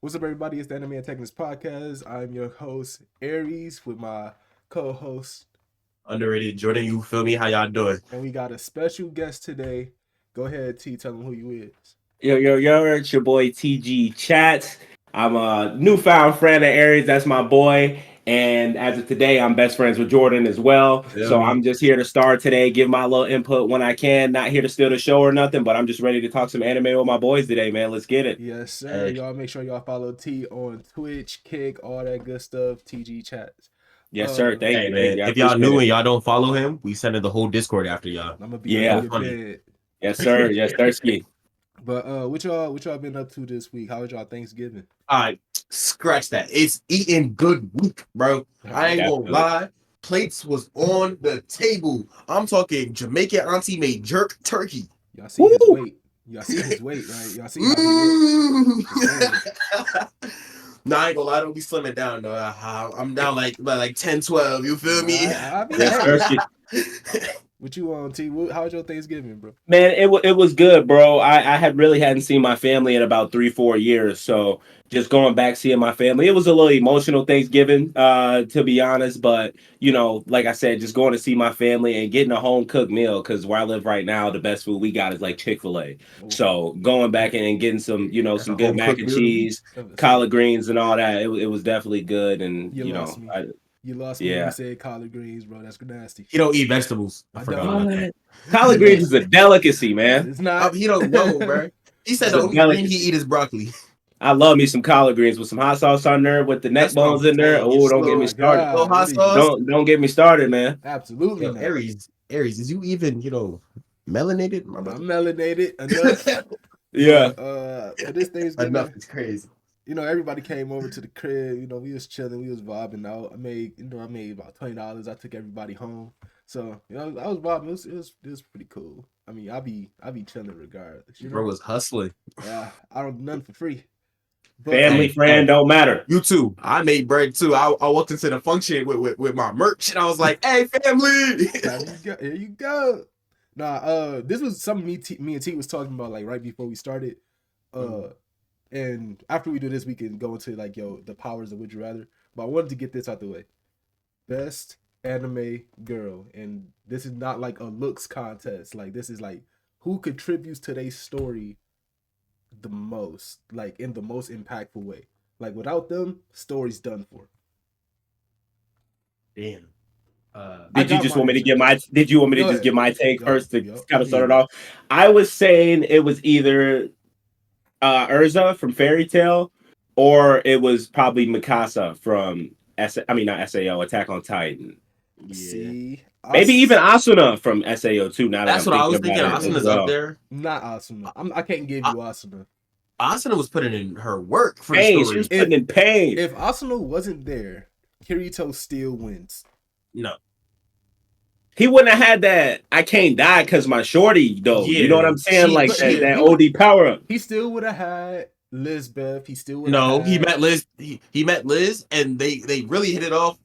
What's up, everybody? It's the Anime Antagonist podcast. I'm your host, Aries, with my co-host. Underrated Jordan, you feel me? How y'all doing? And we got a special guest today. Go ahead, T. Tell them who you is. Yo, it's your boy TGCHATS. I'm a newfound friend of Aries. That's my boy. And as of today, I'm best friends with Jordan as well. So I'm just here to start today, give my little input when I can. Not here to steal the show or nothing, but I'm just ready to talk some anime with my boys today, man. Let's get it. Yes, sir. Hey. Y'all make sure y'all follow T on Twitch, Kick, all that good stuff. TGCHATS. Yes, sir. Thank you, man. If y'all new and y'all don't follow him, we sending the whole Discord after y'all. I'm gonna be on your bed. Yes, sir. Yes, sir. But what y'all been up to this week? How was y'all Thanksgiving? All right, scratch that. It's eating good week, bro. I ain't gonna lie. Plates was on the table. I'm talking Jamaican auntie made jerk turkey. Y'all see his weight. Y'all see his weight, right? Y'all see how he looks. Nah, I ain't gonna lie, don't be slimming down though. I'm down like 10, 12. You feel me? What you on, T? How was your Thanksgiving, bro? Man, it was good, bro. I hadn't seen my family in about 3-4 years, so just going back seeing my family, it was a little emotional Thanksgiving, to be honest. But you know, like I said, just going to see my family and getting a home cooked meal, because where I live right now, the best food we got is like Chick-fil-A. So going back and getting some, some good mac and cheese, collard greens, and all that, it was definitely good. And You lost me when you said collard greens, bro. That's nasty. He don't eat vegetables. I forgot about that. Collard greens is a delicacy, man. It's not. He don't know, bro. He said the only green he eat is broccoli. I love me some collard greens with some hot sauce on there, with the neck bones in there. Oh, don't get me started. Hot sauce. Don't get me started, man. Absolutely not. Aries, is you even, melanated? I'm melanated enough. Yeah. For this Thanksgiving, enough is crazy. Everybody came over to the crib. We was chilling, we was vibing out. I made about $20. I took everybody home. So, I was vibing. It was pretty cool. I mean, I be chilling regardless. Bro was hustling. Yeah, I don't do nothing for free. But, family, friend, don't matter. You too. I made bread too. I walked into the function with my merch, and I was like, "Hey, family!" Here you go. Nah, this was something me and T was talking about like right before we started. And after we do this, we can go into like the powers of Would You Rather. But I wanted to get this out the way. Best anime girl, and this is not like a looks contest. Like this is like who contributes to their story the most, like in the most impactful way. Like without them, story's done for. Damn. Did you want me to just give my take first to kind of start it off? I was saying it was either Urza from Fairy Tail, or it was probably Mikasa from not SAO, Attack on Titan. Yeah. See, maybe even Asuna from SAO too. Now that's what I was thinking. Asuna's up there. Not Asuna. I can't give you Asuna. Asuna was putting in her work for pain. the story. She was putting in pain. If Asuna wasn't there, Kirito still wins. No. He wouldn't have had that I can't die because my shorty, though. Yeah. You know what I'm saying? That OD power up. He still would have had Lizbeth. He still would he met Liz. He met Liz, and they really hit it off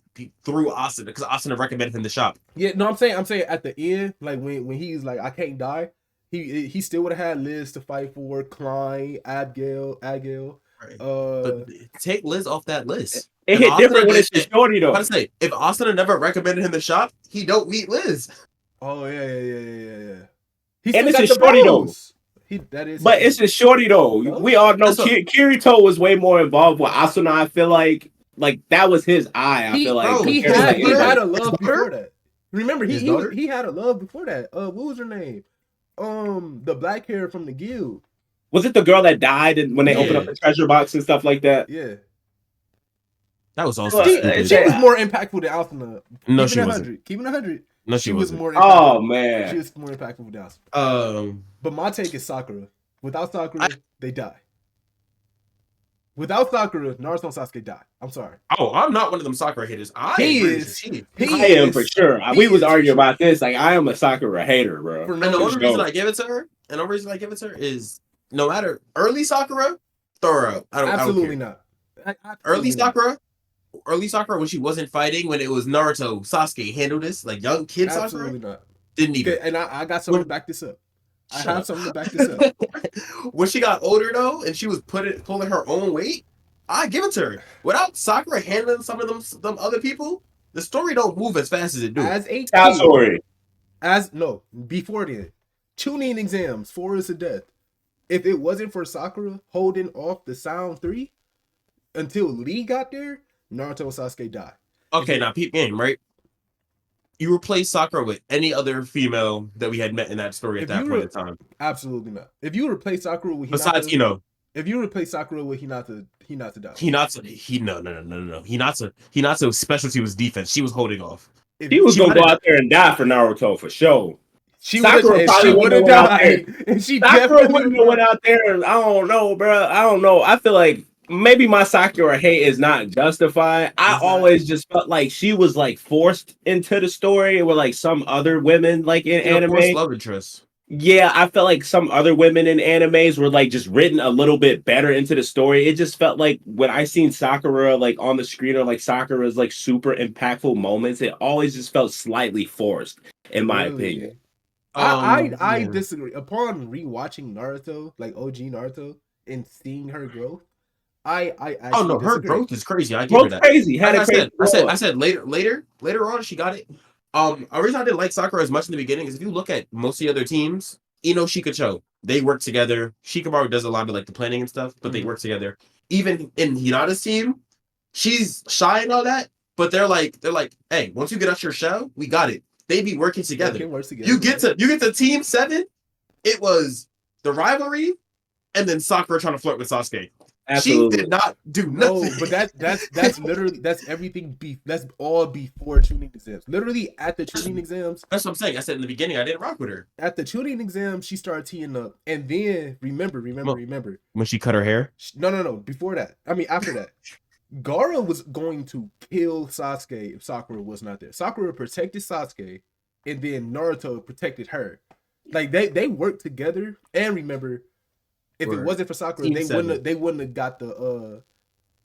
through Asuna, because Asuna recommended him the shop. Yeah, no, I'm saying at the end, like when he's like, I can't die, he still would have had Liz to fight for, Klein, Abigail. Right. But take Liz off that list. It hit different when it's the shorty, though. I say, if Asuna never recommended him the shop, he don't meet Liz. Oh yeah. And it's a shorty though. But it's a shorty though. We all know Kirito was way more involved with Asuna. I feel like that was his eye. I feel like he had a love before that. Remember, he had a love before that. What was her name? The black hair from the guild. Was it the girl that died when they opened up the treasure box and stuff like that? Yeah. That was also she was more impactful than Asuna. No, she wasn't. Keeping 100. No, she was wasn't. More impactful. Oh man, she was more impactful than Asuna. But my take is Sakura. Without Sakura, they die. Without Sakura, Naruto and Sasuke die. I'm sorry. Oh, I'm not one of them Sakura haters. I am for sure. We was arguing about this. Like, I am a Sakura hater, bro. And the only reason I give it to her, is no matter early Sakura, thorough. Absolutely not. Early Sakura when she wasn't fighting, when it was Naruto, Sasuke handled this like young kid. Absolutely Sakura not. Didn't even. And I got something to back this up. I have something to back this up. When she got older though, and she was pulling her own weight, I give it to her. Without Sakura handling some of them other people, the story don't move as fast as it do. As a Tell kid, story. before then, tuning exams, Forest of Death. If it wasn't for Sakura holding off the Sound 3 until Lee got there, Naruto and Sasuke died. Okay, now peep game, right? You replace Sakura with any other female that we had met in that story at that point in time. Absolutely not. If you replace Sakura with Hinata, besides, if you replace Sakura with Hinata died. No. Hinata's specialty was defense. She was holding off. She was gonna go out there and die for Naruto for sure. Sakura probably would have died. And she Sakura wouldn't have went out there. I don't know, bro. I don't know. I feel like maybe my Sakura hate is not justified. I always just felt like she was like forced into the story with like some other women like in anime. Love interest. Yeah, I felt like some other women in animes were like just written a little bit better into the story. It just felt like when I seen Sakura like on the screen or like Sakura's like super impactful moments, it always just felt slightly forced, in my opinion. I disagree. Upon rewatching Naruto, like OG Naruto, and seeing her growth, I actually her growth is crazy. I give her that. Crazy. I said later on she got it. A reason I didn't like Sakura as much in the beginning is if you look at most of the other teams, Shikacho, they work together. Shikamaru does a lot of like the planning and stuff, but they work together. Even in Hinata's team, she's shy and all that, but they're like, hey, once you get out your shell, we got it. They be working together. You get to team 7, it was the rivalry, and then Sakura trying to flirt with Sasuke. Absolutely. She did not do nothing. No, but that's literally that's everything. That's all before tuning exams. Literally at the tuning exams. That's what I'm saying. I said in the beginning I didn't rock with her. At the tuning exam, she started teeing up, and then remember when she cut her hair. No. Before that, I mean after that, Gaara was going to kill Sasuke if Sakura was not there. Sakura protected Sasuke, and then Naruto protected her. Like they worked together. And remember, if it wasn't for Sakura, they wouldn't have got the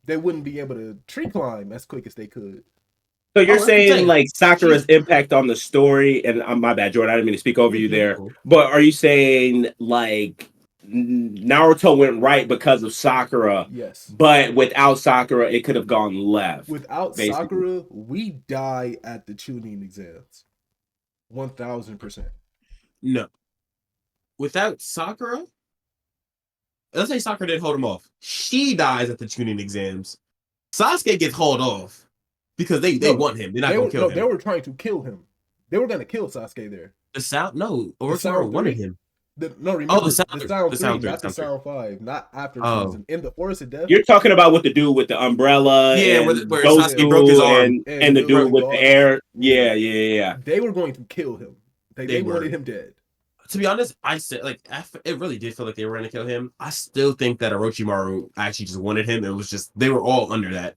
they wouldn't be able to tree climb as quick as they could. So you're saying like Sakura's impact on the story, and my bad, Jordan, I didn't mean to speak over you there. But are you saying like Naruto went right because of Sakura? Yes. But without Sakura, it could have gone left. Without Sakura, we die at the tuning exams. 1000%. No. Without Sakura, let's say Sakura didn't hold him off. She dies at the tuning exams. Sasuke gets hauled off because they want him. They're not going to kill him. They were trying to kill him. They were going to kill Sasuke there. Orochimaru wanted him. Remember, the Sound 3, not the Sound 5, not after season. In the Forest of Death. You're talking about with the dude with the umbrella, where Sasuke broke his arm, and the dude with the air. Yeah. They were going to kill him. They wanted him dead. To be honest, I said it really did feel like they were going to kill him. I still think that Orochimaru actually just wanted him. It was just they were all under that.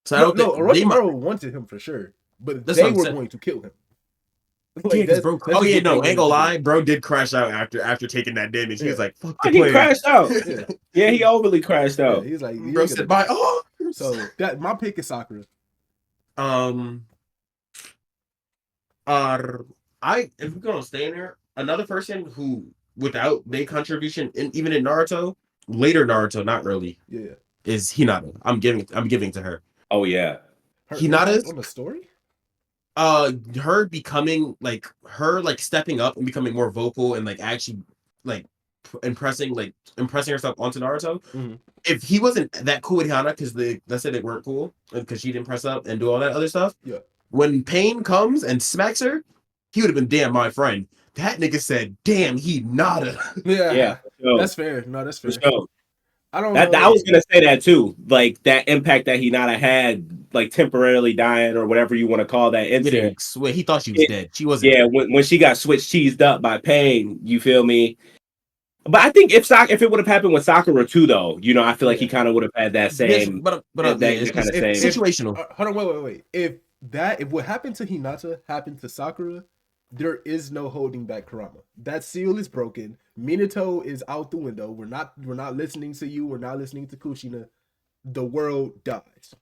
So I don't think Orochimaru wanted him for sure, but they were going to kill him. Like, ain't gonna lie, bro did crash out after taking that damage. He was like, "Fuck the he crashed out." Yeah, he overly crashed out. He's like, bro said, "Bye." Oh, so that my pick is Sakura. If we're gonna stay in there, another person who without big contribution, even in Naruto, later Naruto, not really, is Hinata. I'm giving to her. Oh yeah, Hinata's on the story. Her becoming her stepping up and becoming more vocal and actually impressing herself onto Naruto. Mm-hmm. If he wasn't that cool with Hinata, because let's say they weren't cool because she didn't press up and do all that other stuff. Yeah. When Pain comes and smacks her, he would have been damn my friend. That nigga said, "Damn, Hinata." Yeah. That's fair. No, that's fair. Sure. I don't know. I was gonna say that too. Like that impact that Hinata had, like temporarily dying or whatever you want to call that incident. He thought she was dead. She wasn't. Yeah, when she got cheesed up by Pain, you feel me? But I think if it would have happened with Sakura too, though, I feel like he kind of would have had that same. Yes, but it's kind of same. Situational. Hold on, wait. If what happened to Hinata happened to Sakura, there is no holding back Kurama. That seal is broken. Minato is out the window. We're not listening to you. We're not listening to Kushina. The world dies.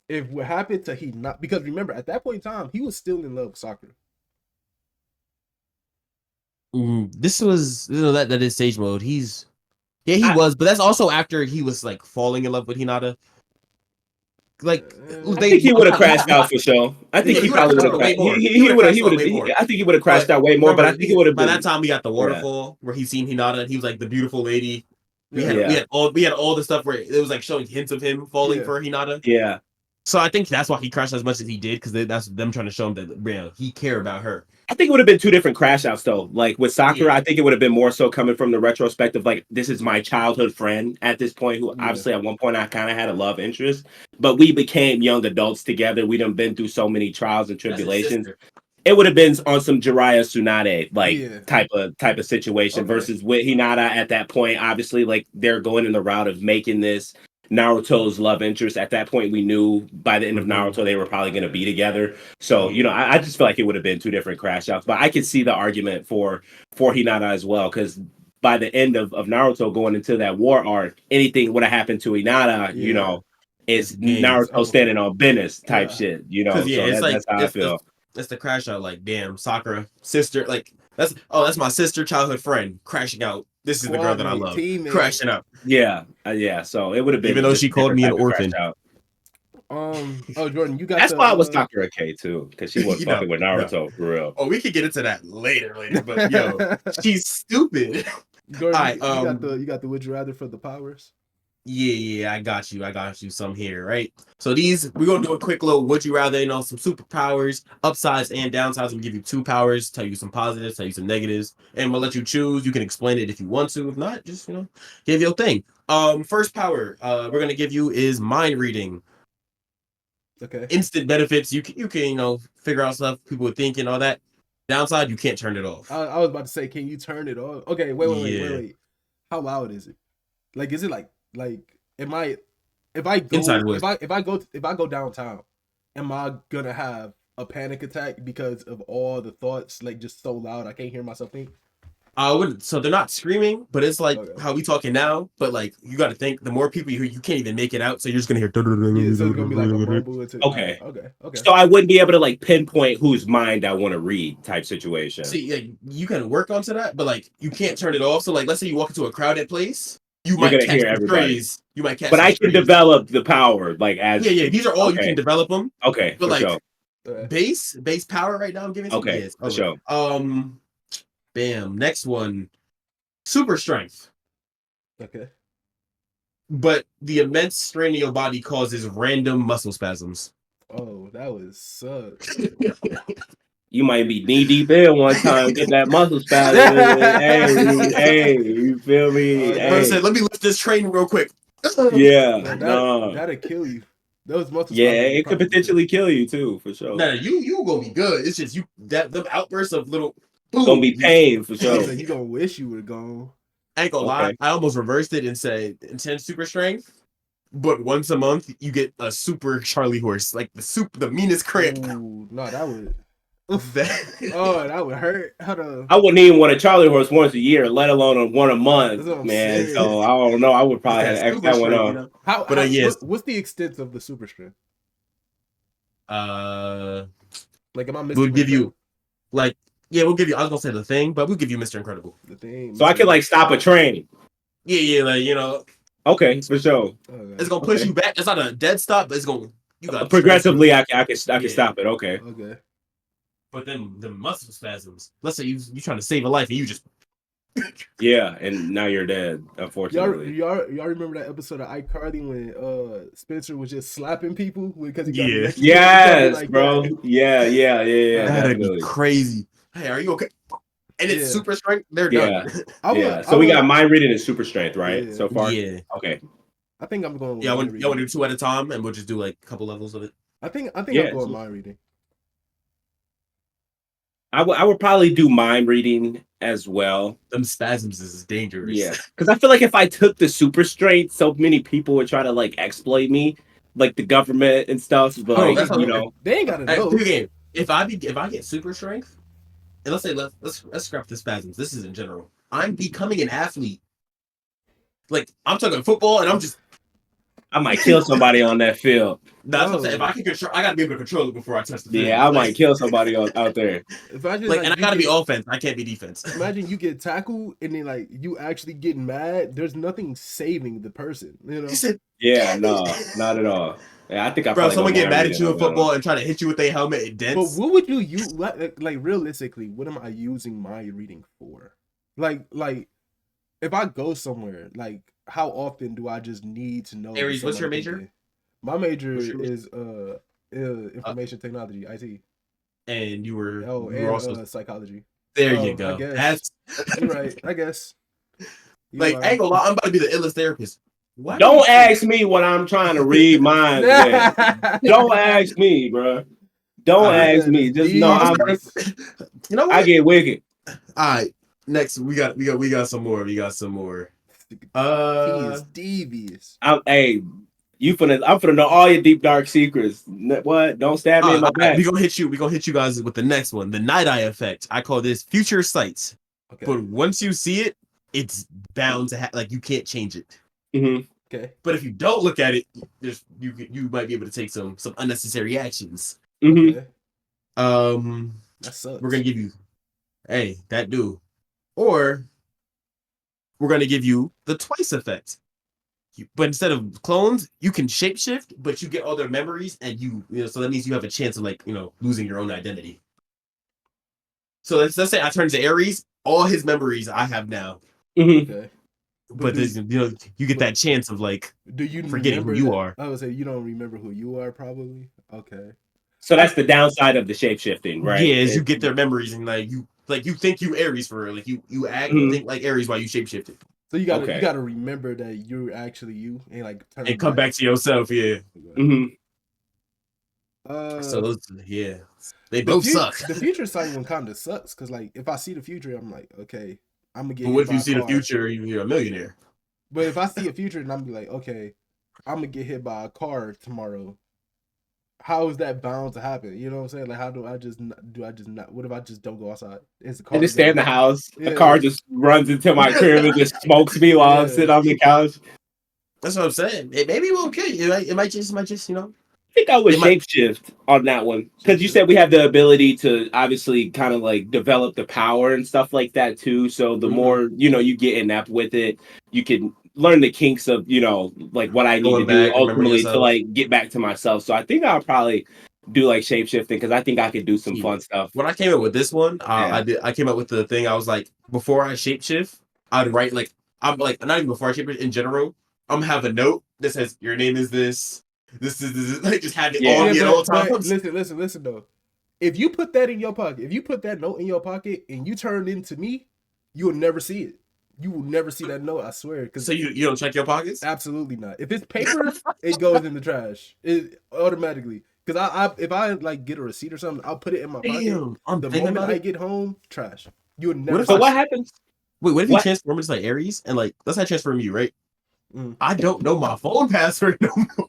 If what happened to Hinata, because remember at that point in time he was still in love with Sakura. This was that is stage mode. Yeah, he was, but that's also after he was like falling in love with Hinata. Like I think he would have crashed out for sure. I think he probably would have crashed. He would have. I think he would have crashed out way more. But I think it would have by been. that time we got the waterfall where he seen Hinata and he was like the beautiful lady. We had Yeah. we had all the stuff where it was like showing hints of him falling for Hinata. Yeah. So I think that's why he crashed as much as he did, because that's them trying to show him that he cared about her. I think it would have been two different crash outs though. Like with Sakura, I think it would have been more so coming from the retrospective, like this is my childhood friend at this point, who obviously at one point I kind of had a love interest, but we became young adults together. We done been through so many trials and tribulations. It would have been on some Jiraiya Tsunade type of situation versus with Hinata at that point. Obviously, like they're going in the route of making this Naruto's love interest. At that point, we knew by the end of Naruto they were probably going to be together. So I just feel like it would have been two different crash outs. But I could see the argument for Hinata as well, because by the end of Naruto going into that war arc, anything would have happened to Hinata, it's Naruto standing on business type shit. That's how I feel. That's the crash out. Like, damn, Sakura sister. Like that's my sister, childhood friend crashing out. This is the girl that I love. Crashing out. Yeah. So it would have been, even though she called me an orphan. Jordan, you got that's why I was Sakura K too, because she was fucking with Naruto for real. Oh, we could get into that later, but yo, she's stupid. Jordan, you got the would you rather for the powers? Yeah, I got you some here, right? So we're gonna do a quick little would you rather, some superpowers, upsides and downsides. We'll give you 2 powers, tell you some positives, tell you some negatives, and we'll let you choose. You can explain it if you want to. If not, just give your thing. First power we're gonna give you is mind reading. Okay. Instant benefits. You can figure out stuff people would think and all that. Downside, you can't turn it off. I was about to say, can you turn it off? Okay, wait. How loud is it? Like, is it like if I go downtown, am I gonna have a panic attack because of all the thoughts like just so loud I can't hear myself think? I wouldn't. So they're not screaming, but it's like how we talking now. But like you got to think, the more people you hear, you can't even make it out. So you're just gonna hear. Yeah, so it's gonna be like a mumble. Okay. So I wouldn't be able to like pinpoint whose mind I want to read type situation. See, you can work onto that, but like you can't turn it off. So like, let's say you walk into a crowded place. You might catch the phrase. You might catch. But I can develop the power, like as These are all you can develop them. Okay, but like base power right now. I'm giving. Okay, for sure. Bam. Next one, super strength. Okay. But the immense strain in your body causes random muscle spasms. Oh, that was suck. You might be knee deep in one time, get that muscle spasm. hey, you feel me? Said, let me lift this train real quick. Yeah, that'll kill you. Those muscle spasms. Yeah, it could potentially kill you too, for sure. No, you gonna be good. It's just the outbursts of little. Boom, gonna be pain for sure. You gonna wish you would have gone. I ain't gonna lie. I almost reversed it and said intense super strength. But once a month, you get a super Charlie horse, like the meanest cramp. Ooh, no, that would. That would hurt. I wouldn't even want a Charlie horse once a year, let alone one a month, man. So I don't know. I would probably have to X that one on. Yes. What's the extent of the super strength? Like, am I missing? We'll give you, like, we'll give you. I was gonna say the thing, but we'll give you Mr. Incredible. The thing. So I can like stop a train. Yeah, like Okay, for sure. It's gonna push you back. It's not a dead stop, but it's gonna progressively. I can stop it. Okay. But then the muscle spasms. Let's say you trying to save a life and you just. Yeah, and now you're dead. Unfortunately. Y'all remember that episode of iCarly when Spencer was just slapping people because he got yes, bro. That. Yeah. That'd be crazy. Hey, are you okay? And it's super strength. They're done. So we got mind reading and super strength, right? So far. Yeah. Okay. I think I'm going. Yeah, I want to do 2 at a time, and we'll just do like a couple levels of it. I think I'm going mind reading. I would probably do mind reading as well. Them spasms is dangerous. Yeah, because I feel like if I took the super strength, so many people would try to like exploit me, like the government and stuff. But they ain't gotta know. If I get super strength, and let's say let's scrap the spasms. This is in general. I'm becoming an athlete. Like I'm talking football, and I'm just. I might kill somebody on that field. That's what I'm saying. If I can control, I gotta be able to control it before I touch the field. Yeah, I might kill somebody out there. Imagine Like, like and I you gotta be get, offense. I can't be defense. imagine you get tackled and then like you actually get mad. There's nothing saving the person. You know. He said, Yeah, no, not at all. Yeah, I think I bro, probably someone go get mad Miami at then you on in that one. football and try to hit you with their helmet and But dents. what would you use? Like realistically, what am I using my reading for? Like if I go somewhere, like how often do I just need to know? what Aries, what's your somebody major? thinking? My major What's your major? is information technology, IT. And you were And also psychology. there. You I go. guess That's you're right. I guess you like, I ain't gonna lie, I'm about to be the illest therapist. Why do you Don't think- ask me what I'm trying to read minds with. Don't ask me, bro. Don't Alright. ask me. Just know You know what? I get wicked. All right. Next, we got some more. We got some more. He is devious. I'm finna know all your deep dark secrets. What? Don't stab me in my back. We gonna hit you guys with the next one, the night eye effect. I call this future sight. Okay. But once you see it, it's bound to like you can't change it. Mm-hmm. Okay. But if you don't look at it, you might be able to take some unnecessary actions. Mm-hmm. Okay. That sucks. We're gonna give you, hey, that do, or we're gonna give you the twice effect. But instead of clones, you can shapeshift, but you get all their memories, and so that means you have a chance of losing your own identity. So let's say I turn to Aries, all his memories I have now. Mm-hmm. Okay. But you get that chance of do you forgetting who you are. I would say you don't remember who you are, probably. Okay. So that's the downside of the shapeshifting, right? Yeah, is you get their memories and you think you Aries for real. Like you act and think like Aries while you shapeshifted. So you gotta remember that you're actually you and like turn and come back to yourself. Yeah. Mm-hmm. So those, they both suck. The future sight one kind of sucks because like if I see the future, I'm like, okay, I'm gonna get. But what if you see the future? You're a millionaire. But if I see a future and I'm be like, okay, I'm gonna get hit by a car tomorrow. How is that bound to happen? You know what I'm saying? Like, how do I just not? What if I just don't go outside? Is the car? I just stay in the house. Yeah. A car just runs into my crib and just smokes me while I'm sitting on the couch. That's what I'm saying. Maybe it won't kill you. It might just I think I would shapeshift on that one because you said we have the ability to obviously kind of like develop the power and stuff like that too. So the more you get inept with it, you can learn the kinks of like what I need to do ultimately to like get back to myself. So I think I'll probably do like shapeshifting because I think I could do some fun stuff. When I came up with this one, I came up with the thing. I was like, before I shapeshift, I'd write I'm like not even before I shapeshift in general. I'm gonna have a note that says your name is this. This is like just have it on me at all times. Listen though. If you put that in your pocket, if you put that note in your pocket and you turn it into me, you will never see it. You will never see that note, I swear. So you don't check your pockets? Absolutely not. If it's paper, it goes in the trash. It automatically. Because if I like get a receipt or something, I'll put it in my pocket. The moment I get home, trash. You would never. So what happens? Wait, what if you transform into like Aries and like let's say I transform you, right? I don't know my phone password no more.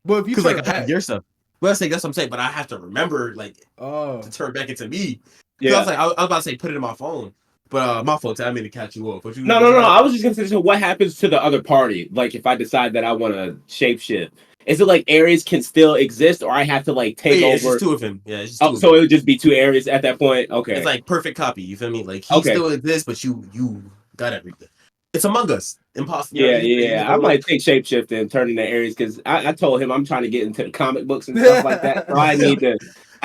But if you I have your stuff. Well, that's what I'm saying, but I have to remember to turn back into me. Yeah. I was about to say put it in my phone. But my fault, I mean to catch you off. No. I was just gonna say, so what happens to the other party? Like if I decide that I want to shapeshift, is it like Aries can still exist, or I have to like take over? It's just two of him. Yeah. It's just two so it would just be two Aries at that point. Okay. It's like perfect copy. You feel me? Like he still exists, but you got everything. It's Among Us. Impossible. Yeah. I might take shapeshift and turn into Aries because I told him I'm trying to get into the comic books and stuff like that. So I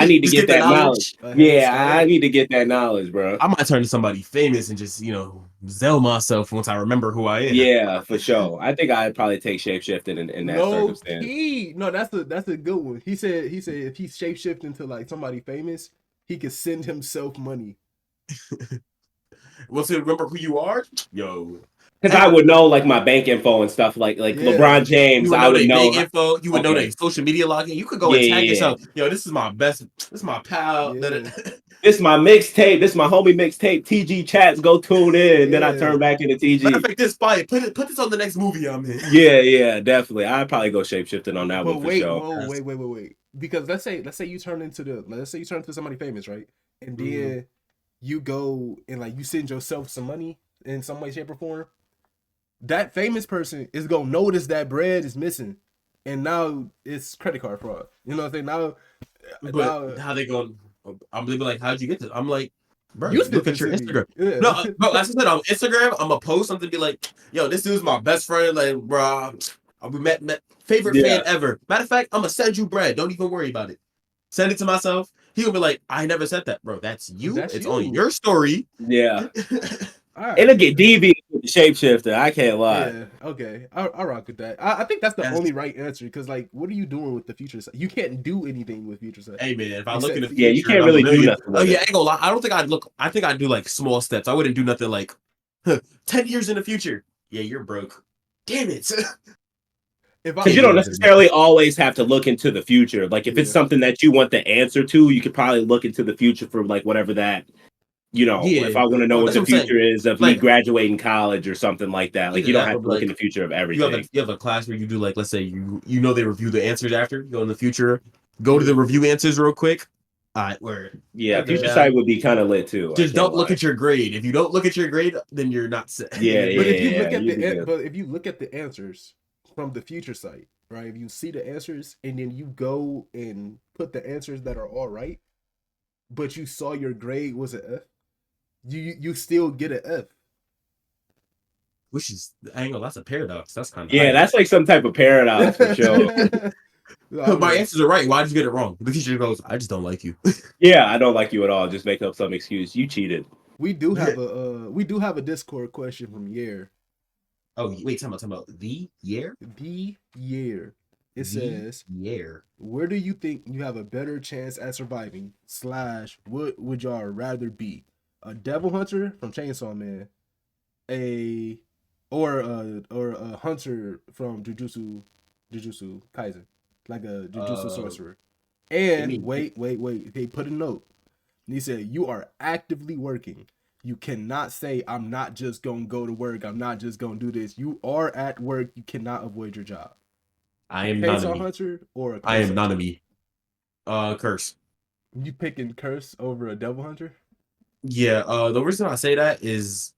need to get that knowledge. I need to get that knowledge, bro. I might turn to somebody famous and just zell myself once I remember who I am. Yeah, for sure. I think I'd probably take shapeshifting in that circumstance. No, that's a good one. He said if he shapeshift into like somebody famous, he could send himself money. Well, so remember who you are? Yo. Because I would know like my bank info and stuff like LeBron James. I would know bank info. You would know their social media login. You could go and tag yourself. Yo, this is my best. This is my pal. Yeah. This is my mixtape. This is my homie mixtape. TGCHATS. Go tune in. Then I turn back into TG. Matter of fact, this fire. Put this on the next movie I'm in. Yeah, definitely. I'd probably go shapeshifting on that one for sure. Wait. Because let's say you turn into somebody famous, right? And then you go and like you send yourself some money in some way, shape, or form. that famous person is gonna notice that bread is missing, and now it's credit card fraud. You know what I'm saying? Now But how they going? I'm leaving like, how'd you get this? I'm like, bro, you look sent at this your to me. Instagram. Yeah. No, bro, as I said on Instagram, I'm gonna post something, be like, yo, this dude's my best friend, like, bro, we met favorite fan Yeah. ever. Matter of fact, I'm gonna send you bread. Don't even worry about it. Send it to myself. He gonna be like, I never said that, bro. That's you. That's It's on you. your story. Yeah. All right. It'll get devious with the shapeshifter. I can't lie. Yeah. Okay. I rock with that. I think that's the That's- only right answer because like, what are you doing with the future sight? You can't do anything with future sight. Hey man, if I look in the Except- Yeah, you future, can't and I'm really a do million. nothing with Oh yeah, it. I ain't gonna lie. I don't think I'd look. I think I'd do like small steps. I wouldn't do nothing like 10 years in the future. Yeah, you're broke. Damn it. If Because you don't necessarily always have to look into the future. Like if it's Yeah. something that you want the answer to, you could probably look into the future for like whatever that, Yeah. if I want to know Oh, what that's the what I'm saying. future is of me Like graduating college or something like that. Like either you don't that have or to look in like the future of you everything. have a class where you do like, let's say you know they review the answers after. Go in the future, go to the review answers real quick. All right, where Yeah, Okay. future sight would be kind of lit too. I just can't don't look lie. at your grade. If you don't look at your grade, then you're not set. Yeah, But if you yeah, look at you'd be good. but if you look at the answers from the future site, right? If you see the answers and then you go and put the answers that are all right, but you saw your grade was an F, you still get an F. Which is angle. That's a paradox. That's kind of Yeah, that's like some type of paradox for sure. My answers are right. Why did you get it wrong? The teacher goes, I just don't like you. Yeah, I don't like you at all. Just make up some excuse. You cheated. we do have a Discord question from Year. Oh wait, talking about the year. The Year. It says, year. where do you think you have a better chance at surviving? / what would y'all rather be? A devil hunter from Chainsaw Man, or a hunter from Jujutsu Kaisen, like a Jujutsu sorcerer. And wait, they put a note. And he said, you are actively working. You cannot say, I'm not just gonna go to work, I'm not just gonna do this. You are at work, you cannot avoid your job. I am not a me. Hunter or a I am not a me. Curse. You picking curse over a devil hunter? Yeah, the reason I say that is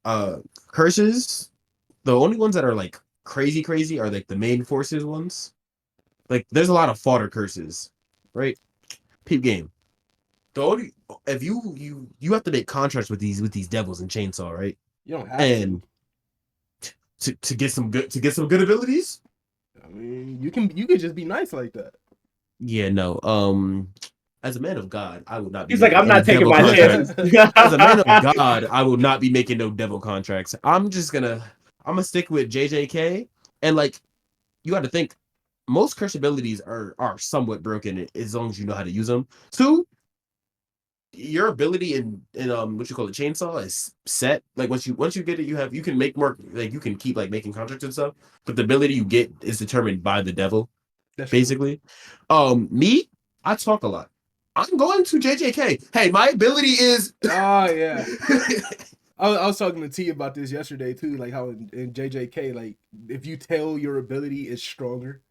curses, the only ones that are like crazy are like the main forces ones. Like there's a lot of fodder curses, right? Peep game. The only if you have to make contracts with these devils in Chainsaw, right? You don't have And to get some good abilities. I mean, you can just be nice like that. Yeah, no. As a man of God, I would not be. He's like, I'm not taking my chances. As a man of God, I will not be making no devil contracts. I'm gonna stick with JJK, and like you got to think, most curse abilities are somewhat broken as long as you know how to use them. Two, your ability in what you call a chainsaw is set. Like once you get it, you can make more. Like you can keep like making contracts and stuff, but the ability you get is determined by the devil. That's basically. Me, I talk a lot. I'm going to JJK. Hey, my ability is. Oh yeah. I was talking to T about this yesterday too, like how in JJK, like if you tell your ability is stronger.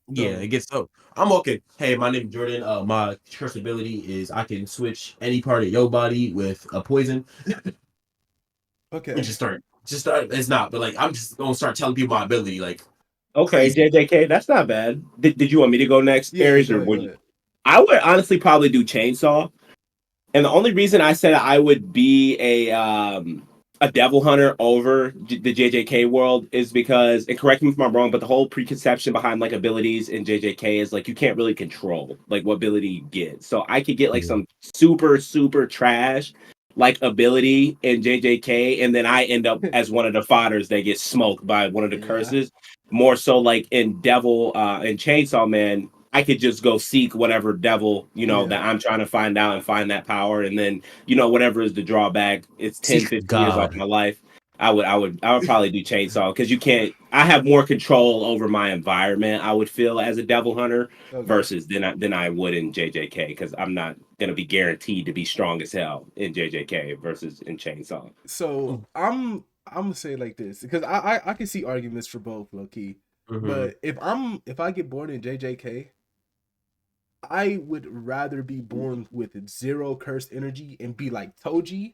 Yeah, it gets so. I'm okay. Hey, my name is Jordan. My curse ability is I can switch any part of your body with a poison. Okay. We just start. It's not, but like I'm just gonna start telling people my ability. Like, Okay, crazy. JJK, that's not bad. Did you want me to go next, Yeah, Aries, go or ahead, would go you? ahead. I would honestly probably do chainsaw. And the only reason I said I would be a devil hunter over the JJK world is because, and correct me if I'm wrong, but the whole preconception behind like abilities in JJK is like you can't really control like what ability you get. So I could get like some super trash like ability in JJK, and then I end up as one of the fodders that gets smoked by one of the curses. More so like in Devil and Chainsaw Man, I could just go seek whatever devil, that I'm trying to find out and find that power. And then, whatever is the drawback, it's 10, 15 years off my life. I would probably do chainsaw because I have more control over my environment, I would feel as a devil hunter versus than I would in JJK because I'm not gonna be guaranteed to be strong as hell in JJK versus in chainsaw. So I'm gonna say it like this because I can see arguments for both, low key. But if I get born in JJK, I would rather be born with 0 cursed energy and be like Toji.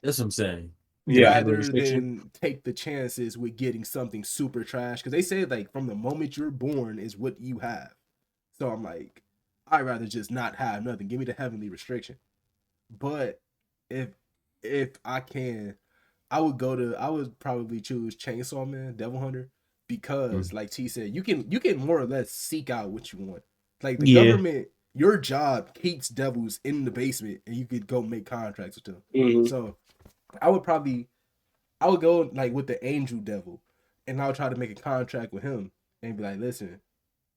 That's what I'm saying. Yeah. rather than take the chances with getting something super trash. Because they say like from the moment you're born is what you have. So I'm like, I'd rather just not have nothing. Give me the heavenly restriction. But if I can, I would probably choose Chainsaw Man, Devil Hunter, because like T said, you can more or less seek out what you want. Like the Yeah. government, your job keeps devils in the basement, and you could go make contracts with them. Mhm. So I would go like with the Angel Devil, and I would try to make a contract with him and be like, listen,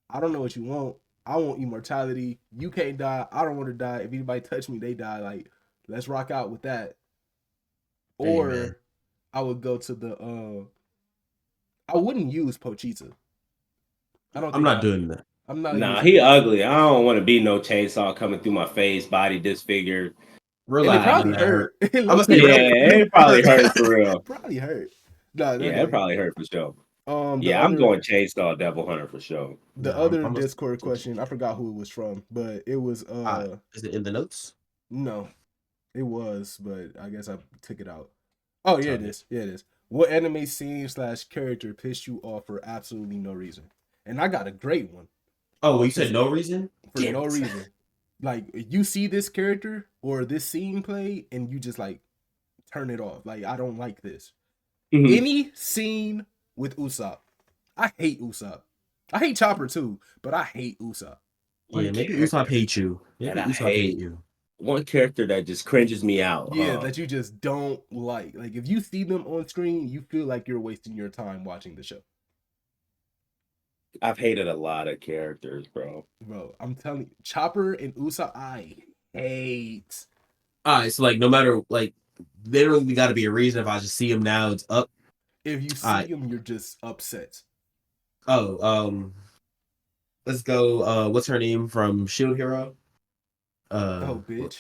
I don't know what you want. I want immortality. You can't die. I don't want to die. If anybody touch me, they die. Like, let's rock out with that. Or Amen. I would go to the I wouldn't use Pochita. I don't I'm think not doing that. I'm not Nah, using he him. ugly. I don't want to be no chainsaw coming through my face, body disfigured. And it Relax. probably That hurt. hurt. It I'm gonna low-key say Yeah, it probably hurt for real. probably hurt. No, that Yeah, it didn't. probably hurt for sure. The Yeah, I'm other going chainsaw devil hunter for sure. the No, other I'm gonna Discord question, I forgot who it was from, but it was is it in the notes? no, it was, but I guess I took it out. Oh, yeah, Tell it me. is. Yeah, it is. What anime scene / character pissed you off for absolutely no reason? And I got a great one. Oh, well, you said no reason? For Damn no it. reason. Like you see this character or this scene play, and you just like turn it off. Like I don't like this. Mhm. Any scene with Usopp, I hate Usopp. I hate Chopper too, but I hate Usopp. Yeah, maybe character Usopp hates you. Maybe that I Usopp hate hate. you. One character that just cringes me out. Yeah, that you just don't like. Like if you see them on screen, you feel like you're wasting your time watching the show. I've hated a lot of characters, bro. Bro, I'm telling you, Chopper and Usopp, I hate. Alright, so like no matter like there really gotta be a reason if I just see him now, it's up. If you see Alright. them, you're just upset. Oh, let's go. What's her name from Shield Hero? Oh, bitch.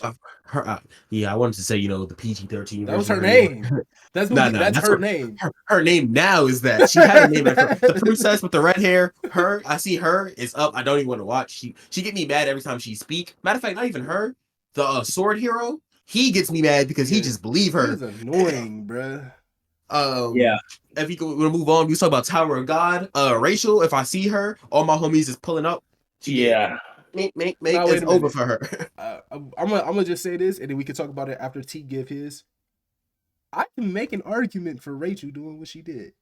Yeah, I wanted to say the PG-13. That was her version. name. That's Nah, what nah, that's that's her what name. her name now is that. She had a name the princess with the red hair. Her, I see her is up. I don't even want to watch. She get me mad every time she speak. Matter of fact, not even her. The sword hero. He gets me mad because he just believe her. He's annoying, bruh. Yeah. If you want to move on, we talk about Tower of God. Rachel, if I see her, all my homies is pulling up. Yeah. Make Now, wait it's a over minute. for her. I'm gonna just say this, and then we can talk about it after T give his. I can make an argument for Rachel doing what she did,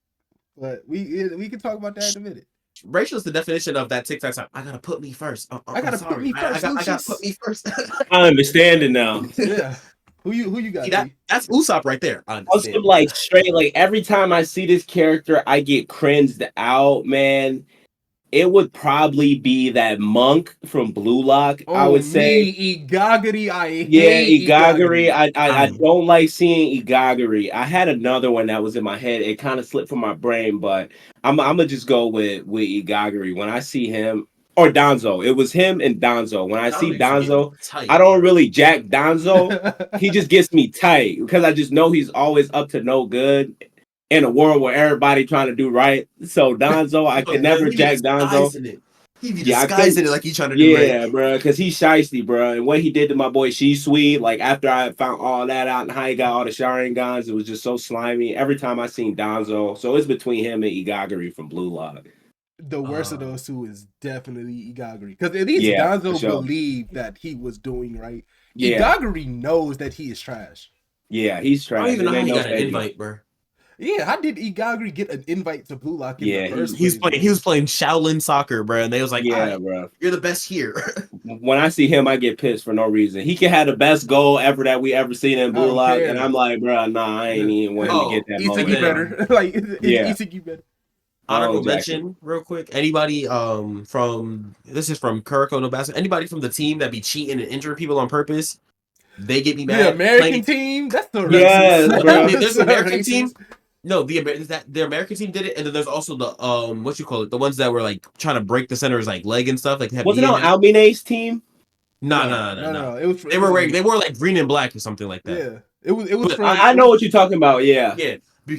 but we can talk about that in a minute. Rachel's the definition of that TikTok song. I gotta put me first. I gotta put me first. I gotta put me first. I understand it now. Yeah. Who you got? See, that's Usopp right there. Also, like straight, like every time I see this character, I get cringed out, man. It would probably be that monk from Blue Lock. I would say Igagari. I hate hate Igagari. I don't like seeing Igagari. I had another one that was in my head. It kind of slipped from my brain, but I'm gonna just go with Igagari. When I see him, or Danzo, it was him and Danzo. When I see Danzo, I don't really jack Danzo. He just gets me tight because I just know he's always up to no good in a world where everybody trying to do right. So Danzo, I can never jack Danzo. He be disguising it like he's trying to do Yeah, right. bro, because he's shiesty, bro. And what he did to my boy Shisui, like after I found all that out and how he got all the Sharingans, it was just so slimy. Every time I seen Danzo, so it's between him and Igagari from Blue Lock. The worst of those two is definitely Igagari, because at least Danzo believed that he was doing right. Yeah. Igagari knows that he is trash. Yeah, he's trash. I don't even know how he got an invite, bro. Yeah, how did Igagari get an invite to Blue Lock in the first place? He was playing Shaolin soccer, bro, and they was like, yeah, bro, you're the best here. When I see him, I get pissed for no reason. He can have the best goal ever that we ever seen in Blue Lock, and I'm like, bro, nah, I ain't even want him to get that moment. Better. Like, Isiki better. Honorable mention, real quick. Anybody from this is from Kuroko no Basket. Anybody from the team that be cheating and injuring people on purpose? They get me mad. The American team? That's the racist. Bro. There's the American team. No, the American team did it, and then there's also the what you call it, the ones that were like trying to break the center's like leg and stuff. Like was it on Albine's team? No. They were like green and black or something like that. Yeah, it was. I know what you're talking about. Yeah.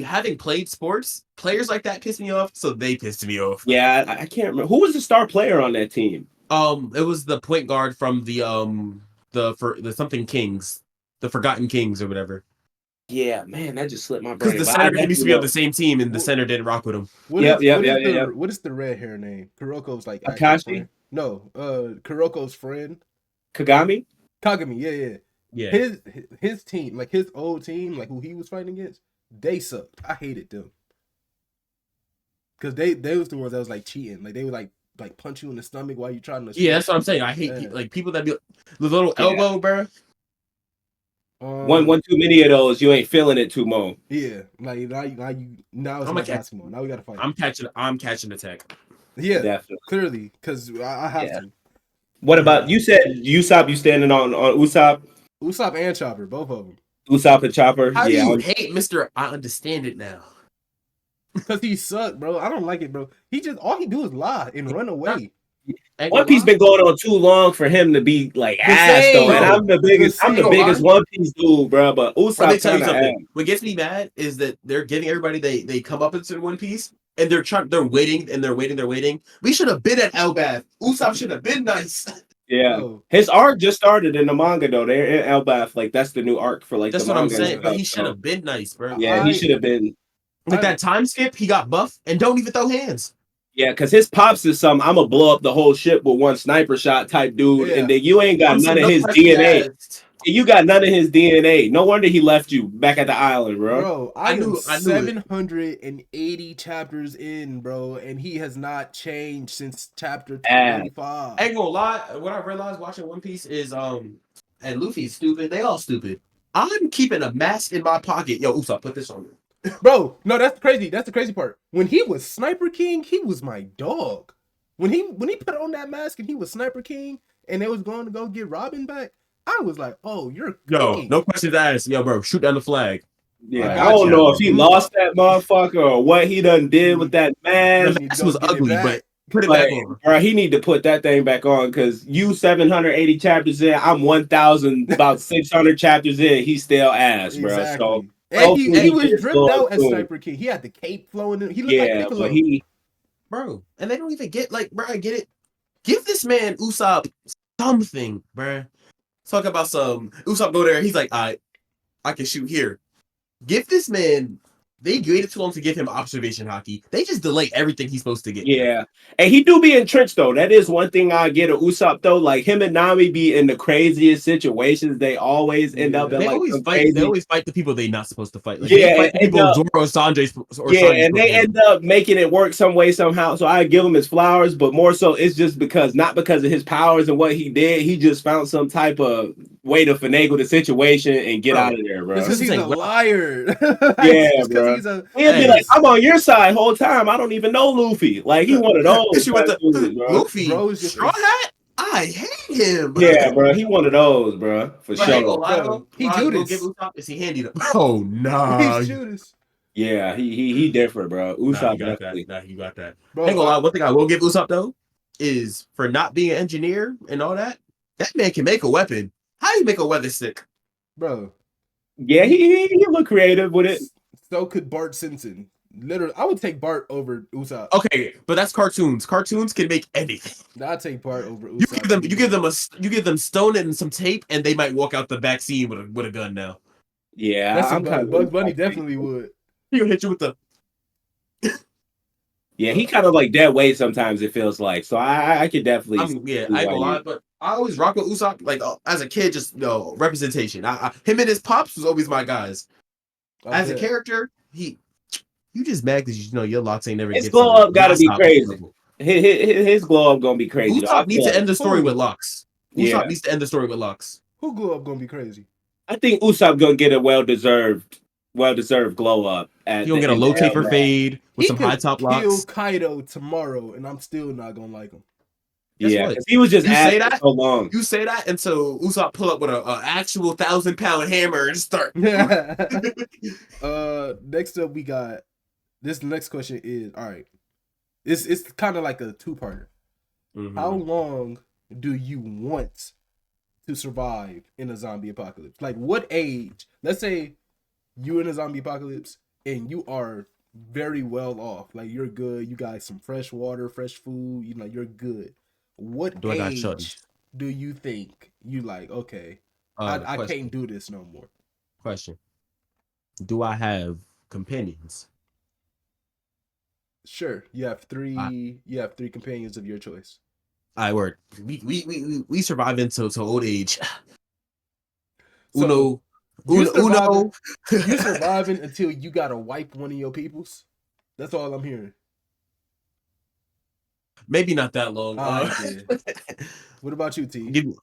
Having played sports, players like that pissed me off, so they pissed me off. Yeah, I can't remember who was the star player on that team. It was the point guard from the something Kings, the Forgotten Kings or whatever. Yeah, man, that just slipped my Because brain. the But I center used to be on the definitely same team, and the Well, center didn't rock with him. What Yep, is yep, what yep, is yep, the yep. what is the red hair name? Kuroko's like know. actual Akashi, friend. No, Kuroko's friend. Kagami. Kagami, yeah. Yeah. His team, like his old team, like who he was fighting against, they sucked. I hated them. Cause they was the ones that was like cheating. Like they would like punch you in the stomach while you trying to Yeah, shoot. that's what I'm saying. I hate Yeah. like people that be the little Yeah. elbow, bro. One too many of those, you ain't feeling it too much. Yeah, like now it's I'm not a basketball. Now we gotta fight. I'm catching the tech. Yeah, Definitely. clearly, because I have Yeah. to. What about you? Said Usopp? You standing on Usopp? Usopp and Chopper, both of them. Usopp and Chopper? How do Yeah. you hate Mr. I understand it now? Cause he sucked, bro. I don't like it, bro. He just all he do is lie and run away. One Piece been going on too long for him to be like ass same, though, and bro. I'm the biggest same. One Piece dude, bro. But Let me Usopp tell you kind of ass. something. What gets me mad is that they're giving everybody they come up into One Piece and they're waiting. We should have been at Elbaf. Usopp should have been nice. Yeah, Bro. his arc just started in the manga though. They're in Elbaf, like that's the new arc for like That's the what I'm manga. and saying. But he stuff, should so. have been nice, bro. Yeah, he should have been. Like that time skip, he got buff and don't even throw hands. Yeah, because his pops is some I'm gonna blow up the whole ship with one sniper shot type dude, and then you ain't got none of his DNA. You got none of his DNA. No wonder he left you back at the island, bro. Bro, I knew am it. 780 chapters in, bro, and he has not changed since chapter Ass. 25. I ain't gonna lie. What I realized watching One Piece is and Luffy's stupid. They all stupid. I'm keeping a mask in my pocket. Yo, Usopp, put this on me. Bro, no, that's crazy. That's the crazy part. When he was Sniper King, he was my dog. When he put on that mask and he was Sniper King, and they was going to go get Robin back, I was like, oh, you're cooking. No questions asked. Yo, bro, shoot down the flag. Yeah, I don't know if he lost that motherfucker or what he done did with that mask. The mask was ugly, but put it back on. Bro, he need to put that thing back on because you 780 chapters in, I'm 1,000, about 600 chapters in. He's still ass, bro. Exactly. So and he was dripped out as Sniper King. He had the cape flowing in. He looked like Piccolo. But he, bro, and they don't even get like, bro, I get it. Give this man Usopp something, bro. Talk about some Usopp go there. He's like, I can shoot here. Give this man. They waited too long to give him observation hockey. They just delay everything he's supposed to get. Yeah, and he do be entrenched though. That is one thing I get at Usopp though. Like him and Nami be in the craziest situations. They always end up in they like always fight. crazy... They always fight the people they're not supposed to fight. Like, yeah, they fight the people Zoro or Sanjay. And they end up making it work some way somehow. So I give him his flowers, but more so it's just not because of his powers and what he did. He just found some type of way to finagle the situation and get out of there, bro. Because he's a liar. Yeah, bro. He'll be like, I'm on your side whole time. I don't even know Luffy. Like he one of those. Luffy, Straw Hat. I hate him. Yeah, bro. He one of those, bro. For sure. He Judas. Is he handy though? Oh no. He's Judas. Yeah, he different, bro. Usopp definitely. You got that. Bro, ain't gonna lie. One thing I will give Usopp though is for not being an engineer and all that. That man can make a weapon. How do you make a weather stick, bro? Yeah, he look creative with it. So could Bart Simpson. Literally, I would take Bart over Usopp. Okay, but that's cartoons. Cartoons can make anything. I'd take Bart over Usopp. You give them stone and some tape, and they might walk out the back scene with a gun now. Yeah, I'm kind of Bugs Bunny definitely would. He'll hit you with the. Yeah, he kind of like dead weight sometimes. It feels like so. I could definitely. I ain't gonna lie, but I always rock with Usopp. Like as a kid, just representation. Him and his pops was always my guys. As a character, you just mad because you know your locks ain't never. His glow up gotta be crazy. His glow up gonna be crazy. Usopp needs to end the story with Lux. Yeah. Usopp needs to end the story with Lux. Who glow up gonna be crazy? I think Usopp gonna get a well deserved glow up. He gonna get a low taper fade with some high top locks. Kill Kaido tomorrow, and I'm still not gonna like him. Yeah, because he was just say that so long. You say that until Usopp pull up with a actual 1,000-pound hammer and start. Next up we got this. Next question is all right. It's kind of like a two-parter. Mm-hmm. How long do you want to survive in a zombie apocalypse? Like what age? Let's say you in a zombie apocalypse and you are very well off. Like you're good. You got some fresh water, fresh food. You know you're good. What age do you think you like? Okay, I can't do this no more. Question: Do I have companions? Sure, you have I, three. You have three companions of your choice. I work. We survive into to old age. So Uno, you surviving. uno. You surviving until you gotta wipe one of your peoples. That's all I'm hearing. Maybe not that long. All right, then. What about you, T? Give me,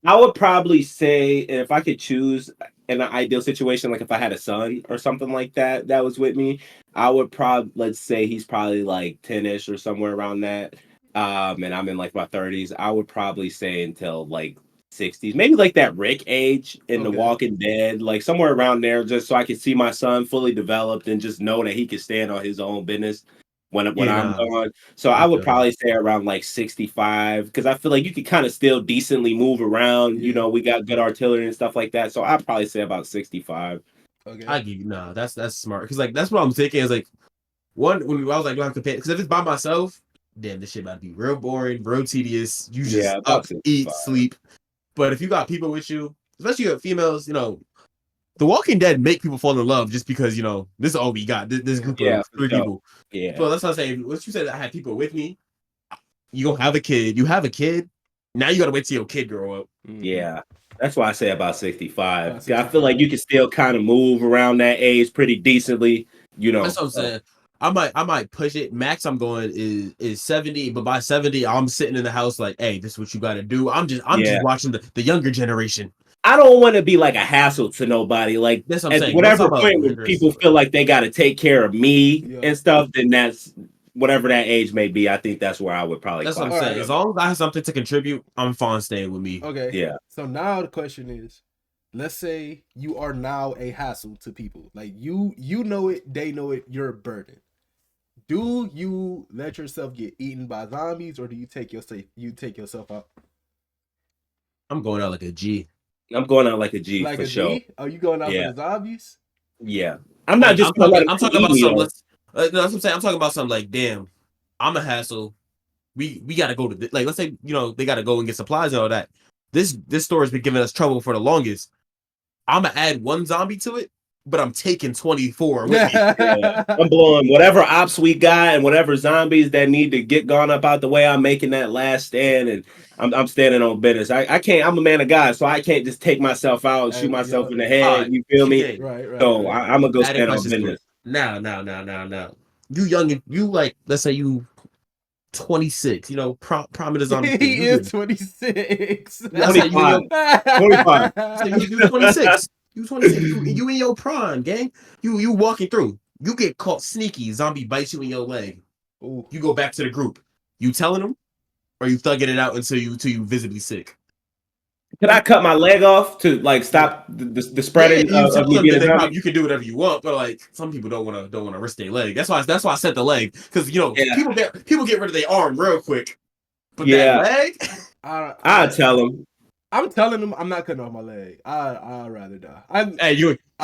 I would probably say if I could choose in an ideal situation, like if I had a son or something like that that was with me, I would probably let's say he's probably like 10-ish or somewhere around that. And I'm in like my 30s. I would probably say until like 60s, maybe like that Rick age in The Okay. Walking Dead, like somewhere around there, just so I could see my son fully developed and just know that he can stand on his own business when yeah, I'm nah. gone. So I I would feel you. probably say around like 65 because I feel like you could kind of still decently move around. You Yeah. know, we got good artillery and stuff like that. So I'd probably say about 65. Okay. I give you nah. That's smart because like that's what I'm thinking is like one when I was like do I have companions? Because if it's by myself, damn, this shit about to be real boring, real tedious. You Yeah, just about up, eat, 65. sleep. But if you got people with you, especially females, The Walking Dead make people fall in love just because this is all we got. This Yeah. group Yeah, of for three sure. people. Yeah. So that's what I'm saying. Once you said I had people with me, you gonna have a kid. You have a kid. Now you gotta wait till your kid grow up. Mm-hmm. Yeah. That's why I say about 65. About 'Cause I feel like 65. you can still kind of move around that age pretty decently, you That's know. what I'm saying. I might push it. Max I'm going is 70, but by 70, I'm sitting in the house like, hey, this is what you gotta do. I'm just Yeah. watching the younger generation. I don't want to be like a hassle to nobody. Like That's what I'm at saying. I'm whatever talking about point where people feel like they got to take care of me Yeah. and stuff, then that's whatever that age may be. I think that's where I would probably that's what I'm clock All saying. right. As together. long as I have something to contribute, I'm fine staying with me. Okay. Yeah. So now the question is, let's say you are now a hassle to people. Like you know it, they know it, you're a burden. Do you let yourself get eaten by zombies or do you take yourself out? I'm going out like a G. I'm going out like a G Like for a sure. G? Are you going out for Yeah. the zombies? Yeah. I'm not Like just gonna let them I'm come talking eat about me something. though. No, that's what I'm saying. I'm talking about something like, damn, I'm a hassle. We got to go to like, let's say they got to go and get supplies and all that. This store has been giving us trouble for the longest. I'm gonna add one zombie to it, but I'm taking 24 with me. Yeah. I'm blowing whatever ops we got and whatever zombies that need to get gone up out the way. I'm making that last stand and I'm standing on business. I can't. I'm a man of God, so I can't just take myself out, shoot myself Yo, in the All head. right, You feel me? GK. So right. I'm gonna go Added stand on questions for business. it. Now. You young, you like, let's say you 26. Prime of the zombie thing. He You is good? 26. Let's say you in 25. your 25. so you 26. You 26. You in your prime, gang. You walking through. You get caught sneaky. Zombie bites you in your leg. Ooh. You go back to the group. You telling them, or you thugging it out until you visibly sick. Can I cut my leg off to like Yeah. stop the Yeah, spreading you of tell me them being that a they probably zombie? you can do whatever you want, but like some people don't wanna risk their leg. That's why I said the leg because Yeah. people get rid of their arm real quick, but that Yeah. leg. I tell them. I'm telling him I'm not cutting off my leg. I'd rather die. Hey, I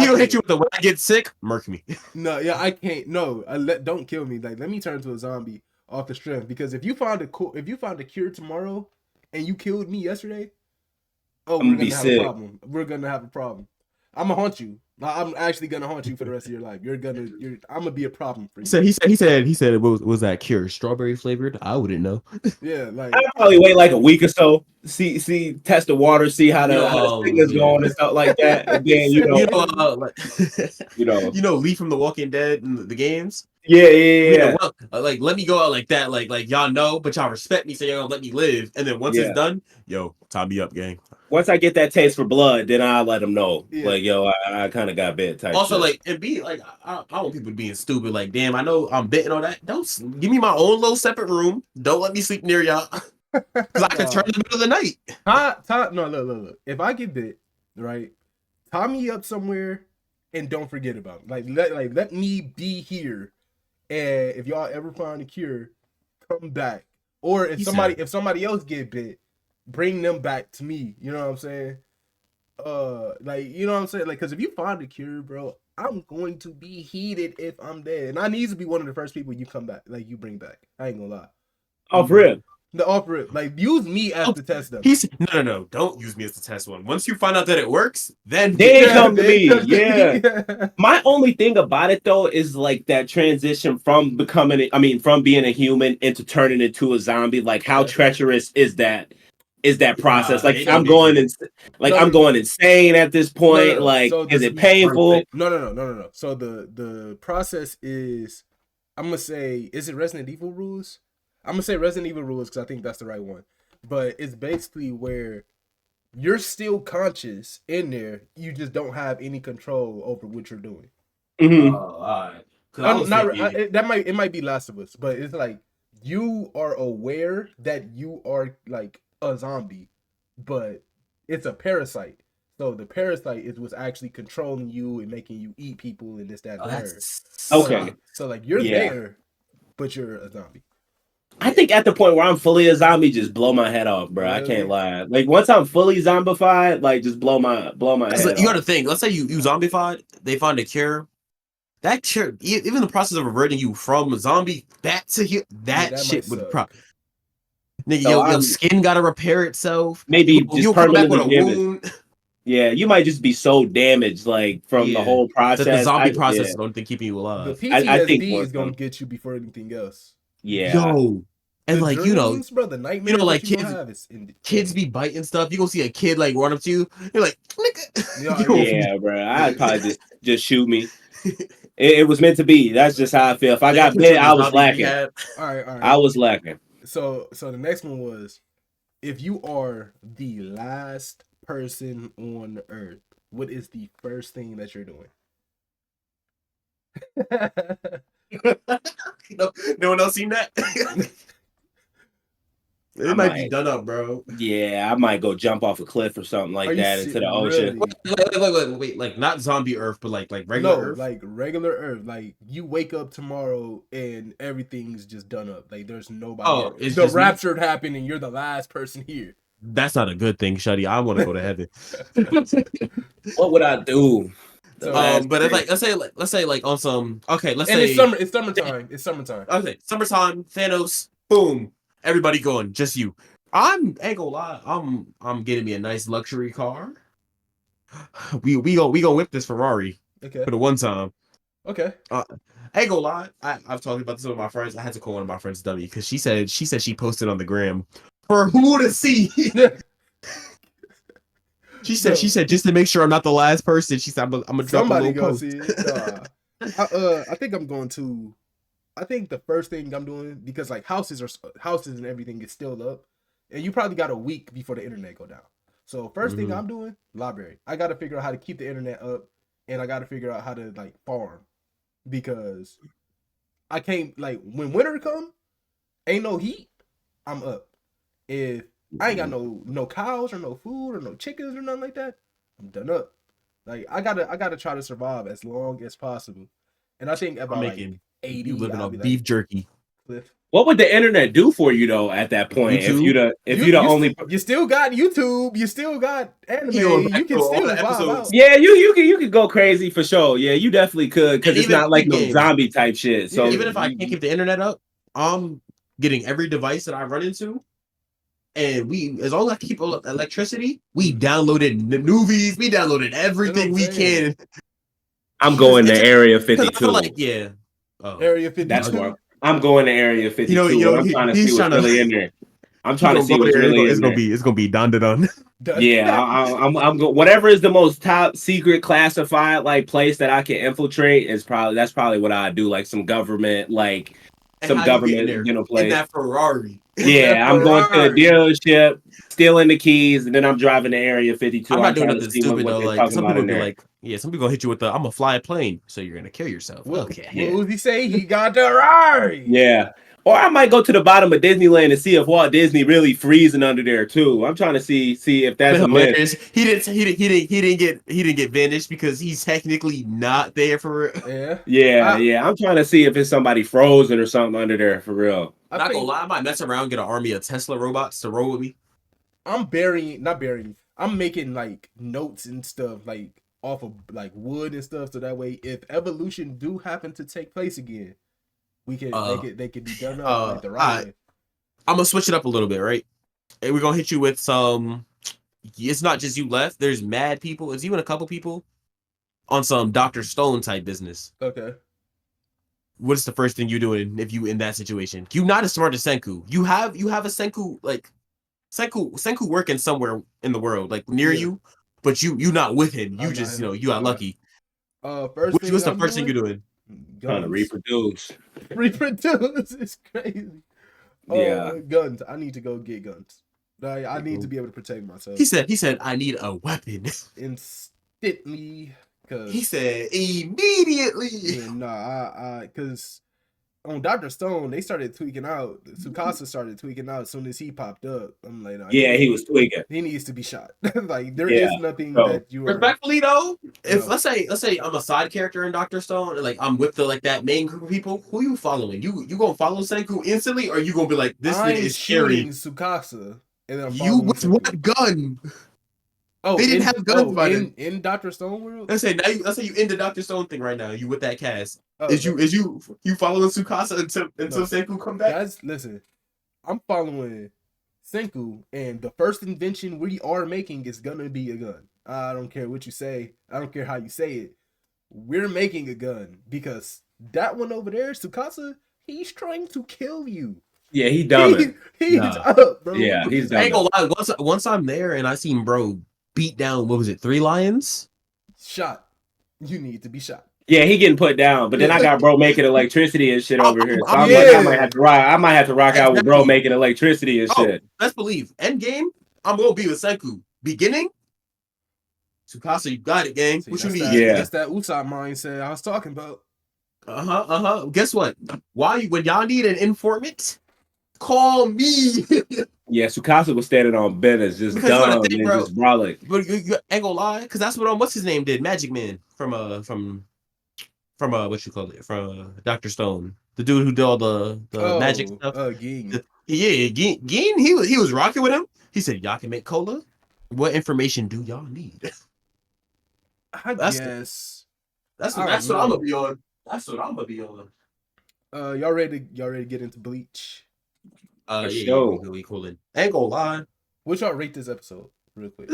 he'll hit you can't. with the when I get sick, murk me. No, yeah, I can't. No, don't kill me. Like, let me turn to a zombie off the strength. Because if you found a cure tomorrow, and you killed me yesterday, oh, I'm we're gonna be gonna have a sick. problem. We're gonna have a problem. I'm gonna haunt you. I'm actually gonna haunt you for the rest of your life. I'm gonna be a problem for you. He said what was that cure? Strawberry flavored? I wouldn't know. Yeah, I'll like probably wait like a week or so. See, test the water, see how the signal's Yeah. going and stuff like that, and he then said, Like you know, Lee from The Walking Dead in the games. yeah. Like let me go out like that, like y'all know, but y'all respect me, so y'all gonna let me live. And then once it's Yeah. done, tie me up, gang. Once I get that taste for blood, then I'll let them know, yeah. like, yo, I kind of got bit type Also, shit. like, and be like, I don't want people being stupid. Like, damn, I know I'm bitten on that. Don't give me my own little separate room. Don't let me sleep near y'all, because I could turn in the middle of the night. No, look. If I get bit, right, tie me up somewhere and don't forget about me. Let me be here. And if y'all ever find a cure, come back. Or if He somebody said, if somebody else get bit, bring them back to me. You know what I'm saying? Like, you know what I'm saying? Like, because if you find a cure, bro, I'm going to be heated if I'm dead, and I need to be one of the first people you come back, like you bring back. I ain't gonna lie. Oh, for real? The offer it. Like, use me as the test dummy. He's no. Don't use me as the test one. Once you find out that it works, then They come to me. come to Yeah. me. My only thing about it though is like that transition from from being a human into turning into a zombie. Like, how treacherous is that? Is that process? Like, it I'm don't going need I'm going insane at this point. No. Like, So is this it painful? No. So the process is, I'm gonna say, is it Resident Evil rules? I'm gonna say Resident Evil rules because I think that's the right one. But it's basically where you're still conscious in there, you just don't have any control over what you're doing. Mm-hmm. all right. It might be Last of Us, but it's like you are aware that you are like a zombie, but it's a parasite. So the parasite is what's actually controlling you and making you eat people and this, that, and the third. Okay. So like you're there, but you're a zombie. I think at the point where I'm fully a zombie, just blow my head off, bro. I can't lie. Like, once I'm fully zombified, like, just blow my head off. You got to think. Let's say you zombified. They find a cure. That cure, even the process of reverting you from a zombie back to here, that shit would nigga, your skin got to repair itself. Maybe you'll come back with a wound. Yeah, you might just be so damaged, like, from the whole process. The zombie process is the only thing keeping you alive. The PTSD is gonna get you before anything else. Yeah. Yo. And the like dreams, bro, the nightmares, like kids be biting stuff. You gonna see a kid like run up to you. You're like, yeah, bro. I'd probably just shoot me. It was meant to be. That's just how I feel. If I got bit, I was lacking. All right. I was lacking. So the next one was, if you are the last person on Earth, what is the first thing that you're doing? No one else seen that? It might be done up, bro. Yeah, I might go jump off a cliff or something like that into the ocean. Wait, like not zombie Earth, but like regular Earth? Like regular Earth. Like you wake up tomorrow and everything's just done up. Like there's nobody. Oh, it's the rapture happened and you're the last person here. That's not a good thing, Shuddy. I want to go to heaven. What would I do? But it's let's say like on some let's say it's summertime. It's summertime. Okay, summertime, Thanos, boom. Everybody going, just you. Ain't gonna lie. I'm getting me a nice luxury car. We gonna whip this Ferrari. Okay. For the one time. Okay. Ain't gonna lie. I've talked about this with my friends. I had to call one of my friends dummy because she said she posted on the gram for who to see. She said just to make sure I'm not the last person. She said I'm gonna drop a little post. See it. I think I'm going to. I think the first thing I'm doing, because like houses and everything is still up, and you probably got a week before the internet go down. So first thing I'm doing, library. I got to figure out how to keep the internet up, and I got to figure out how to like farm, because I can't, like, when winter come, ain't no heat, I'm up. If I ain't got no cows or no food or no chickens or nothing like that, I'm done up. Like I gotta try to survive as long as possible. And I think about like 80. You living on beef jerky. Cliff. What would the internet do for you though at that point? YouTube? You still got YouTube, you still got anime, you can still vibe out. Yeah, you could go crazy for sure. Yeah, you definitely could, because it's not like no zombie type shit. So even if I can't keep the internet up, I'm getting every device that I run into. And as long as I keep electricity, we downloaded the movies, we downloaded everything we can. I'm going to Area 52. Area 52. That's where I'm going to Area 52. I'm trying to see what's really in there. I'm trying to see what's really in there. It's gonna be DANDADAN. Yeah, I'm whatever is the most top secret classified like place that I can infiltrate is probably what I do, like some government place. In that Ferrari. Yeah, I'm going to a dealership, stealing the keys, and then I'm driving to Area 52. I'm not doing nothing stupid though. Like some people be like, some people gonna hit you with I'm gonna fly a plane, so you're gonna kill yourself. Okay. What would he say? He got the Ferrari. Yeah. Or I might go to the bottom of Disneyland and see if Walt Disney really freezing under there too. I'm trying to see if that's hilarious. He didn't get vanished because he's technically not there for real. Yeah. I'm trying to see if it's somebody frozen or something under there for real. Not gonna lie, I might mess around and get an army of Tesla robots to roll with me. I'm making like notes and stuff like off of like wood and stuff, so that way if evolution do happen to take place again, we can they could be done up like the right way. I'm gonna switch it up a little bit, right? And we're gonna hit you with some. It's not just you left. There's mad people. It's even a couple people on some Dr. Stone type business. Okay. What's the first thing you're doing if you in that situation? You not as smart as Senku. You have a Senku like Senku working somewhere in the world, like near you, but you not with him. You just you got lucky. First thing What's the first thing you're doing? Trying to reproduce. Reproduce is crazy. Yeah. Guns. I need to go get guns. I need to be able to protect myself. He said I need a weapon. Instantly. He said immediately. Yeah, nah, because on Dr. Stone, they started tweaking out. Tsukasa started tweaking out as soon as he popped up. I'm like, nah, yeah, he was tweaking. He needs to be shot. Like there is nothing that you are. Respectfully though, if let's say I'm a side character in Dr. Stone, and like I'm with the that main group of people, who you following? You gonna follow Senku instantly, or you gonna be like, this nigga is scary? Tsukasa, and then I'm you with Senku. what gun? Oh, they didn't have guns by then. In Dr. Stone world. Let's say you in the Dr. Stone thing right now. You with that cast? Is you following Tsukasa until Senku come back? Guys, listen, I'm following Senku, and the first invention we are making is gonna be a gun. I don't care what you say. I don't care how you say it. We're making a gun because that one over there, Tsukasa, he's trying to kill you. Yeah, he dumb. He's up, bro. Yeah, he's dumb. I ain't gonna lie. Once I'm there and I seen bro beat down, what was it, 3 lions? Shot. You need to be shot. Yeah, he getting put down, but then I got bro making electricity and shit over here. So I'm like, I might have to rock out with bro making electricity and shit. Let's believe. End game, I'm gonna be with Senku. Beginning, Tsukasa, you got it, gang. What you need? That's that Usopp mindset I was talking about. Guess what? When y'all need an informant, call me. Yeah, Tsukasa was standing on business, just dumb and just brolic. But you ain't gonna lie, because that's what what's his name did, Magic Man from what you call it, from Dr. Stone, the dude who did all the magic stuff. Ging. Ging, he was rocking with him. He said, y'all can make cola. What information do y'all need? I guess that's what I'm gonna be on. That's what I'm gonna be on. Y'all ready to get into Bleach? We coolin'. Ain't gonna lie. What y'all rate this episode, real quick?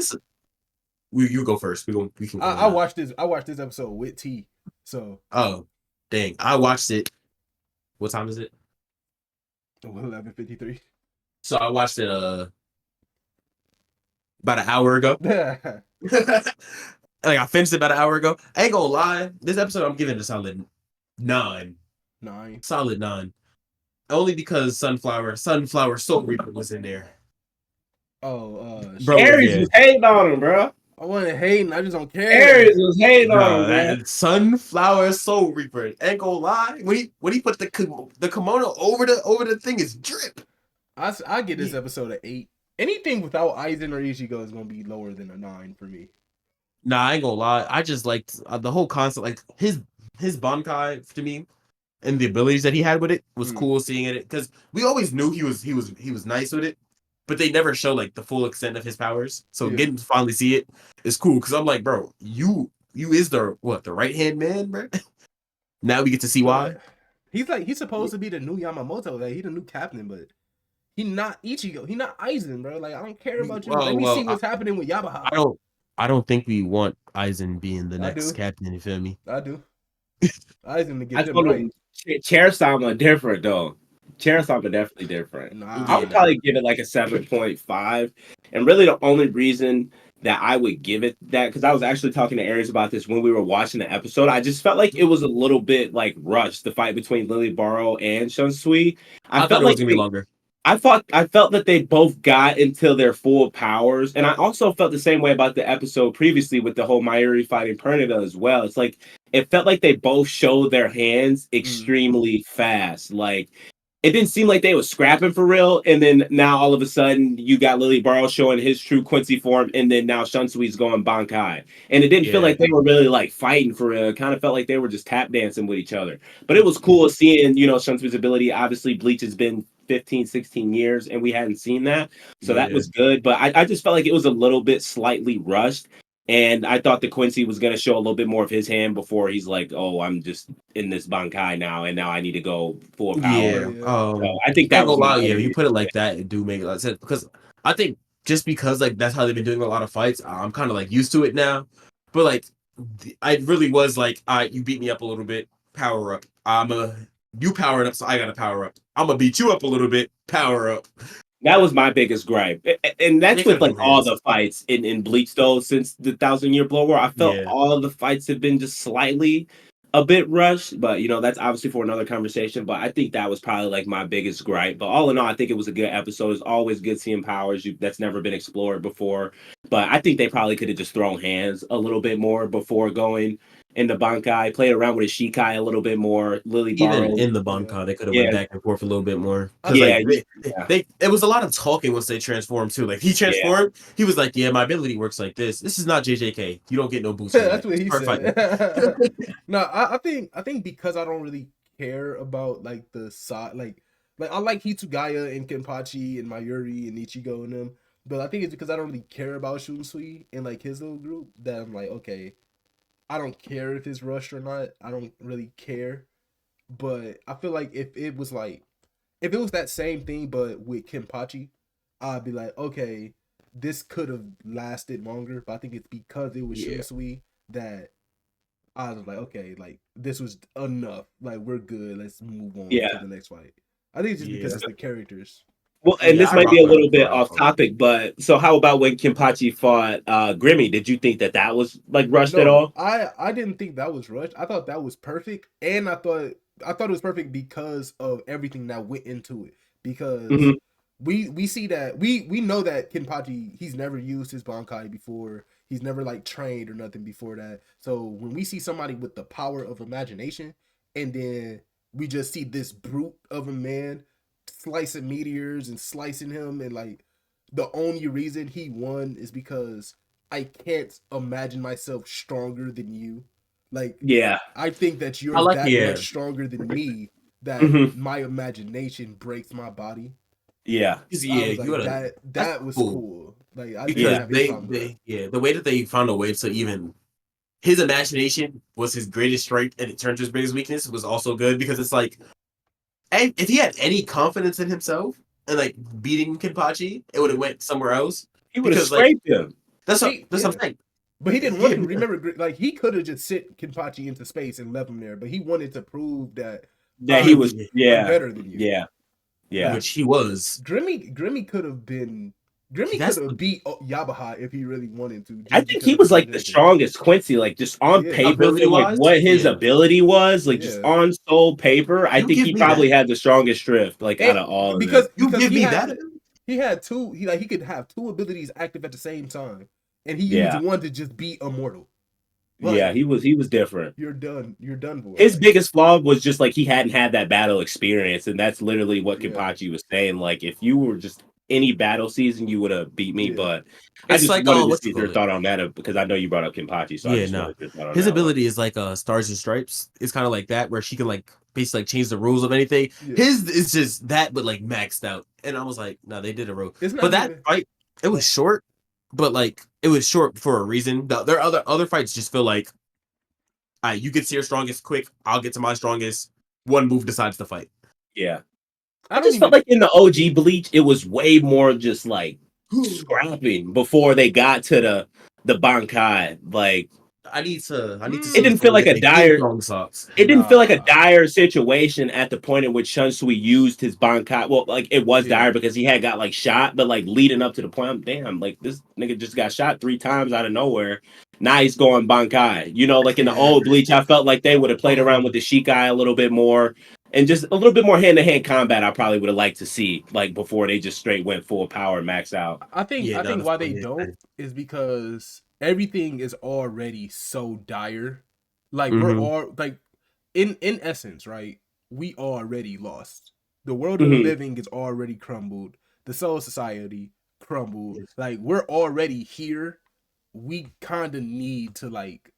You go first. We can. I watched this episode with T. So. Oh, dang! I watched it. What time is it? 11:53. So I watched it about an hour ago. Like I finished it about an hour ago. I ain't gonna lie. This episode I'm giving it a solid 9. 9. Solid 9. Only because Sunflower Soul Reaper was in there. Oh, bro, Aries was hating on him, bro. I wasn't hating. I just don't care. Aries was hating on him, man. Sunflower Soul Reaper. Ain't gonna lie. When he put the kimono over the thing, is drip. I get this episode an 8. Anything without Aizen or Ichigo is gonna be lower than a 9 for me. Nah, I ain't gonna lie. I just liked the whole concept. Like his Bankai to me, and the abilities that he had with it was cool. Seeing it because we always knew he was nice with it, but they never show like the full extent of his powers. So getting to finally see it is cool because I'm like, bro, you is the right hand man, bro. Now we get to see why. He's supposed to be the new Yamamoto. Like he the new captain, but he not Ichigo. He not Aizen, bro. Like I don't care about you. Let me see what's happening with Yabaha. I don't think we want Aizen being the next captain. You feel me? I do. Aizen to get him right. Chair-sama different though. Chair-sama definitely different. I would probably give it like a 7.5. And really the only reason that I would give it that, because I was actually talking to Aries about this when we were watching the episode. I just felt like it was a little bit like rushed, the fight between Lily Barrow and Shunsui. I thought it was gonna be longer. I felt that they both got into their full powers, and I also felt the same way about the episode previously with the whole Mayuri fighting Pernida as well. It's like it felt like they both showed their hands extremely fast. Like it didn't seem like they were scrapping for real, and then now all of a sudden you got Lily Barrow showing his true Quincy form, and then now Shunsui's going Bankai, and it didn't feel like they were really like fighting for real. It kind of felt like they were just tap dancing with each other. But it was cool seeing Shunsui's ability. Obviously, Bleach has been 15, 16 years, and we hadn't seen that. So that was good. But I just felt like it was a little bit slightly rushed. And I thought the Quincy was going to show a little bit more of his hand before he's like, oh, I'm just in this Bankai now, and now I need to go full power. Yeah. So I think I that ain't was gonna my lie, yeah, other if you issue put it with like that, it do make a lot of sense. Because I think just because like that's how they've been doing a lot of fights, I'm kind of like used to it now. But like, I really was like, you beat me up a little bit, power up. You powered up, so I gotta power up. I'm gonna beat you up a little bit, power up. That was my biggest gripe. And They that's could with have like held all hands. the fights in Bleach though, since the Thousand Year Blow War. I felt Yeah. all of the fights have been just slightly a bit rushed, but that's obviously for another conversation. But I think that was probably like my biggest gripe. But all in all, I think it was a good episode. It's always good seeing powers that's never been explored before. But I think they probably could have just thrown hands a little bit more before going into Bankai, played around with his Shikai a little bit more. Lily Even borrowed. in the Bankai, they could have went Yeah, back and forth a little bit more. Because yeah, like yeah, it was a lot of talking once they transformed too. Like he yeah. transformed, he was like, "Yeah, my ability works like this. This is not JJK. You don't get no boost from That's that. what he Start fighting." said. No, I think because I don't really care about like the side, like I like Hitsugaya and Kenpachi and Mayuri and Ichigo and them, but I think it's because I don't really care about Shunsui and like his little group that I'm like, okay, I don't care if it's rushed or not. I don't really care, but I feel like if it was that same thing but with Kenpachi, I'd be like, okay, this could have lasted longer. But I think it's because it was Yeah. Shunsui that I was like, okay, like this was enough. Like we're good. Let's move on Yeah. to the next fight. I think it's just because Yeah. it's the characters. Well, and Yeah, this I might be rock a with him little bit off for topic, but so how about when Kimpachi fought Grimmy? Did you think that was like rushed at No, all? I didn't think that was rushed. I thought that was perfect, and I thought it was perfect because of everything that went into it. Because Hmm. we see that we know that Kenpachi, he's never used his Bankai before. He's never like trained or nothing before that. So when we see somebody with the power of imagination, and then we just see this brute of a man slicing meteors and slicing him, and like the only reason he won is because I can't imagine myself stronger than you. Like Yeah. I think that I you're like that yeah. much stronger than me that Hmm. my imagination breaks my body. Yeah. I Yeah, was you like gotta. That's that was cool cool. Like I didn't because Yeah. have any problem with that. the way that they found a way to even his imagination was his greatest strength and it turned to his biggest weakness was also good because it's like, and if he had any confidence in himself and like beating Kenpachi, it would have went somewhere else He would have because like scraped him. that's what I'm saying. But he didn't want Yeah, to. Remember, like he could have just sent Kenpachi into space and left him there, but he wanted to prove that That he was, I'm yeah. better than you. Yeah. Yeah. Like which he was. Grimmy could have been. Grimmy could That's have the beat Yabaha if he really wanted to, I just think because he of his was like the imagination. strongest Quincy, like just on Yeah, paper ability from like wise. what his Yeah, ability was, like just yeah. on soul paper. I you think give he me that. probably had the strongest drift, like out And of all of them. You because give me that. he had two he could have two abilities active at the same time, and he used Yeah. one to just be immortal. Yeah, Like he was different. you're done for. His Like biggest flaw was just like he hadn't had that battle experience, and that's literally what yeah, Kenpachi was saying. Like, if you were just any battle season, you would have beat me. yeah. But I It's just like wanted to what you see your call it. thought on that because I know you brought up Kenpachi, so I Yeah, just no. wanted your thought on His that one. ability is like Stars and Stripes. It's kind of like that where she can like basically like change the rules of anything. Yeah. His is just that, but like maxed out. And I was like, no, they did a roll. It's not But that even fight, it was short, but like it was short for a reason. Their other fights just feel like, all right, you get to your strongest quick. I'll get to my strongest. One move decides the fight. Yeah. I I don't just felt even like in the OG Bleach, it was way more just like scrapping before they got to the Bankai. Like I need to it see didn't before feel we like get a the game dire strong socks. it didn't feel like a nah. dire situation at the point in which Shunsui used his Bankai. Well, like it was Yeah. dire because he had got like shot, but like leading up to the point, I'm damn, like this nigga just got shot 3 times out of nowhere. Now he's going Bankai. Like in the old Bleach, I felt like they would have played around with the Shikai a little bit more and just a little bit more hand-to-hand combat. I probably would have liked to see like before they just straight went full power max out. Yeah, I no, think that's why they funny. don't is because everything is already so dire. Like we're Mm-hmm. all like in essence, right? We already lost. The world of the Mhm. living is already crumbled. The soul society crumbled. Like we're already here. We kind of need to like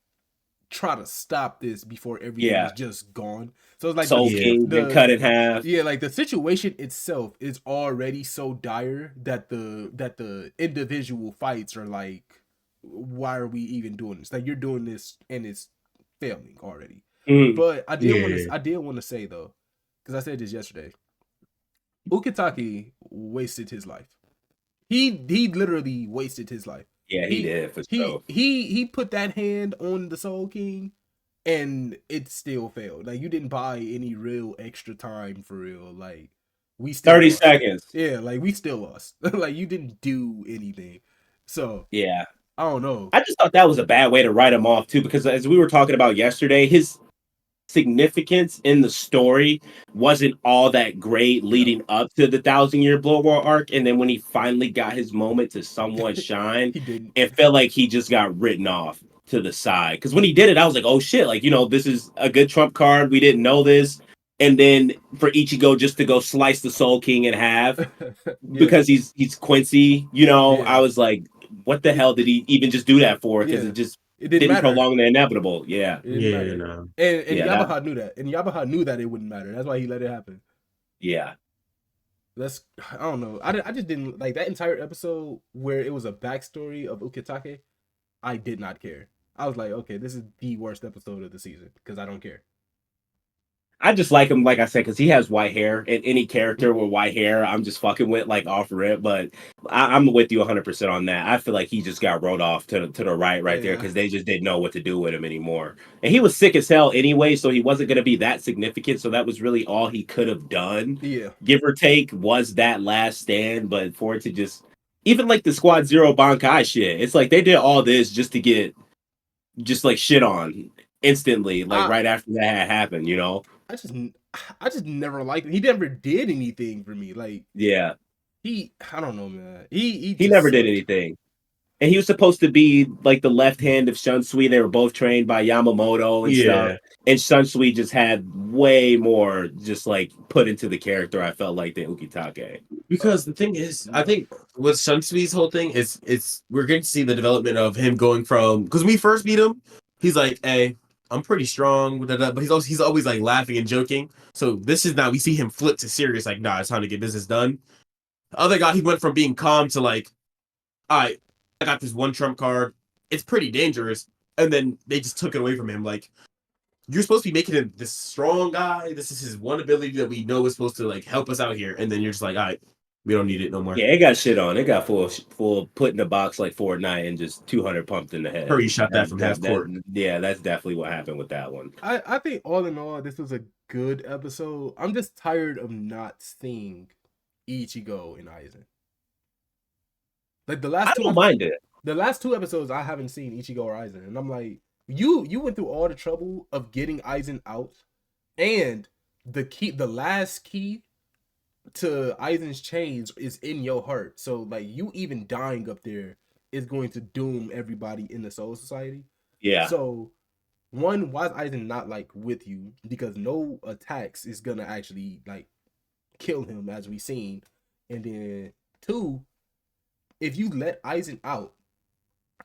try to stop this before everything is Yeah. just gone. So it's like Soul King been cut in half. yeah, like the situation itself is already so dire that the individual fights are like why are we even doing this? Like, you're doing this and it's failing already. Mm. But I did Yeah. want to say though, because I said this yesterday, Ukitake wasted his life. He literally wasted his life. Yeah, he did for sure. He put that hand on the Soul King, and it still failed. Like, you didn't buy any real extra time for real. Like, we still 30 lost. seconds. Yeah, like, we still lost. Like, you didn't do anything. So Yeah. I don't know. I just thought that was a bad way to write him off too, because as we were talking about yesterday, his significance in the story wasn't all that great leading up to the 1,000-Year Blood War arc, and then when he finally got his moment to somewhat shine, He didn't. it felt like he just got written off to the side. Because when he did it, I was like, oh shit, like, you know, this is a good trump card. We didn't know this. And then for Ichigo just to go slice the Soul King in half because he's Quincy, you know, I was like, what the hell did he even just do that for? Because it just it didn't didn't matter. prolong the inevitable. Yeah. It didn't matter. No. And Yeah, Yabaha knew that. And Yabaha knew that it wouldn't matter. That's why he let it happen. Yeah. I don't know. I just didn't like that entire episode where it was a backstory of Ukitake. I did not care. I was like, okay, this is the worst episode of the season because I don't care. I just like him, like I said, because he has white hair, and any character with white hair, I'm just fucking with, like, off rip. But I'm with you 100% on that. I feel like he just got wrote off to the right there because they just didn't know what to do with him anymore. And he was sick as hell anyway, so he wasn't going to be that significant. So that was really all he could have done. Yeah. Give or take was that last stand, but for it to just, even like the Squad Zero Bankai shit, it's like they did all this just to get just like shit on instantly, like right after that had happened, you know? I just never liked him. He never did anything for me. Like, yeah, I don't know, man. He never did anything. And he was supposed to be like the left hand of Shunsui. They were both trained by Yamamoto and stuff. And Shunsui just had way more just like put into the character, I felt like, than Ukitake. Because the thing is, I think with Shunsui's whole thing is we're going to see the development of him going from, because when we first meet him, he's like, hey, I'm pretty strong, but he's always like laughing and joking. So this is now we see him flip to serious, like, nah, it's time to get business done. The other guy, he went from being calm to like, all right, I got this one trump card. It's pretty dangerous. And then they just took it away from him. Like, you're supposed to be making him this strong guy. This is his one ability that we know is supposed to like help us out here. And then you're just like, all right, we don't need it no more. Yeah, it got shit on. It got full put in a box like Fortnite and just 200 pumped in the head. Hurry shot that from half court. Yeah, that's definitely what happened with that one. I think all in all, this was a good episode. I'm just tired of not seeing Ichigo and Aizen. Like the last two episodes, I haven't seen Ichigo or Aizen, and I'm like, you went through all the trouble of getting Aizen out, and the last key to Aizen's chains is in your heart. So like, you even dying up there is going to doom everybody in the Soul Society. Yeah. So one, why is Aizen not like with you? Because no attacks is gonna actually like kill him, as we've seen. And then two, if you let Aizen out,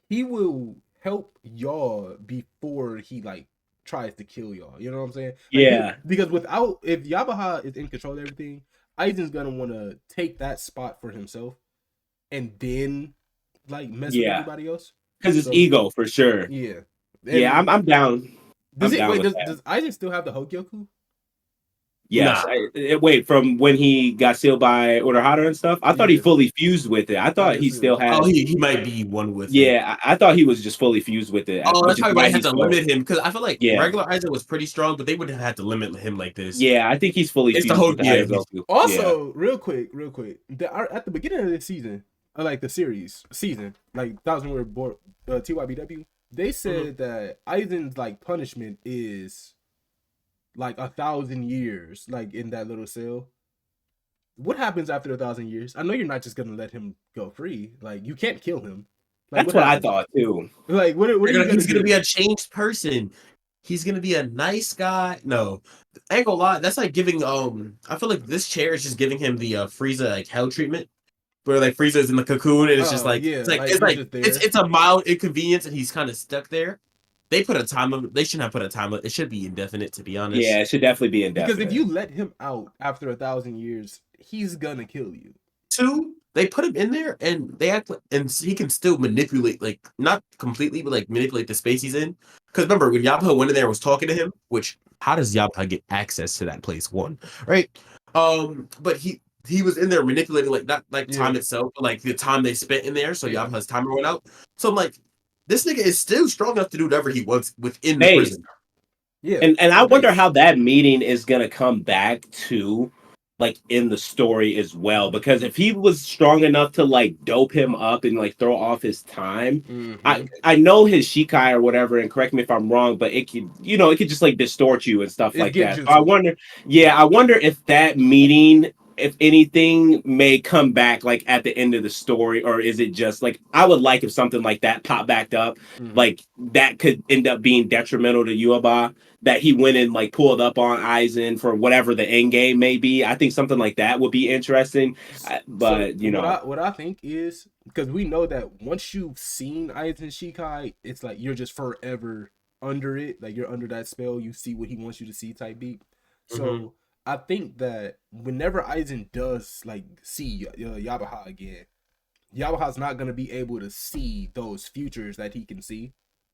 he will help y'all before he like tries to kill y'all. You know what I'm saying? Like, yeah. Because if Yabaha is in control of everything, Aizen's gonna want to take that spot for himself, and then like mess with everybody else. Because it's ego for sure. Yeah. Yeah, I'm down. Does Aizen still have the Hogyoku? Yes. Nah. Wait, from when he got sealed by Urahara and stuff? I thought he fully fused with it. I thought he still had... Oh, he might be one with it. Yeah, I thought he was just fully fused with it. Oh, that's why I had to limit him, because I feel like regular Aizen was pretty strong, but they wouldn't have had to limit him like this. Yeah, I think he's fully fused with the Hogyoku. Also, real quick, at the beginning of this season, like the season, like 1,000 Word Board TYBW, they said that Aizen's like punishment is like 1,000 years, like in that little cell. What happens after 1,000 years? I know you're not just gonna let him go free. Like, you can't kill him. Like, that's what I thought too. Like, what are you gonna he's gonna be a changed person. He's gonna be a nice guy. No, I ain't gonna lie. That's like giving I feel like this chair is just giving him the Frieza like hell treatment, where like Frieza is in the cocoon and it's just like it's a mild inconvenience and he's kind of stuck there. They put a time limit. They shouldn't have put a time limit. It should be indefinite, to be honest. Yeah, it should definitely be indefinite. Because if you let him out after 1,000 years, he's gonna kill you. Two, they put him in there, and they act like, and he can still manipulate, like not completely, but like manipulate the space he's in. Because remember when Yamaha went in there and was talking to him, which how does Yamaha get access to that place? One, right? But he was in there manipulating like not like time itself, but like the time they spent in there. So Yamaha's timer went out. So I'm like, this nigga is still strong enough to do whatever he wants within the prison. Yeah, and I wonder how that meeting is gonna come back to, like in the story as well. Because if he was strong enough to like dope him up and like throw off his time, I know his Shikai or whatever, and correct me if I'm wrong, but it could it could just like distort you and stuff like that. So I wonder if that meeting, if anything, may come back like at the end of the story, or is it just like I would like if something like that popped back up, like that could end up being detrimental to Yuaba, that he went and like pulled up on Aizen for whatever the end game may be. I think something like that would be interesting. But so what I think is, because we know that once you've seen Aizen Shikai, it's like you're just forever under it. Like you're under that spell. You see what he wants you to see type beat. So I think that whenever Aizen does like see Yabaha again, Yabaha's not gonna be able to see those futures that he can see,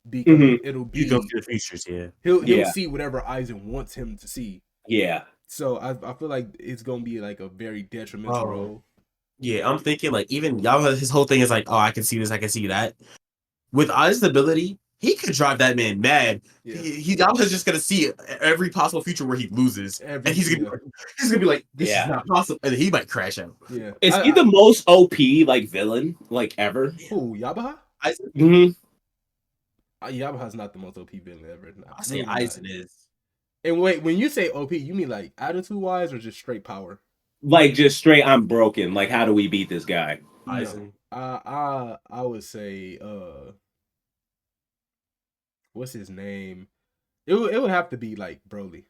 because it'll be the futures. He'll see whatever Aizen wants him to see. Yeah. So I feel like it's gonna be like a very detrimental role. Yeah, I'm thinking like even Yamaha, his whole thing is like, oh, I can see this, I can see that. With Aizen's ability, he could drive that man mad. Yamaha's just gonna see every possible future where he loses, and he's gonna be like, this is not possible, and he might crash out. Yeah, is he the most OP like villain like ever? Who, Yabaha? Aizen? Yabaha's not the most OP villain ever. No, I say Aizen is. And wait, when you say OP, you mean like attitude wise or just straight power? Like just straight, I'm broken. Like, how do we beat this guy? Aizen. No. I would say what's his name? It would have to be like Broly.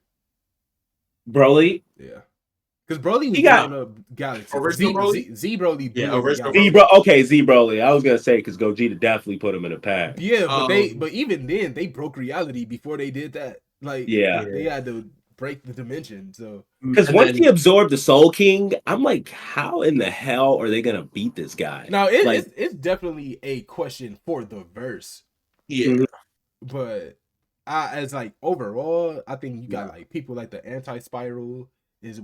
Broly? Yeah. Because Broly he got Galaxy. Z Broly. Yeah, Z Broly. I was gonna say because Gogeta definitely put him in a pack. Yeah, but even then they broke reality before they did that. Like they had to break the dimension. So because once he absorbed the Soul King, I'm like, how in the hell are they gonna beat this guy? Now it's definitely a question for the verse. Yeah. But as like overall, I think you got like people like the Anti-Spiral is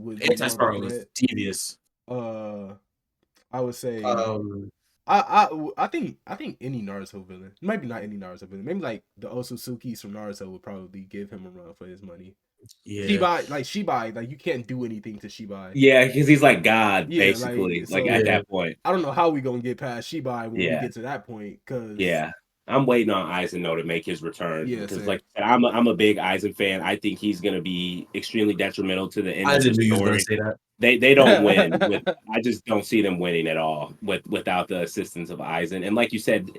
devious. I would say I think any Naruto villain, maybe not any Naruto villain, maybe like the Otsutsuki's from Naruto would probably give him a run for his money. Yeah, Shibai, like you can't do anything to Shibai. Yeah, because he's like God, basically. Like at that point, I don't know how we gonna get past Shibai when we get to that point. Cause I'm waiting on Aizen though to make his return. Yeah, because like I'm a big Aizen fan. I think he's gonna be extremely detrimental to the end of the story. Say that. They don't win. I just don't see them winning at all without the assistance of Aizen. And like you said,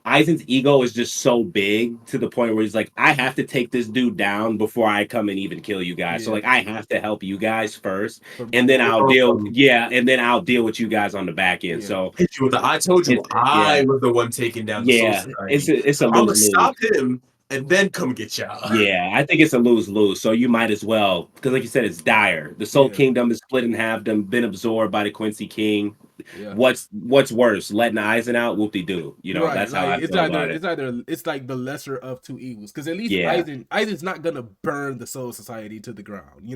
Aizen's ego is just so big to the point where he's like, I have to take this dude down before I come and even kill you guys. So like I have to help you guys first, and then I'll deal. And then I'll deal with you guys on the back end. So I told you I was the one taking down the Soul Society. It's a I'm gonna lose. stop him and then come get y'all. Yeah, I think it's a lose-lose. So you might as well, because like you said, it's dire. The Soul Kingdom is split in half, been absorbed by the Quincy King. Yeah. What's worse, letting Aizen out? Whoop-de-doo. That's how I feel about it. It's like the lesser of two evils, because at least Aizen's not gonna burn the Soul Society to the ground.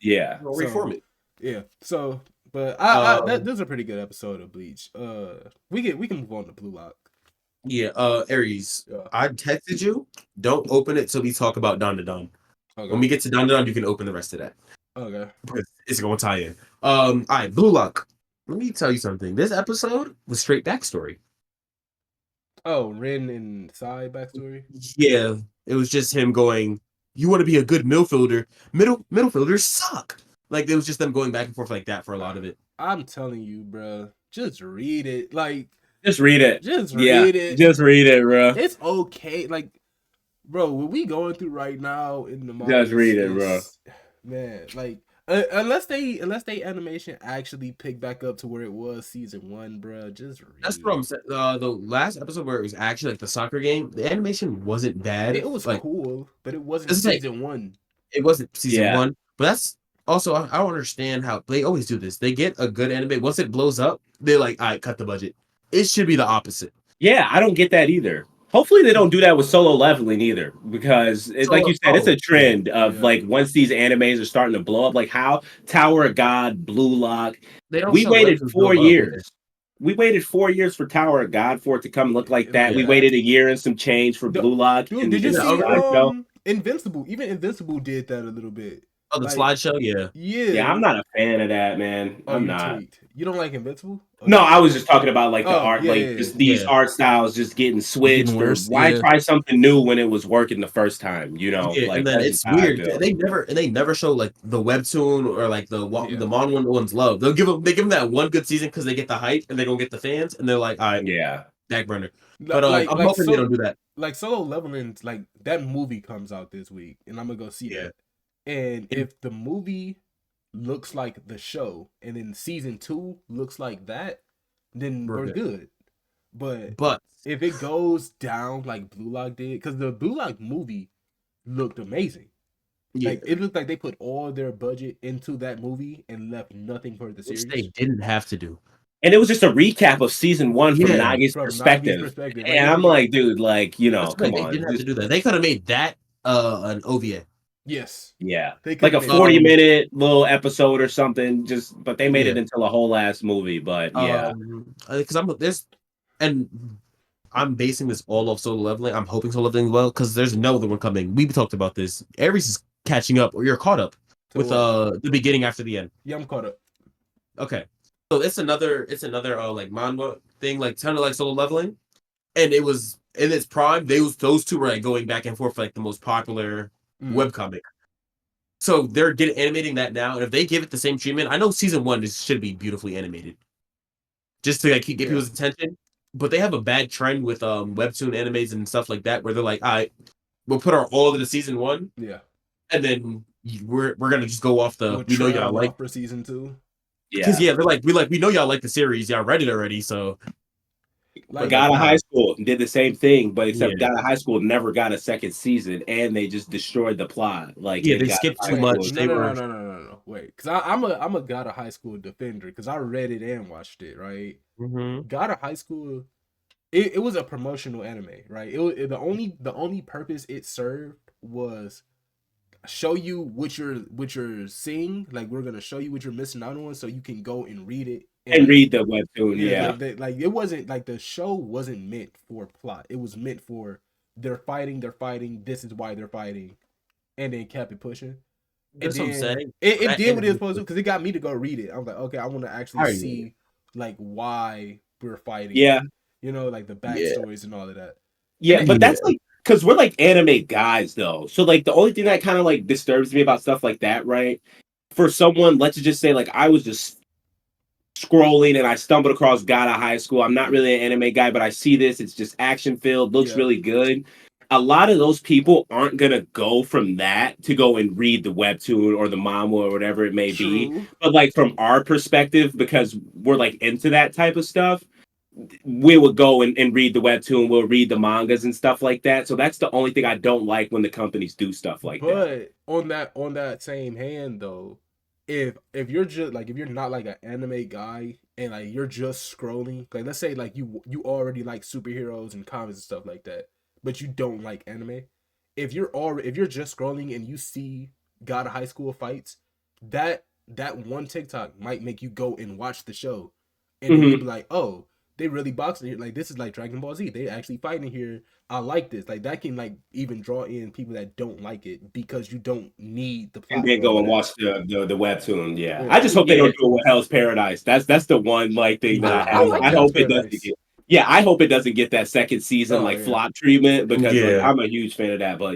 Yeah, reform it. Yeah. So, but this is a pretty good episode of Bleach. We can move on to Blue Lock. Yeah, Aries, I texted you. Don't open it till we talk about DANDADAN. Okay. When we get to DANDADAN, you can open the rest of that. Okay. It's going to tie in. All right, Blue Lock. Let me tell you something. This episode was straight backstory. Oh, Rin and Sai backstory? Yeah, it was just him going, you want to be a good midfielder. Middle fielders suck. Like, it was just them going back and forth like that for a lot of it. I'm telling you, bro. Just read it. Like, just read it. Just read it. Just read it, bro. It's okay. Like, bro, what we going through right now in the manga, just read it, bro. Man, like, unless they animation actually pick back up to where it was season 1, bro. Just read. That's what I'm saying. The last episode where it was actually like the soccer game, the animation wasn't bad. It was like, cool, but it wasn't season 1. It wasn't season 1, but that's Also, I don't understand how they always do this. They get a good anime. Once it blows up, they're like, all right, cut the budget. It should be the opposite. Yeah, I don't get that either. Hopefully they don't do that with Solo Leveling either, because it's like you said, it's a trend of like once these animes are starting to blow up, like how Tower of God, Blue Lock. They don't We show waited webtoons 4 blow up years. either. We waited 4 years for Tower of God for it to come look like that. Yeah. We waited a year and some change for Blue Lock. Dude, and did you the see slideshow. Invincible? Even Invincible did that a little bit. Oh, the Like, slideshow, yeah. Yeah, I'm not a fan of that, man. Oh, I'm you're not. tweaked. You don't like Invincible? No, I was just talking about like the Oh, art, yeah, like yeah, just yeah. these Yeah. art styles just getting switched. Getting worse, Why yeah. try something new when it was working the first time? You know, Yeah, like and then that's it's just how I weird. feel. They never show like the webtoon or like the manga ones love. They give them that one good season because they get the hype and they don't get the fans and they're like, all right, Yeah. back burner. But Like I'm hoping they don't do that. Like Solo Leveling, like that movie comes out this week, and I'm gonna go see that. And if the movie looks like the show, and then season 2 looks like that, then we're good. But if it goes down like Blue Lock did, because the Blue Lock movie looked amazing. Yeah. Like it looked like they put all their budget into that movie and left nothing for the series. Which they didn't have to do. And it was just a recap of season 1 from Nagi's perspective. And I'm like, dude, like, you know, come on. They didn't have to do that. They could have made that an OVA. Yes. Yeah. Like a 40-minute little episode or something, but they made it into a whole ass movie. But yeah. Because I'm basing this all off Solo Leveling. I'm hoping Solo Leveling well, because there's another one coming. We talked about this. Aries is catching up, or you're caught up with the beginning after the end. Yeah, I'm caught up. Okay. So it's another like manga thing, like kind of like Solo Leveling. And it was in its prime, those two were like going back and forth for like the most popular webcomic. So they're animating that now, and if they give it the same treatment, I know season 1 should be beautifully animated, just to like get people's attention. But they have a bad trend with webtoon animes and stuff like that, where they're like, all right, we'll put our all into season 1, and then we're gonna just go off the we know y'all like for season 2. Because they're like we know y'all like the series, y'all read it already, so. Like God of High School did the same thing, but except God of High School never got a second season, and they just destroyed the plot. Like they skipped too much. No. Wait, because I'm a God of High School defender because I read it and watched it. Right. God of High School, it was a promotional anime, right? The only purpose it served was show you what you're seeing. Like we're gonna show you what you're missing out on, so you can go and read it. And read the webtoon, like it wasn't like the show wasn't meant for plot. It was meant for they're fighting. This is why they're fighting, and then kept it pushing. That's what I'm saying. It did what it was supposed to because it got me to go read it. I was like, okay, I want to actually see like why we're fighting. Yeah, you know, like the backstories and all of that. Yeah, but that's like because we're like anime guys though. So like the only thing that kind of like disturbs me about stuff like that, right? For someone, let's just say like I was just scrolling and I stumbled across God of High School. I'm not really an anime guy, but I see this. It's just action filled, looks really good. A lot of those people aren't gonna go from that to go and read the webtoon or the manga or whatever it may be. But like from our perspective, because we're like into that type of stuff, we would go and read the webtoon. We'll read the mangas and stuff like that. So that's the only thing I don't like when the companies do stuff like that. But on that same hand though, if you're just like if you're not like an anime guy and like you're just scrolling, like let's say like you already like superheroes and comics and stuff like that, but you don't like anime. If you're just scrolling and you see God of High School fights, that one TikTok might make you go and watch the show, and then you'll be like, oh, they really boxing here. Like this is like Dragon Ball Z. They actually fighting here. I like this. Like that can like even draw in people that don't like it because you don't need the plot. And then go and watch the webtoon. Yeah. I just hope they don't do it with Hell's Paradise. That's the one like thing that I have. I hope it doesn't get. Yeah, I hope it doesn't get that second season flop treatment because like, I'm a huge fan of that. But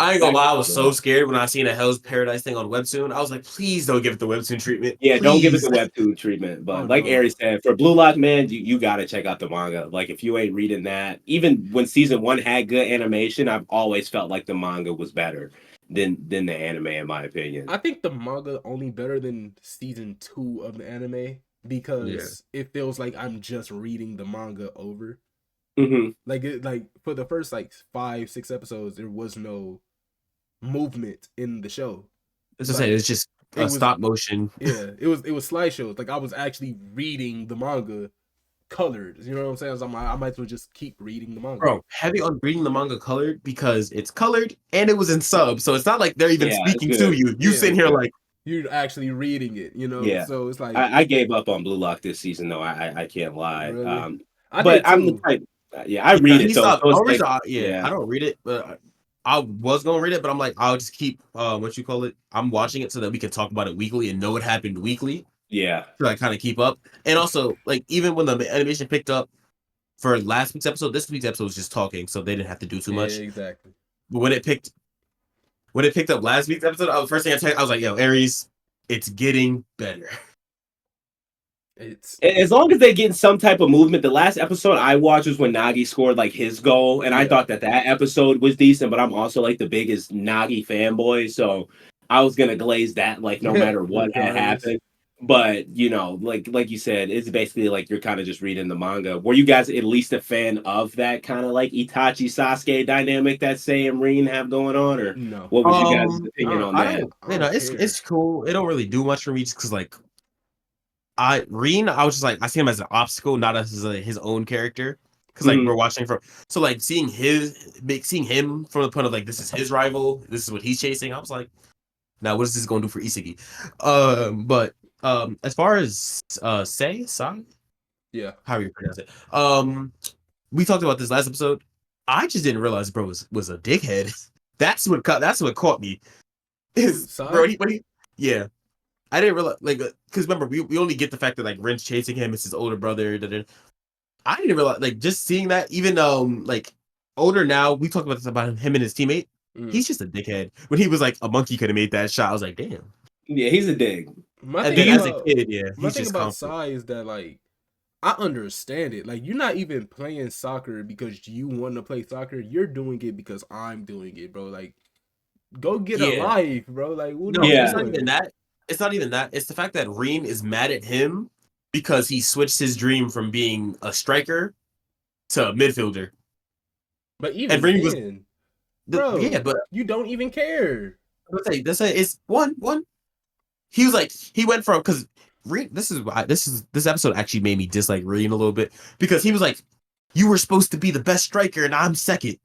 I ain't gonna lie, I was so scared when I seen a Hell's Paradise thing on webtoon. I was like, please don't give it the webtoon treatment. Yeah, don't give it the webtoon treatment. But Ari said, for Blue Lock, man, you gotta check out the manga. Like if you ain't reading that, even when season 1 had good animation, I've always felt like the manga was better than the anime, in my opinion. I think the manga only better than season 2 of the anime. Because it feels like I'm just reading the manga over. Like for the first like 5-6 episodes, there was no movement in the show. It's just It was stop motion. Yeah, it was slideshows. Like I was actually reading the manga colored. You know what I'm saying? So I might as well just keep reading the manga. Bro, heavy on reading the manga colored because it's colored and it was in sub, so it's not like they're even speaking to you. You sitting here like you're actually reading it, you know. Yeah. So it's like I gave up on Blue Lock this season, though. I can't lie. Really? But I'm the type. Yeah, I read it though. So it's like, I don't read it, but I was gonna read it, but I'm like, I'll just keep what you call it. I'm watching it so that we can talk about it weekly and know what happened weekly. Yeah, to like kind of keep up. And also, like even when the animation picked up for last week's episode, this week's episode was just talking, so they didn't have to do too much. Yeah, exactly. But when it picked up last week's episode, first thing I was like, "Yo, Aries, it's getting better." It's as long as they get some type of movement. The last episode I watched was when Nagi scored like his goal, and I thought that episode was decent. But I'm also like the biggest Nagi fanboy, so I was gonna glaze that like no matter what had happened. But you know, like you said, it's basically like you're kind of just reading the manga. Were you guys at least a fan of that kind of like Itachi Sasuke dynamic that Sei and Rin have going on, or no? what was you guys' opinion on that? You know, it's cool. It don't really do much for me just because like Rin, I was just like I see him as an obstacle, not as his own character. Because like we're watching so like seeing him from the point of like this is his rival, this is what he's chasing. I was like, now what is this going to do for Isagi? But as far as Sai, yeah, how you pronounce it? We talked about this last episode. I just didn't realize bro was a dickhead. That's what caught me. Bro, yeah. I didn't realize like because remember we only get the fact that like Rin's chasing him. It's his older brother. I didn't realize like just seeing that even like older now. We talked about this about him and his teammate. He's just a dickhead. When he was like a monkey could have made that shot, I was like, damn. Yeah, he's a dig. My thing as a kid, he's just about Sai is that like I understand it. Like you're not even playing soccer because you want to play soccer. You're doing it because I'm doing it, bro. Like go get a life, bro. Like it's not even that. It's not even that. It's the fact that Rin is mad at him because he switched his dream from being a striker to a midfielder. But even then, bro, but you don't even care. Let's say it's one. He was like he went from because this episode actually made me dislike Rin a little bit because he was like, you were supposed to be the best striker and I'm second,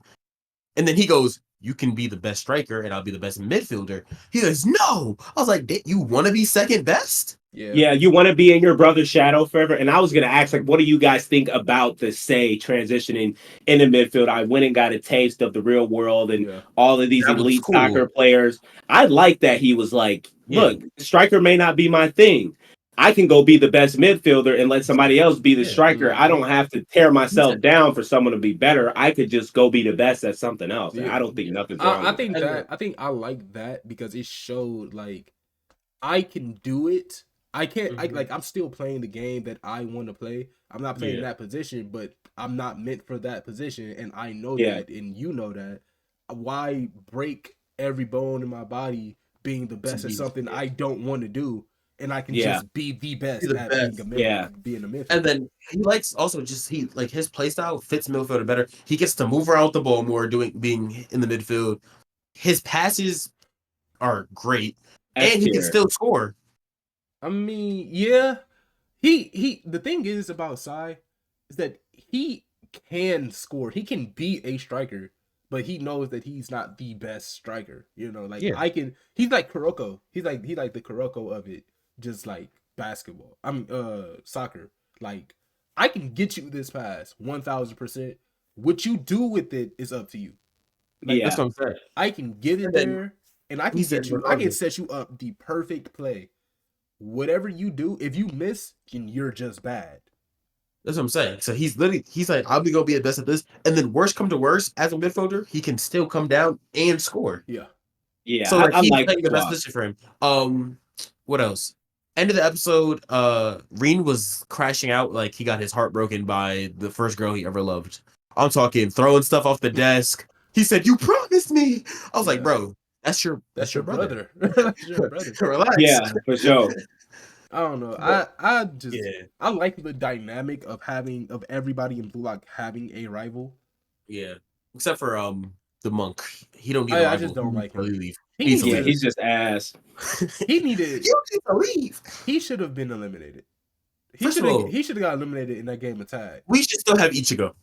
and then he goes, you can be the best striker and I'll be the best midfielder. He goes, no. I was like, you want to be second best? Yeah, you want to be in your brother's shadow forever. And I was going to ask, like, what do you guys think about the Sei transitioning in the midfield? I went and got a taste of the real world and all of these elite soccer players. I like that he was like, look, striker may not be my thing. I can go be the best midfielder and let somebody else be the striker. I don't have to tear myself down for someone to be better. I could just go be the best at something else. I don't think nothing's wrong. I think I like that because it showed like I can do it. I can't I'm still playing the game that I want to play. I'm not playing that position, but I'm not meant for that position, and I know that, and you know that. Why break every bone in my body being the best at something I don't want to do? And I can just be the best at being a midfielder. And then he likes also just his play style fits midfielder better. He gets to move around the ball more, being in the midfield. His passes are great, and he can still score. I mean, yeah. He the thing is about Sai is that he can score. He can be a striker, but he knows that he's not the best striker. You know, like he's like Kuroko. He's like the Kuroko of it. Just like basketball. Soccer. Like I can get you this pass 1000%. What you do with it is up to you. Like, that's what I'm saying. I can get it there, and I can set you up the perfect play. Whatever you do, if you miss, then you're just bad. That's what I'm saying. So he's like, I'm gonna be the best at this, and then worst come to worst, as a midfielder, he can still come down and score. Yeah. So like he's playing the best position for him. What else? End of the episode, Rin was crashing out like he got his heart broken by the first girl he ever loved. I'm talking throwing stuff off the desk. He said, "You promised me." I was like, "Bro, that's your brother." That's your brother. Relax. Yeah, for sure. I don't know. I like the dynamic of everybody in Blue Lock having a rival. Yeah, except for the monk. He don't need a I rival. just don't like him. He leave. He He needs needs to Yeah, to- leave. he's just ass. He needed. You need to leave. He should have been eliminated. First of all, He should have got eliminated in that game of tag. we should still have Ichigo.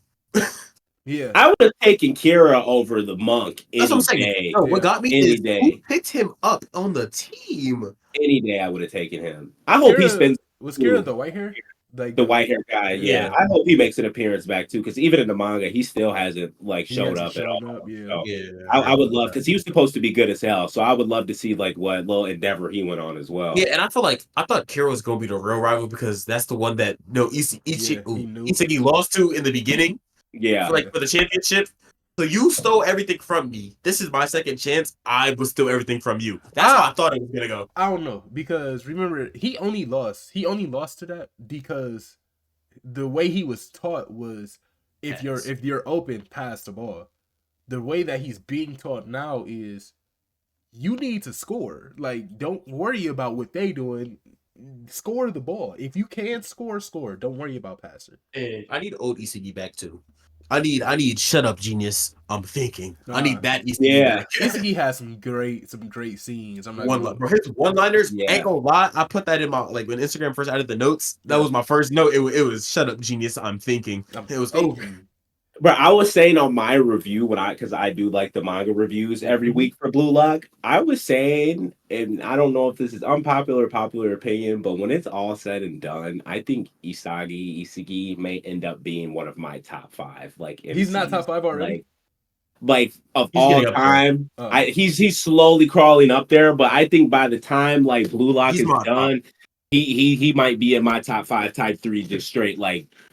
Yeah. I would have taken Kira over the monk That's what I'm any saying. day. No, what got me Any is day. who picked him up on the team. Any day I would have taken him. I hope he spends Was Kira the white hair? Like the white hair guy. Yeah. I hope he makes an appearance back too, because even in the manga, he still hasn't like showed up at all. Yeah. So, I would love, because he was supposed to be good as hell. So I would love to see like what little endeavor he went on as well. Yeah, and I thought Kira was gonna be the real rival because that's the one that Ichigi lost to in the beginning. Yeah, for the championship. So you stole everything from me. This is my second chance. I will steal everything from you. That's how I thought it was gonna go. I don't know, because remember he only lost to that because the way he was taught was if you're open, pass the ball. The way that he's being taught now is you need to score. Like, don't worry about what they doing. Score the ball. If you can score. Don't worry about passing. And I need old Isagi back too. I need shut up, genius. I'm thinking. I need that Isagi back. Isagi has some great scenes. I'm not his one-liners. Ain't gonna lie. I put that in my when Instagram first added the notes. That was my first note. It was shut up, genius. I'm thinking. It was But I was saying on my review because I do like the manga reviews every week for Blue Lock, I was saying, and I don't know if this is popular opinion, but when it's all said and done, I think Isagi may end up being one of my top 5. Like he's not top 5 already. Like of all time, he's slowly crawling up there. But I think by the time like Blue Lock is done. He might be in my top 5, type 3, just straight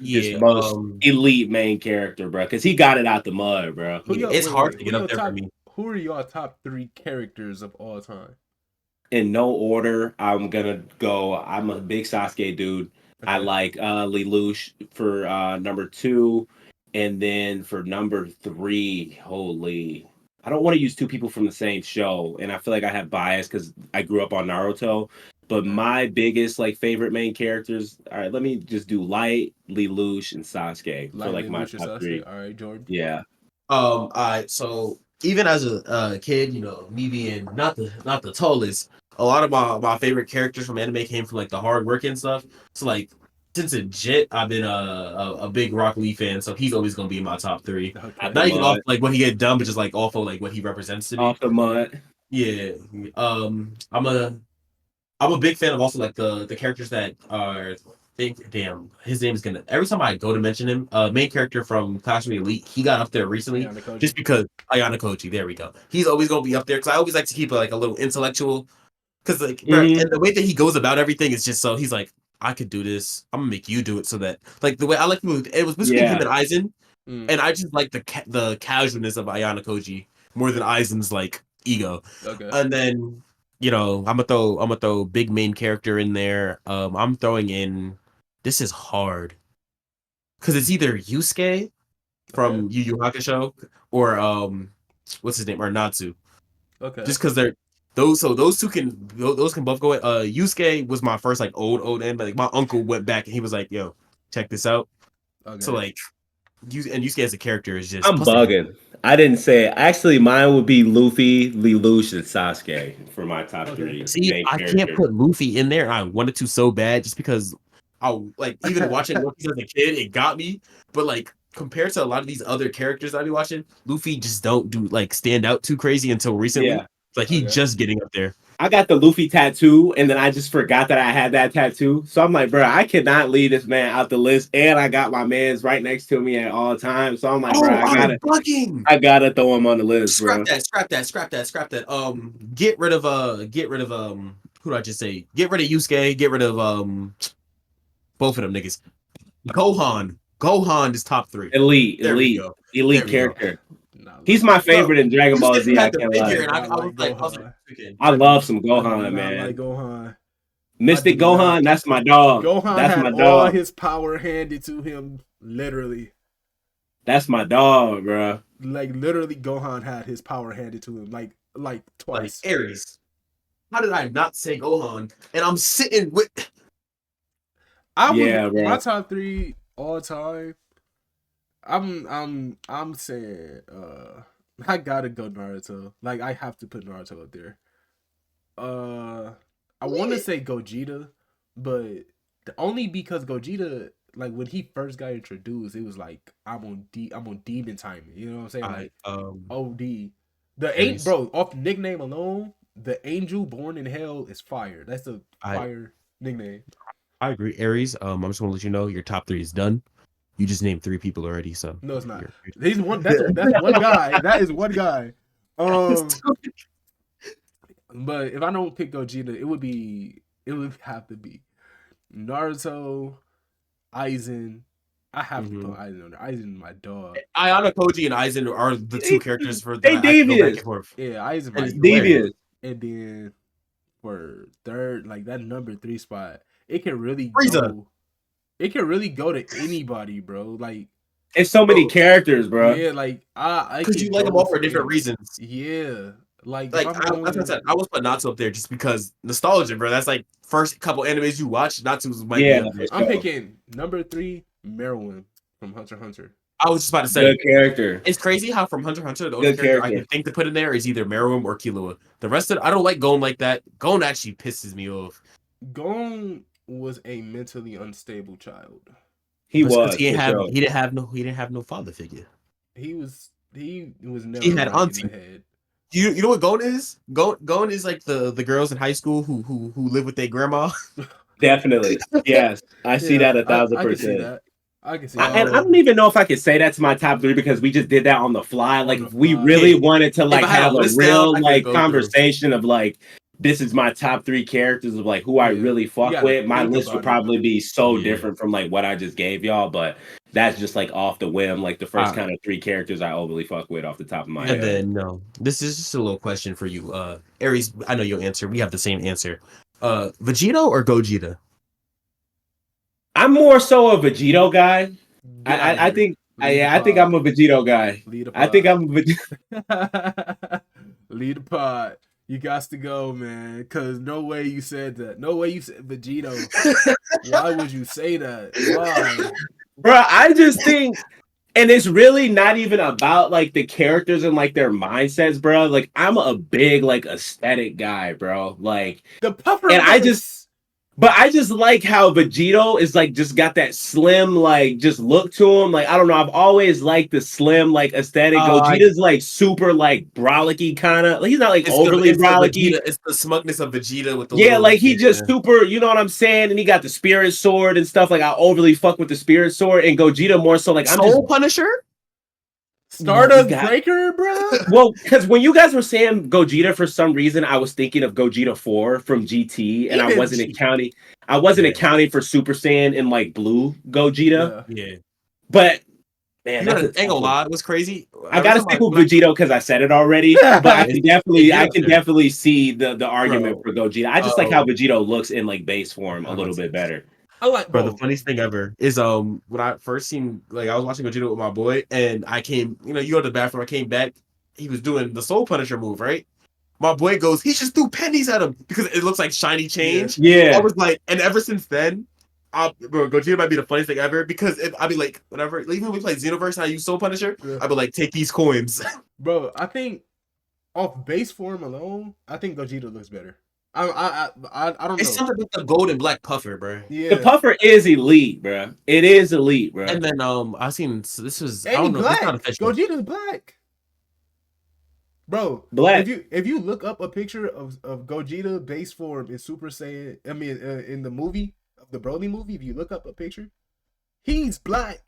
just most elite main character, bro. Because he got it out the mud, bro. It's hard to get up there for me. Who are your top 3 characters of all time? In no order, I'm gonna go. I'm a big Sasuke dude. Okay. I like Lelouch for number 2, and then for number 3, holy. I don't want to use 2 people from the same show, and I feel like I have bias because I grew up on Naruto. But my biggest favorite main characters. All right, let me just do Light, Lelouch, and Sasuke for my top 3. All right, Jordan. Yeah. All right. So even as a kid, me being not the tallest, a lot of my favorite characters from anime came from the hard work and stuff. So since a Jit, I've been a big Rock Lee fan, so he's always gonna be in my top 3. Okay. Not even off what he get done, but just off of what he represents to me. Off the mud. Yeah. I'm a big fan of also the characters that are his name is gonna every time I go to mention him, main character from Clash of the Elite, he got up there recently just because Ayana Koji, there we go. He's always gonna be up there because I always like to keep a little intellectual because and the way that he goes about everything is just so he's I could do this, I'm gonna make you do it so that the way I like it was between him and Aizen, and I just like the casualness of Ayana Koji more than Aizen's ego. Okay. And then I'm gonna throw big main character in there. I'm throwing in. This is hard because it's either Yusuke from Yu Yu Hakusho or what's his name, or Natsu. Okay. Just because those two can both go. Yusuke was my first old end, but my uncle went back and he was yo, check this out. Okay. So Yusuke as a character is just. I'm bugging. I didn't say it. Actually, mine would be Luffy, Lelouch, and Sasuke for my top 3. See, I can't put Luffy in there. I wanted to so bad just because I even watching Luffy as a kid, it got me. But compared to a lot of these other characters I be watching, Luffy just don't do stand out too crazy until recently. Yeah. It's he's just getting up there. I got the Luffy tattoo, and then I just forgot that I had that tattoo. So I'm bro, I cannot leave this man out the list. And I got my mans right next to me at all times. So I'm bro, I gotta throw him on the list, Scrap that. Get rid of who did I just say? Get rid of Yusuke. Get rid of both of them niggas. Gohan is top 3. Elite character. He's my favorite in Dragon Ball Z. I can't lie. I love some Gohan, man. Gohan. Mystic Gohan, that's my dog. Gohan that's had my dog. All his power handed to him, literally. That's my dog, bro. Literally, Gohan had his power handed to him, twice. Aries. How did I not say Gohan? And I'm sitting with. My top 3 all time. I'm saying I gotta go Naruto. Like I have to put Naruto up there. I want to say Gogeta, but only because Gogeta, like when he first got introduced, it was like I'm on demon timing. You know what I'm saying? Like OD. The ain't Aries. bro off the nickname alone. The angel born in hell is fire. That's a fire nickname. I agree, Aries. I'm just gonna let you know your top 3 is done. You just named 3 people already, so No, it's not. He's one. That's one guy. That is one guy. But if I don't pick Gogeta, it would have to be Naruto, Aizen. I have to put Aizen on there. Aizen, my dog. Ayana, Koji, and Aizen are the 2 characters for they that I have to go back devious. and forth. Yeah, Aizen, my Devious. And then for third, like that number 3 spot, it can really Frieza. go. It can really go to anybody, bro. Like it's so many characters, bro. Yeah, like I because you like them all for different reasons. Yeah. Like I was put Natsu up there just because nostalgia, bro. That's like first couple animes you watch. Natsu's might be up there. I'm picking number 3, Meruem from Hunter x Hunter. I was just about to say, good character. It's crazy how from Hunter x Hunter, the only character I can think to put in there is either Meruem or Killua. The rest of I don't like Gon like that. Gon actually pisses me off. Gon was a mentally unstable child. He was. He didn't have no father figure. He was never. He had right auntie. in the head. You know what Gon is? Gon is like the girls in high school who live with their grandma. Definitely, yes, I see that 1,000%. I can see that. that. And I don't even know if I could say that's my top 3 because we just did that on the fly. Like, if we really wanted to like have a real like conversation of like, this is my top 3 characters of like who I really fuck with. My list would probably be so different from like what I just gave y'all, but that's just like off the whim, like the first kind of 3 characters I overly fuck with off the top of my head. And then this is just a little question for you, Aries. I know you'll answer. We have the same answer. Vegito or Gogeta? I'm more so a Vegito guy. I think I'm a Vegito guy. I think I'm a Vegito. Lead the pod. You got to go, man. Because no way you said that. No way you said Vegito. Why would you say that? Why? Bro, I just think, and it's really not even about like the characters and like their mindsets, bro. Like, I'm a big like aesthetic guy, bro. Like the puffer. And I just like how Vegito is like just got that slim like just look to him. Like, I don't know, I've always liked the slim like aesthetic. Gogeta's like super like brolicky kind of. Like, he's not like overly brolicky. It's the smugness of Vegeta with the like he just super. You know what I'm saying? And he got the spirit sword and stuff. Like, I overly fuck with the spirit sword, and Gogeta more so like Soul Punisher. Stardust Breaker, bro. Well, because when you guys were saying Gogeta, for some reason, I was thinking of Gogeta 4 from GT, and I wasn't accounting for Super Saiyan and like Blue Gogeta. Yeah. But man, ain't gonna lie, it was crazy. I gotta stick with Vegito because I said it already. But I can definitely see the argument for Gogeta. I just like how Vegito looks in like base form a little bit better. I like, bro. The funniest thing ever is when I first seen, like, I was watching Gogeta with my boy, and I came, you go to the bathroom. I came back, he was doing the Soul Punisher move, right? My boy goes, he just threw pennies at him because it looks like shiny change. Yeah. I was like, and ever since then, bro, Gogeta might be the funniest thing ever because I'd be like, whenever, even when we play Xenoverse and I use Soul Punisher, I'd be like, take these coins. Bro, I think off base form alone, I think Gogeta looks better. I don't know. It's something with the gold and black puffer, bro. Yeah, the puffer is elite, bro. It is elite, bro. And then I seen this was I don't know. Black. Gogeta's black, bro. Black. If you look up a picture of Gogeta base form in Super Saiyan, I mean in the movie, the Broly movie, if you look up a picture, he's black.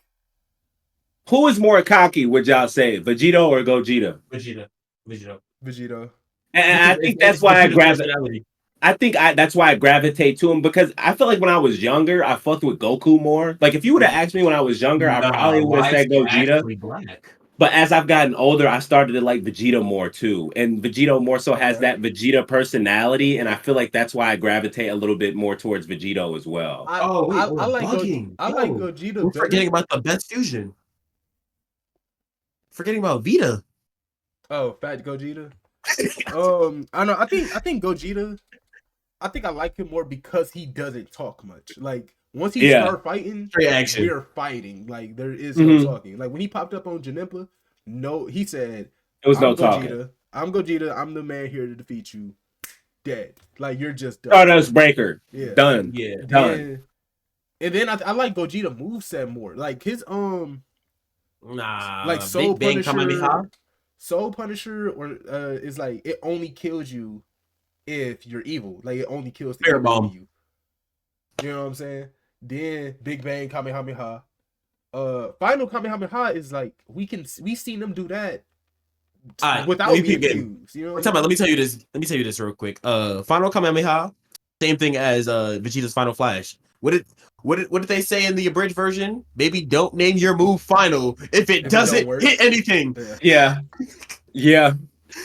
Who is more cocky? Would y'all say Vegito or Gogeta? Vegito. And I think that's why I gravitate. That's why I gravitate to him, because I feel like when I was younger, I fucked with Goku more. Like, if you would have asked me when I was younger, I probably would have said Gogeta. But as I've gotten older, I started to like Vegeta more too. And Vegito more so has that Vegeta personality, and I feel like that's why I gravitate a little bit more towards Vegito as well. I like Gogeta. We're forgetting about the best fusion. Forgetting about Vita. Oh, Fat Gogeta. I know. I think Gogeta. I think I like him more because he doesn't talk much. Like, once he start fighting, we're fighting. Like, there is no talking. Like, when he popped up on Janempa, he said, It was no I'm talking. Gogeta. I'm Gogeta. I'm the man here to defeat you. Dead. Like you're just done. Stardust Breaker. Yeah. Done. Yeah. Done. And then I like Gogeta moveset more. Like his Nah. like Soul Big Bang Punisher. Kamehameha. Soul Punisher or is like it only kills you if you're evil. Like it only kills the Spirit evil Bomb. in you. You know what I'm saying? Then Big Bang Kamehameha. Final Kamehameha is like we seen them do that without being fused. You know what let me tell you this. Let me tell you this real quick. Final Kamehameha, same thing as Vegeta's Final Flash. What did they say in the abridged version? Maybe don't name your move final if it doesn't hit anything. Yeah. Yeah.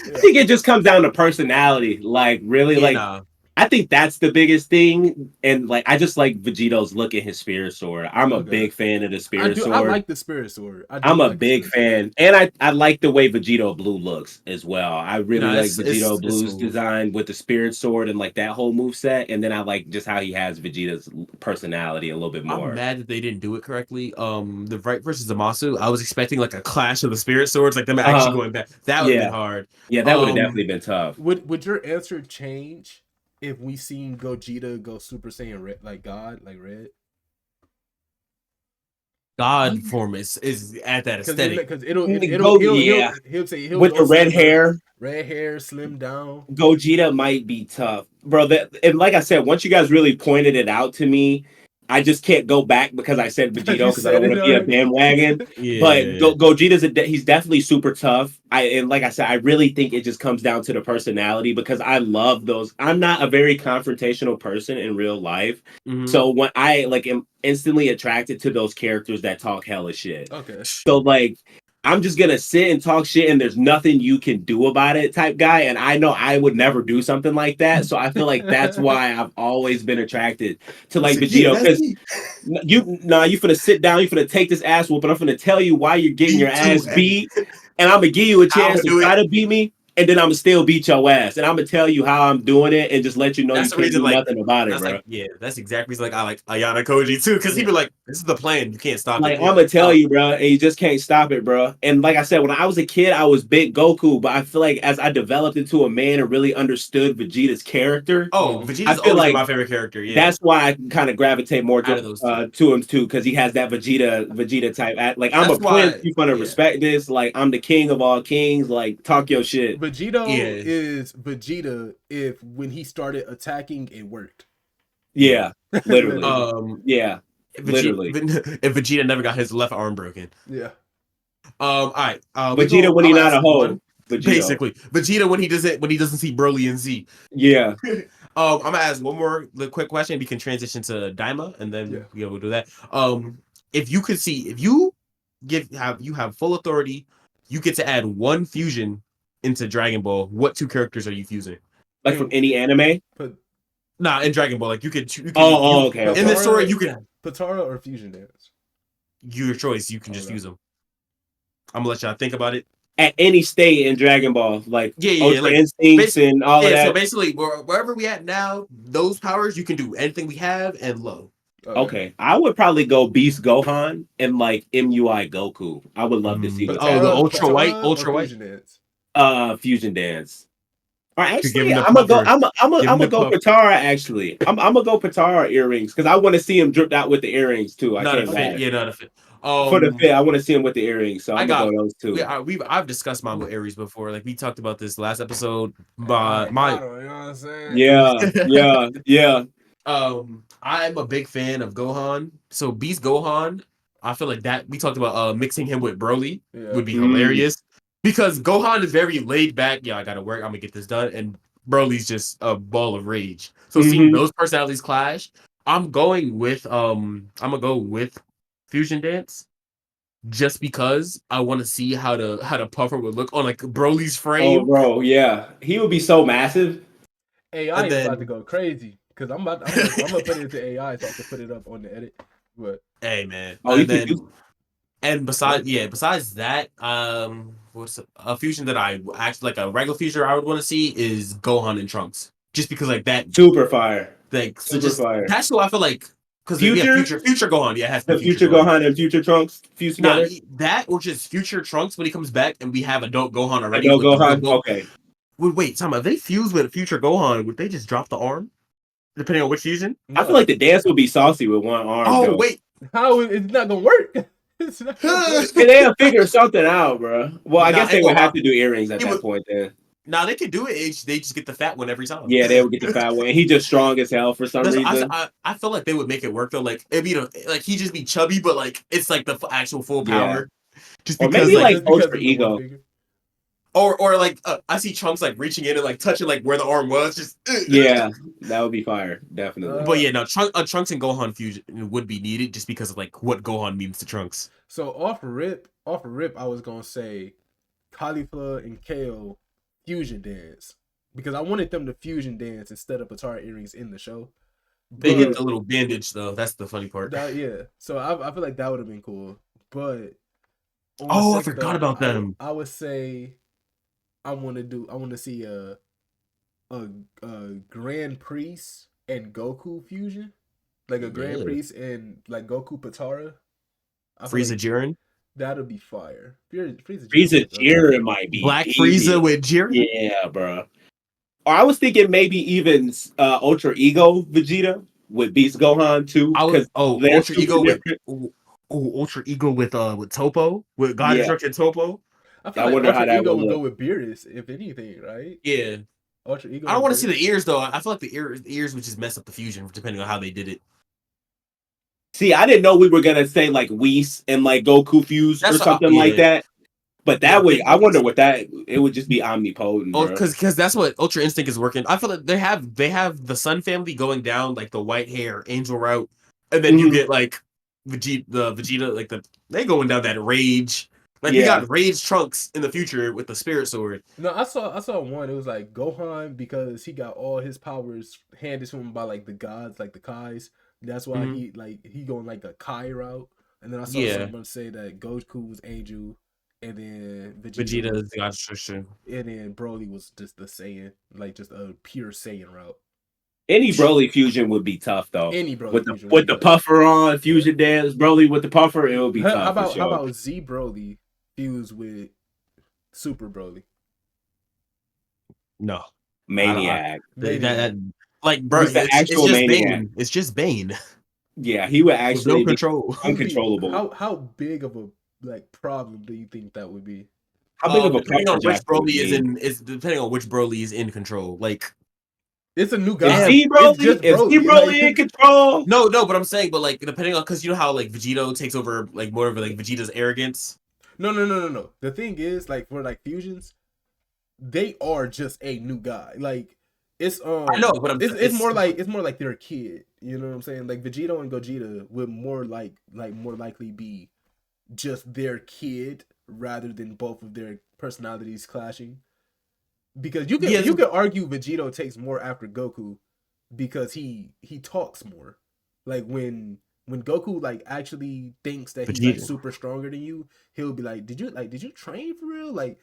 I think it just comes down to personality. Like really, Yeah, like nah. I think that's the biggest thing. And like I just like Vegito's look at his spirit sword. I'm a big fan of the spirit sword. I like the spirit sword. I'm a big fan. And I like the way Vegito Blue looks as well. I really like Vegito Blue's design with the spirit sword and like that whole moveset. And then I like just how he has Vegeta's personality a little bit more. I'm mad that they didn't do it correctly. The Right versus Zamasu, I was expecting like a clash of the spirit swords, like them actually going back. That would have been hard. Yeah, that would have definitely been tough. Would your answer change if we seen Gogeta go Super Saiyan red, like God, like red? God form is at that aesthetic because he'll say with the red hair, slim down. Gogeta might be tough, bro. And like I said, once you guys really pointed it out to me, I just can't go back because I said Vegito because I don't want to be a bandwagon. But Gogeta's he's definitely super tough. And like I said, I really think it just comes down to the personality because I love those. I'm not a very confrontational person in real life, so when I like am instantly attracted to those characters that talk hella shit. Okay, so like. I'm just gonna sit and talk shit and there's nothing you can do about it type guy. And I know I would never do something like that. So I feel like that's why I've always been attracted to like Vegito. Because you finna sit down, you finna take this ass whoop, and I'm finna tell you why you're getting your ass beat. And I'm gonna give you a chance to try to beat me. And then I'm gonna still beat your ass, and I'm gonna tell you how I'm doing it, and just let you know you can't do nothing about it, bro. That's exactly reason I like Ayana Koji too, because he'd be like, "This is the plan. You can't stop it." I'm gonna tell you, bro, and you just can't stop it, bro. And like I said, when I was a kid, I was big Goku, but I feel like as I developed into a man and really understood Vegeta's character, Vegeta's always like my favorite character. Yeah, that's why I kind of gravitate more to him too, because he has that Vegeta type. Like I'm a prince, you gonna respect this. Like I'm the king of all kings. Like talk your shit. Vegito is Vegeta if when he started attacking it worked. Yeah, literally. Yeah, literally. If Vegeta never got his left arm broken. Yeah. All right. Vegeta when he's not a hoe. Basically, Vegeta when he doesn't see Broly and Z. Yeah. I'm gonna ask one more quick question. We can transition to DIAMA, and then we'll do that. If you have full authority, you get to add one fusion into Dragon Ball. What two characters are you fusing? Like from any anime? In Dragon Ball, like you could. Okay. In this story, you can Patara or Fusion Dance. Your choice. You can just use them. I'm gonna let y'all think about it. At any state in Dragon Ball, like like instincts and all of that. So basically, wherever we at now, those powers you can do anything we have and low. Okay, I would probably go Beast Gohan and like MUI Goku. I would love to see the ultra white. Fusion Dance. All right, actually, I'm gonna go Patara. Actually, I'm gonna go Patara earrings because I want to see him dripped out with the earrings too. Not a fit. For the fit, I want to see him with the earrings. So I'm gonna go those two. I've discussed Mama Aries before. Like we talked about this last episode. You know what I'm saying? Yeah. I'm a big fan of Gohan. So Beast Gohan, I feel like that we talked about mixing him with Broly would be hilarious. Because Gohan is very laid back. Yeah, I gotta work. I'm gonna get this done. And Broly's just a ball of rage. So seeing those personalities clash, I'm gonna go with Fusion Dance, just because I want to see how the Puffer would look on like Broly's frame. Oh, bro, yeah, he would be so massive. AI is about to go crazy because I'm gonna put it into AI so I can put it up on the edit. But hey, man. Besides that, what's a fusion that I actually like a regular fusion I would want to see is Gohan and Trunks, just because like that super fire. Fire. That's who I feel like Because we have future Gohan. Yeah, it has to the be future Gohan and future Trunks fused together. That or just future Trunks when he comes back and we have adult Gohan already. Adult Gohan. Okay. Wait, Tom, if they fuse with future Gohan, would they just drop the arm? Depending on which fusion? I feel like the dance would be saucy with one arm. Oh, wait. How? It's not going to work. It's not gonna work. They'll figure something out, bro. Well, I guess they would have to do earrings at that point then. Nah, they could do it. They just get the fat one every time. Yeah, they would get the fat one. He just strong as hell for some reason. I feel like they would make it work though. Like it'd be like he just be chubby, but like it's like the actual full power. Yeah. Just or because, maybe like Ultra Ego. Or like I see Trunks like reaching in and like touching like where the arm was. Just yeah, that would be fire, definitely. But yeah, no, Trunks and Gohan fusion would be needed just because of like what Gohan means to Trunks. So off rip, I was gonna say Cauliflower and Kale fusion dance because I wanted them to fusion dance instead of Potara earrings in the show. They get the little bandage though. That's the funny part. Yeah, so I feel like that would have been cool. But I forgot about them. I would say I want to see a Grand Priest and Goku fusion, like a Grand Priest and like Goku Potara. Frieza Jiren. That'll be fire. Frieza Jiren might be Black Frieza with Jiren. Yeah, bro. Or I was thinking maybe even Ultra Ego Vegeta with Beast Gohan too. Ultra Ego with Ultra Ego with Toppo with God Destruction Toppo. I wonder how that would go with Beerus, if anything, right? Yeah. Ultra Ego. I don't want to see the ears though. I feel like the ears would just mess up the fusion depending on how they did it. See, I didn't know we were gonna say like Whis and like Goku fuse or something like that. But that way, I wonder what it would just be omnipotent. Oh, because that's what Ultra Instinct is working. I feel like they have the Sun family going down like the white hair angel route, and then you get like Vegeta like they going down that rage. Like we got Rage Trunks in the future with the Spirit Sword. No, I saw one. It was like Gohan because he got all his powers handed to him by like the gods, like the Kais. That's why he going like a Kai route. And then I saw someone say that Goku was Angel, and then Vegeta is the God Destruction, and then Broly was just the Saiyan, like just a pure Saiyan route. Any Broly fusion would be tough though. Any Broly with the puffer on fusion dance, Broly with the puffer, it would be tough. How about Z Broly fused with Super Broly? No, Maniac. Like, bro, it's just Bane. It's just Bane. Yeah, he would actually be uncontrollable. How big of a problem do you think that would be? How big of a depending on which Broly is depending on which Broly is in control. Like, it's a new guy. Is Broly in control? No, but I'm saying, but like depending on because you know how like Vegito takes over like more of like Vegeta's arrogance. No. The thing is, like for like fusions, they are just a new guy. Like it's I know, but it's more like their kid. You know what I'm saying? Like Vegito and Gogeta would more likely be just their kid rather than both of their personalities clashing. Because you can argue Vegito takes more after Goku because he talks more. Like when Goku like actually thinks that he's like super stronger than you, he'll be like, did you train for real? Like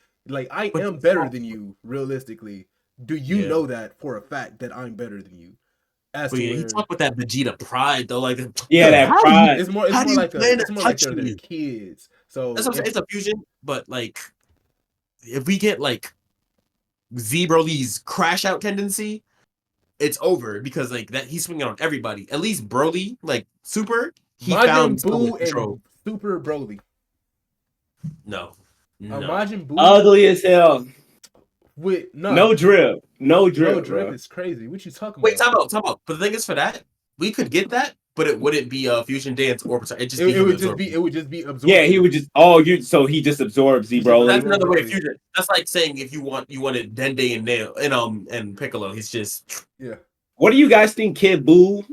I am better than you realistically. Do you know that for a fact that I'm better than you? He talked with that Vegeta pride though, like that pride. It's more like they're their kids. So it's a fusion, but like if we get like Z Broly's crash out tendency, it's over because like that he's swinging on everybody. At least Broly, like Super, he found Buu and Super Broly. No. Majin Buu ugly as hell. With no drip is crazy. What you talking about? Wait, time out. But the thing is, for that, we could get that, but it wouldn't be a fusion dance or it would just be absorbed. Yeah, he would just so he just absorbs Z Broly. That's another way of fusion. That's like saying if you wanted Dende and Nail and Piccolo, he's just What do you guys think Kid Buu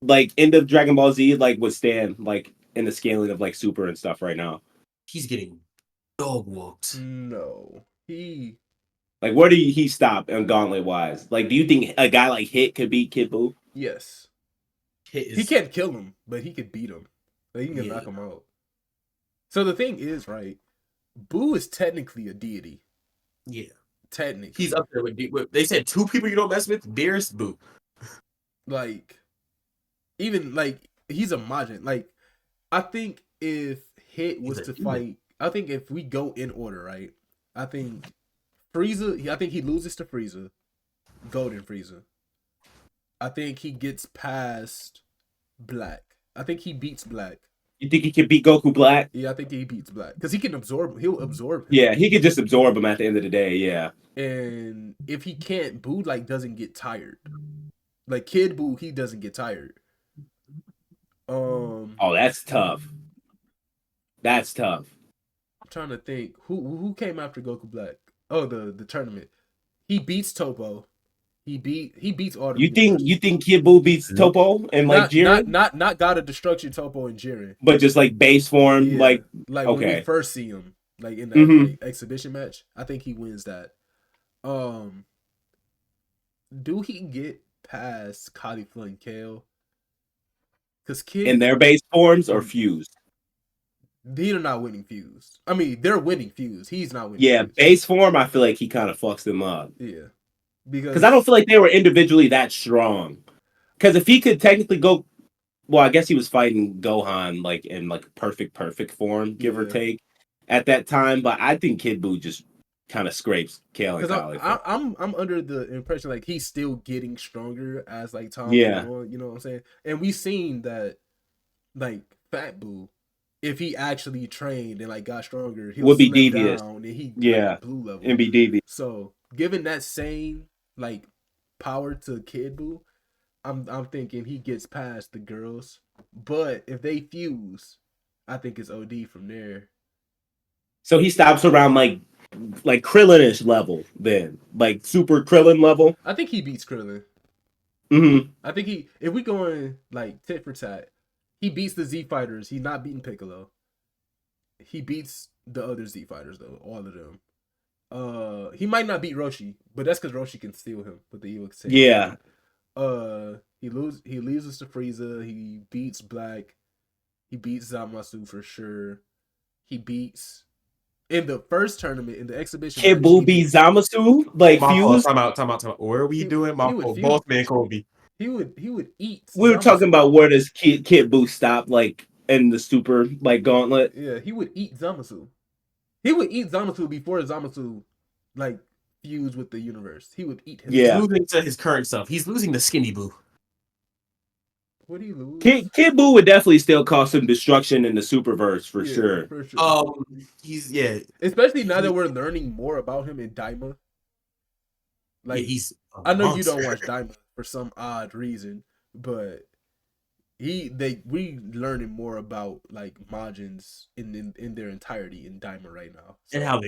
like end of Dragon Ball Z like would stand like in the scaling of like Super and stuff right now? He's getting dog walked. No. Like, where do he stop in Gauntlet wise? Like, do you think a guy like Hit could beat Kid Buu? Yes. He can't kill him, but he could beat him. Like, he can knock him out. So the thing is, right? Buu is technically a deity. Yeah. Technically. He's up there with they said two people you don't mess with, Beerus, Buu. Like, even like he's a Majin. Like, I think if Hit was to fight, I think if we go in order, right? I think Frieza. I think he loses to Frieza, Golden Frieza. I think he gets past Black. I think he beats Black. You think he can beat Goku Black? Yeah, I think he beats Black because he can absorb. He'll absorb him. Yeah, he could just absorb him at the end of the day. Yeah. And if he can't, Boo like doesn't get tired. Like Kid Boo, he doesn't get tired. Oh, that's tough. That's tough. I'm trying to think who came after Goku Black. Oh, the tournament. He beats Topo. He beats all the. You think Kid Buu beats Topo and like Jiren? Not God of Destruction, Topo and Jiren, but just like base form, yeah. like okay. When we first see him, like in that like, exhibition match, I think he wins that. Do he get past Caulifla and Kale? Because Kid in their base forms or fused? They're not winning fused. I mean, they're winning fused. He's not winning. Yeah, fused. base form. I feel like he kind of fucks them up. Yeah. Because I don't feel like they were individually that strong. Because if he could technically go, well, I guess he was fighting Gohan like in like perfect form, give or take, at that time. But I think Kid Buu just kind of scrapes Kale and Caulifla. I'm under the impression like he's still getting stronger as like time goes on. You know what I'm saying? And we've seen that like Fat Buu, if he actually trained and like got stronger, he would be devious. Down and he like, blue level and be devious. So given that same like power to Kid Buu, I'm thinking he gets past the girls. But if they fuse, I think it's OD from there. So he stops around like Krillin-ish level then, like super Krillin level. I think he beats Krillin. I think if we going like tit for tat, he beats the Z fighters. He's not beating Piccolo. He beats the other Z fighters though, all of them. He might not beat Roshi, but that's because Roshi can steal him with the Ewoks. Yeah. He loses to Frieza. He beats Black. He beats Zamasu for sure. He beats in the first tournament in the exhibition. Kid Buu beats Zamasu like fuse. Time out. Where are we doing? My boss man Kobe. He would eat. We were talking about where does Kid Buu stop like in the super like gauntlet. Yeah, he would eat Zamasu. He would eat Zamasu before Zamasu like fused with the universe. He would eat him. Yeah, he's losing to his current self. He's losing the skinny Buu. What do you lose? Kid Buu would definitely still cause some destruction in the Superverse for sure. For sure. He's especially now that we're learning more about him in DIAMA. Like I know you don't watch DIAMA for some odd reason, but we learning more about like Majins in their entirety in DIAMA right now. So, and how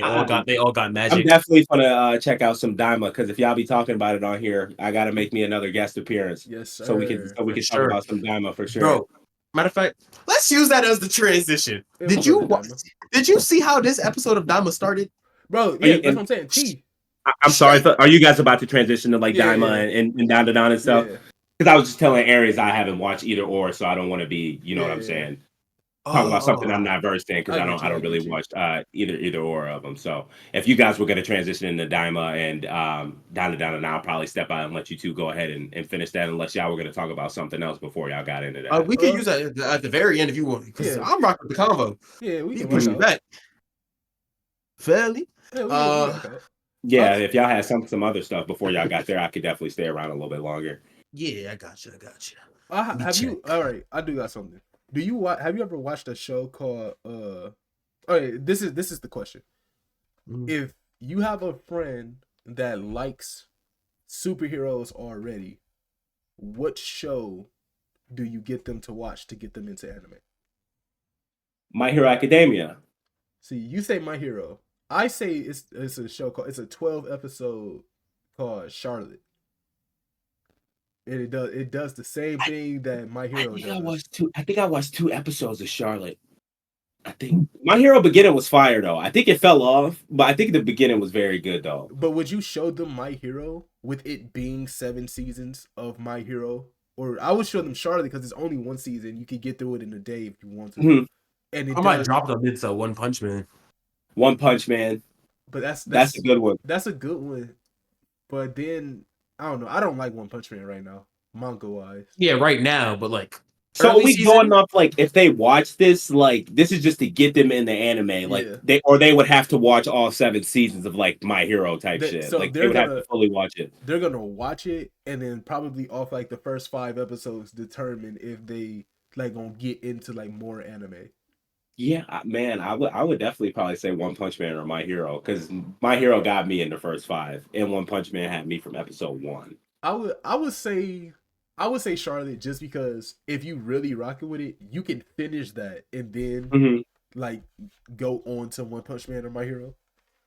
they all got magic. I'm definitely gonna check out some DIAMA because if y'all be talking about it on here, I gotta make me another guest appearance. Yes, sir. So we can talk about some DIAMA for sure. Bro, matter of fact, let's use that as the transition. Did you see how this episode of DIAMA started? Bro, yeah, that's what I'm saying. I'm sorry. Are you guys about to transition to like DIAMA and DANDADAN and stuff? Yeah. Because I was just telling Aries I haven't watched either or, so I don't want to be, you know what I'm saying, talking about something I'm not versed in because I don't really watch either or of them. So if you guys were going to transition into DIAMA and DANDADAN, I'll probably step out and let you two go ahead and finish that unless y'all were going to talk about something else before y'all got into that. We can use that at the very end if you want, because I'm rocking the convo. Yeah, we can push it back. Fairly. Yeah, if y'all had some other stuff before y'all got there, I could definitely stay around a little bit longer. Yeah, I got you. Have you? All right, I do got something. Have you ever watched a show called? This is the question. If you have a friend that likes superheroes already, what show do you get them to watch to get them into anime? My Hero Academia. See, you say My Hero. I say it's a show called. It's a 12 episode called Charlotte. And it does the same thing that My Hero does. I think I watched 2 episodes of Charlotte. I think My Hero beginning was fire though. I think it fell off, but I think the beginning was very good though. But would you show them My Hero with it being 7 seasons of My Hero? Or I would show them Charlotte because it's only 1 season. You could get through it in a day if you want to. Mm-hmm. And I might drop them into One Punch Man. One Punch Man. But that's a good one. That's a good one. But then I don't know. I don't like One Punch Man right now, manga wise. Yeah, right now, but like So are early we going season. off like if they watch this, like this is just to get them in the anime, like Yeah. they would have to watch all 7 seasons of like My Hero type shit. So Like they would have to fully watch it. they're gonna watch it and then probably off like the first 5 episodes determine if they like gonna get into like more anime. Yeah, man, I would definitely probably say One Punch Man or My Hero because My Hero got me in the first 5, and One Punch Man had me from episode 1. I would say Charlotte just because if you really rocking with it, you can finish that and then Mm-hmm. like go on to One Punch Man or My Hero.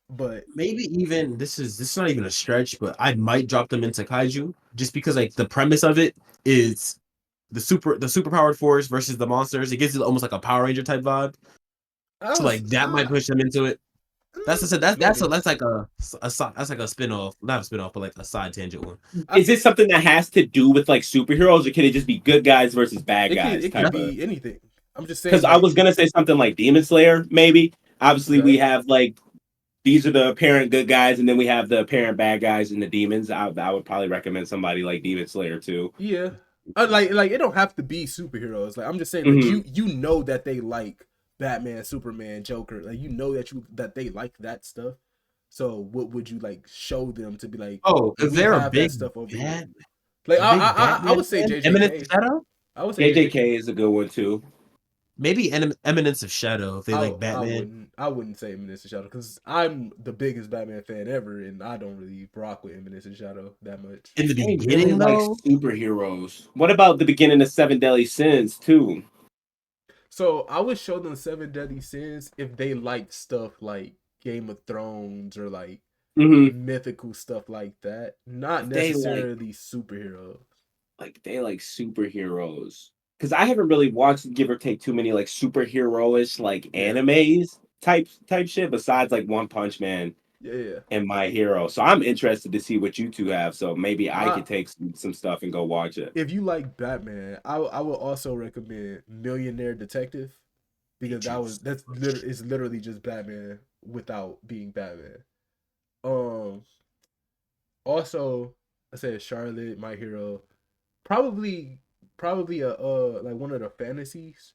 But Maybe even this is not even a stretch, but I might drop them into kaiju just because like the premise of it is the superpowered force versus the monsters. It gives you almost like a Power Ranger type vibe. So like that might push them into it. That's like that's like a spin-off, not a spin-off, but like a side tangent one. Is it something that has to do with like superheroes, or can it just be good guys versus bad guys? It could be anything. I'm just saying Because I was gonna say something like Demon Slayer, maybe. Obviously, we have like these are the apparent good guys, and then we have the apparent bad guys and the demons. I would probably recommend somebody like Demon Slayer too. Yeah, like it don't have to be superheroes. Like I'm just saying, like you know that they like Batman, Superman, Joker. Like you know that they like that stuff. So what would you like show them to be like? Oh, if they're a big stuff over bad, here. Like I would say JJK. Shadow. I would say JJK is a good one too. Maybe Eminence of Shadow if they like Batman. I wouldn't say Eminence of Shadow because I'm the biggest Batman fan ever, and I don't really rock with Eminence of Shadow that much. In the beginning, like superheroes. What about the beginning of Seven Deadly Sins too? So I would show them Seven Deadly Sins if they like stuff like Game of Thrones or like mythical stuff like that. Not necessarily superheroes. Like they like superheroes. Because I haven't really watched, give or take, too many like superhero-ish like animes type shit besides like One Punch Man and My Hero. So I'm interested to see what you two have. So maybe I could take some stuff and go watch it. If you like Batman, I would also recommend Millionaire Detective because that's literally just Batman without being Batman. Also, I said Charlotte, My Hero, probably a like one of the fantasies.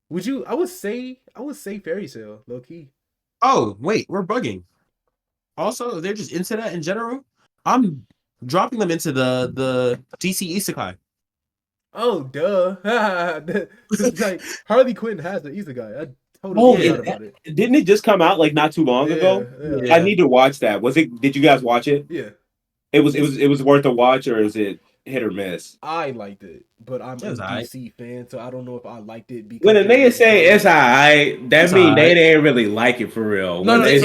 Would you? I would say Fairy Tail, low key. Oh wait, we're bugging. Also, if they're just into that in general, I'm dropping them into the DC Isekai. Oh duh! Like Harley Quinn has the Isekai. I totally forgot about it. Didn't it just come out like not too long ago? Yeah. I need to watch that. Did you guys watch it? Yeah. It was worth a watch, or is it hit or miss? I liked it, but I'm a DC fan, so I don't know if I liked it because when a nigga say it's alright, that mean they didn't really like it for real. No, it's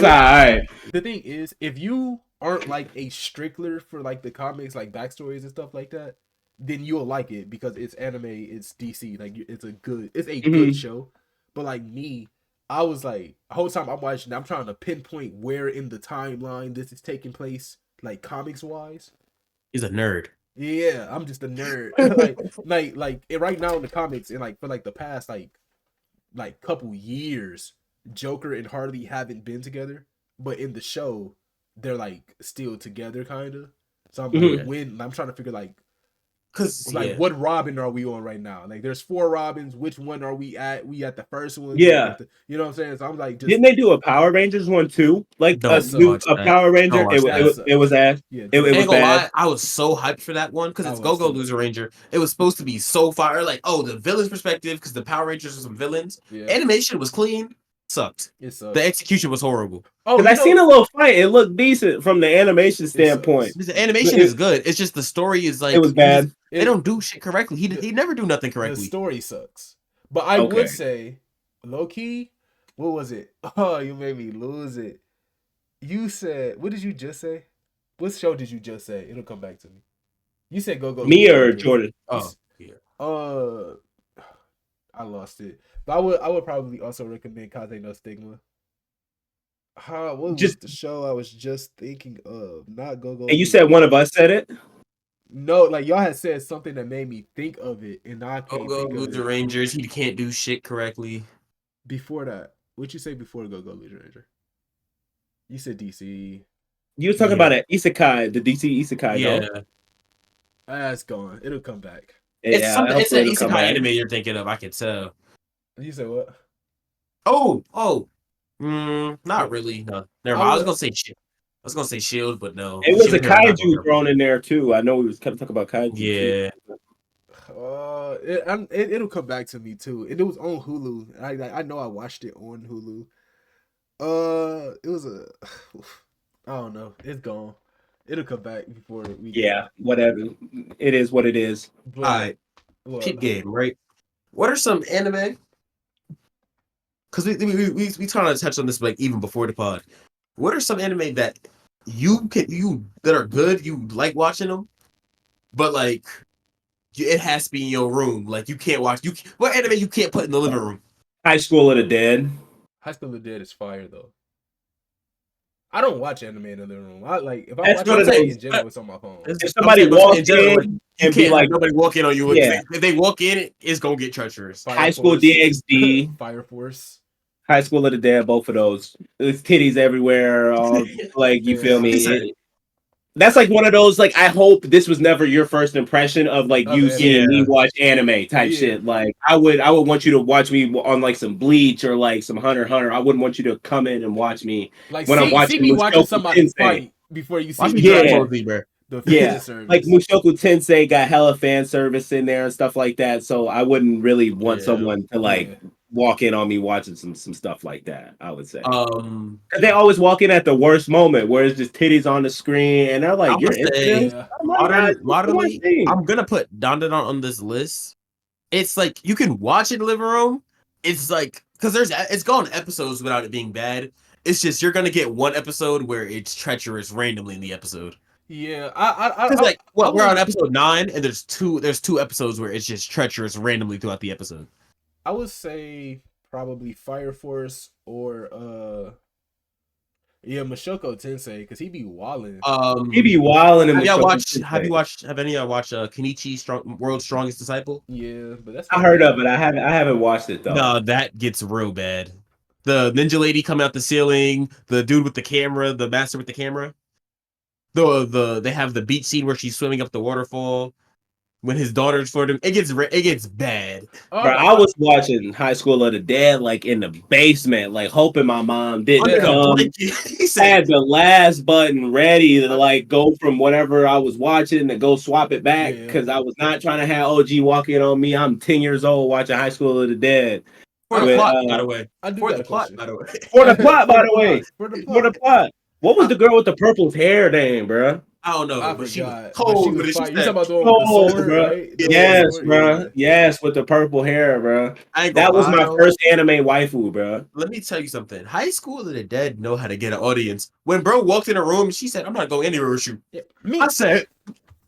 alright. The thing is, if you aren't like a strickler for like the comics, like backstories and stuff like that, then you'll like it because it's anime, it's DC, like it's a good show. But like me, I was like, the whole time I'm watching, I'm trying to pinpoint where in the timeline this is taking place, like comics wise. He's a nerd. Yeah, I'm just a nerd. like right now in the comics and like for like the past like couple years, Joker and Harley haven't been together, but in the show they're like still together kind of. So I'm like when I'm trying to figure like what Robin are we on right now? Like there's 4 Robins, which one are we at? We at the first one? Yeah. You know what I'm saying? So I'm like didn't they do a Power Rangers one too? Like a Power Ranger? It was ass. Yeah, it was bad. I was so hyped for that one because it's Go-Go Loser Ranger. It was supposed to be so fire. Like, oh, the villain's perspective because the Power Rangers are some villains. Yeah. Animation was clean. Sucked. It sucked. The execution was horrible. Oh, because I seen a little fight. It looked decent from the animation standpoint. The animation is good. It's just the story is like it was bad. They don't do shit correctly. He never do nothing correctly. The story sucks. But I would say, low key, what was it? Oh, you made me lose it. You said, what did you just say? What show did you just say? It'll come back to me. You said Go. Me or Jordan? Oh, yeah. I lost it. But I would probably also recommend Kaze no Stigma. What was the show I was just thinking of? Not Go. And you said one of us said it? No, like y'all had said something that made me think of it, and I can't Go think of Loser Rangers. He can't do shit correctly. Before that, what'd you say before Go Loser Ranger? You said DC. You were talking about an Isekai, the DC Isekai, yeah. no? It's gone. It'll come back. It's something. It's an hopefully it'll come isekai back. anime you're thinking of. I can tell. You said what? Not really. No, never I mind. I was would- gonna say shit. I was gonna say Shield, but no. It was a Shield Hero not kaiju going thrown in there too. I know we was kept talking about kaiju. Yeah. It'll come back to me too. And it was on Hulu. I know I watched it on Hulu. It was I don't know. It's gone. It'll come back before we. Yeah, whatever. It is what it is. But, All right. Peep game, right? What are some anime? Because we trying to touch on this like even before the pod. What are some anime that that are good? You like watching them, but like it has to be in your room. Like you can't watch what anime you can't put in the living room. High School of the Dead. High School of the Dead is fire though. I don't watch anime in the living room. I like if I That's watch what it anime is. in general, it's on my phone. If somebody walks in you and be can't like, have nobody walk in on you. Yeah. If they walk in, it's gonna get treacherous. High School DxD, Fire Force. High School of the Dead, both of those. There's titties everywhere. Like you feel me? That's like one of those. Like I hope this was never your first impression of like you seeing me watch anime type shit. Like I would want you to watch me on like some Bleach or like some Hunter x Hunter. I wouldn't want you to come in and watch me like when I'm watching. See me watching somebody Tensei. fight before you see Watch me. me Yeah. Dragon Ball Z, bro. Yeah, like Mushoku Tensei got hella fan service in there and stuff like that. So I wouldn't really want someone to like walk in on me watching some stuff like that. I would say, 'cause they always walk in at the worst moment where it's just titties on the screen, and they're like, "You're modernly, I'm gonna put DANDADAN on this list. It's like you can watch it in the living room. It's like because it's gone episodes without it being bad. It's just you're gonna get one episode where it's treacherous randomly in the episode. Yeah, Because like we're on episode 9, and there's two episodes where it's just treacherous randomly throughout the episode. I would say probably Fire Force or Mashoko Tensei because he be wilding. He be wilding. Have any of y'all watched Kenichi World's Strongest Disciple? Yeah, but that's I heard of it. I haven't watched it though. No, that gets real bad. The ninja lady coming out the ceiling, the dude with the camera, the master with the camera. They have the beach scene where she's swimming up the waterfall when his daughter's for them. It gets bad. Bro, I was watching High School of the Dead like in the basement, like hoping my mom didn't come. I had the last button ready to like go from whatever I was watching to go swap it back because I was not trying to have OG walk in on me. I'm 10 years old watching High School of the Dead. For the plot, by the way. For the plot, by the plot. What was the girl with the purple hair name, bro? I don't know, but she was cold. But you talking about the one with the sword, bro? Right? Yes, bro. Yes, with the purple hair, bro. That was my first anime waifu, bro. Let me tell you something. High School of the Dead know how to get an audience. When bro walked in a room, she said, "I'm not going anywhere with you." I said,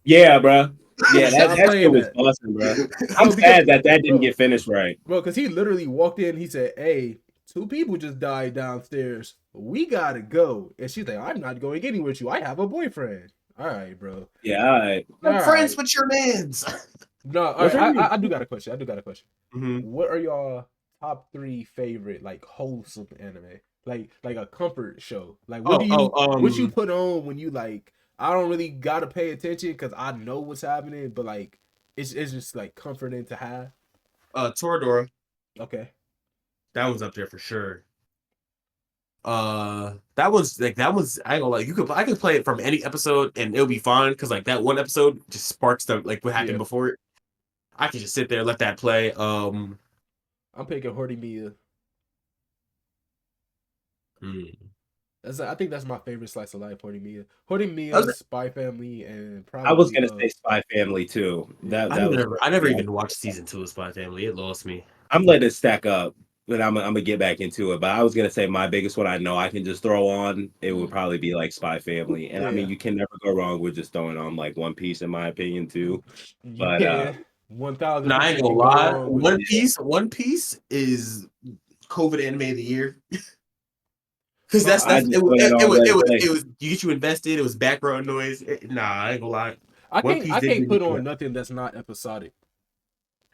"Yeah, bro." Yeah, that shit was awesome, bro. I'm sad that didn't get finished right, bro. Because he literally walked in. He said, "Hey, 2 people just died downstairs. We gotta go." And she's like, "I'm not going anywhere with you. I have a boyfriend." All right, bro. Yeah, all right. I'm friends with your mans. No, all right, I do got a question. Mm-hmm. What are y'all top 3 favorite like wholesome anime? Like a comfort show. Like what you put on when you like? I don't really gotta pay attention because I know what's happening, but like it's just like comforting to have. Toradora. Okay. That one's up there for sure. That was I ain't gonna lie, I could play it from any episode and it'll be fine because like that one episode just sparks the like what happened before it. I can just sit there and let that play. I'm picking Horimiya. I think that's my favorite slice of life, Horimiya, Spy Family, and probably. I was gonna say Spy Family too. I never even watched season 2 of Spy Family. It lost me. I'm letting it stack up. But I'm gonna get back into it. But I was gonna say my biggest one I know I can just throw on. It would probably be like Spy Family, and I mean you can never go wrong with just throwing on like One Piece in my opinion too. But 1,000. No, I ain't gonna lie. One Piece is COVID anime of the year. Because it was you get you invested. It was background noise. I ain't gonna lie. I can't put on nothing that's not episodic.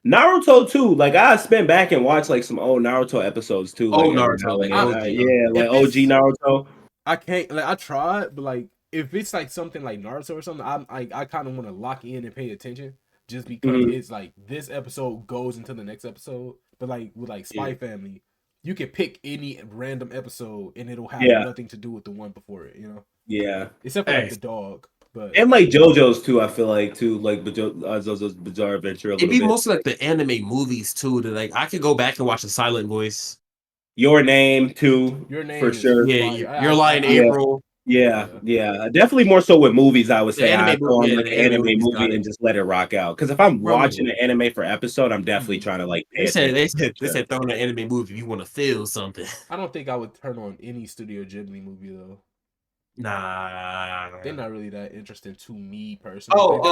Naruto too. Like I spent back and watched like some old Naruto episodes too. Like, Naruto, like OG Naruto. I can't. Like I tried, but like if it's like something like Naruto or something, I kind of want to lock in and pay attention just because Mhm. it's like this episode goes into the next episode. But like with like Yeah. Spy Family, you can pick any random episode and it'll have Yeah. nothing to do with the one before it. You know, Yeah. except for like Hey. the dog. But And like JoJo's too, I feel like too, like JoJo's Bizarre Adventure a It'd little be bit. mostly like the anime movies too. That like I could go back and watch the silent voice. Your Name too, Your Name for is sure. Yeah, fire. You're Lying Yeah. April. Yeah. Definitely more so with movies. I would The say I anime throw movie, on yeah, like the an anime anime movies got movie and it. just let it rock out. Because if I'm Bro, watching an anime for episode, I'm definitely trying to like pay They said attention. they said throw in an anime movie if you want to feel something. I don't think I would turn on any Studio Ghibli movie though. Nah. They're not really that interesting to me personally. Like,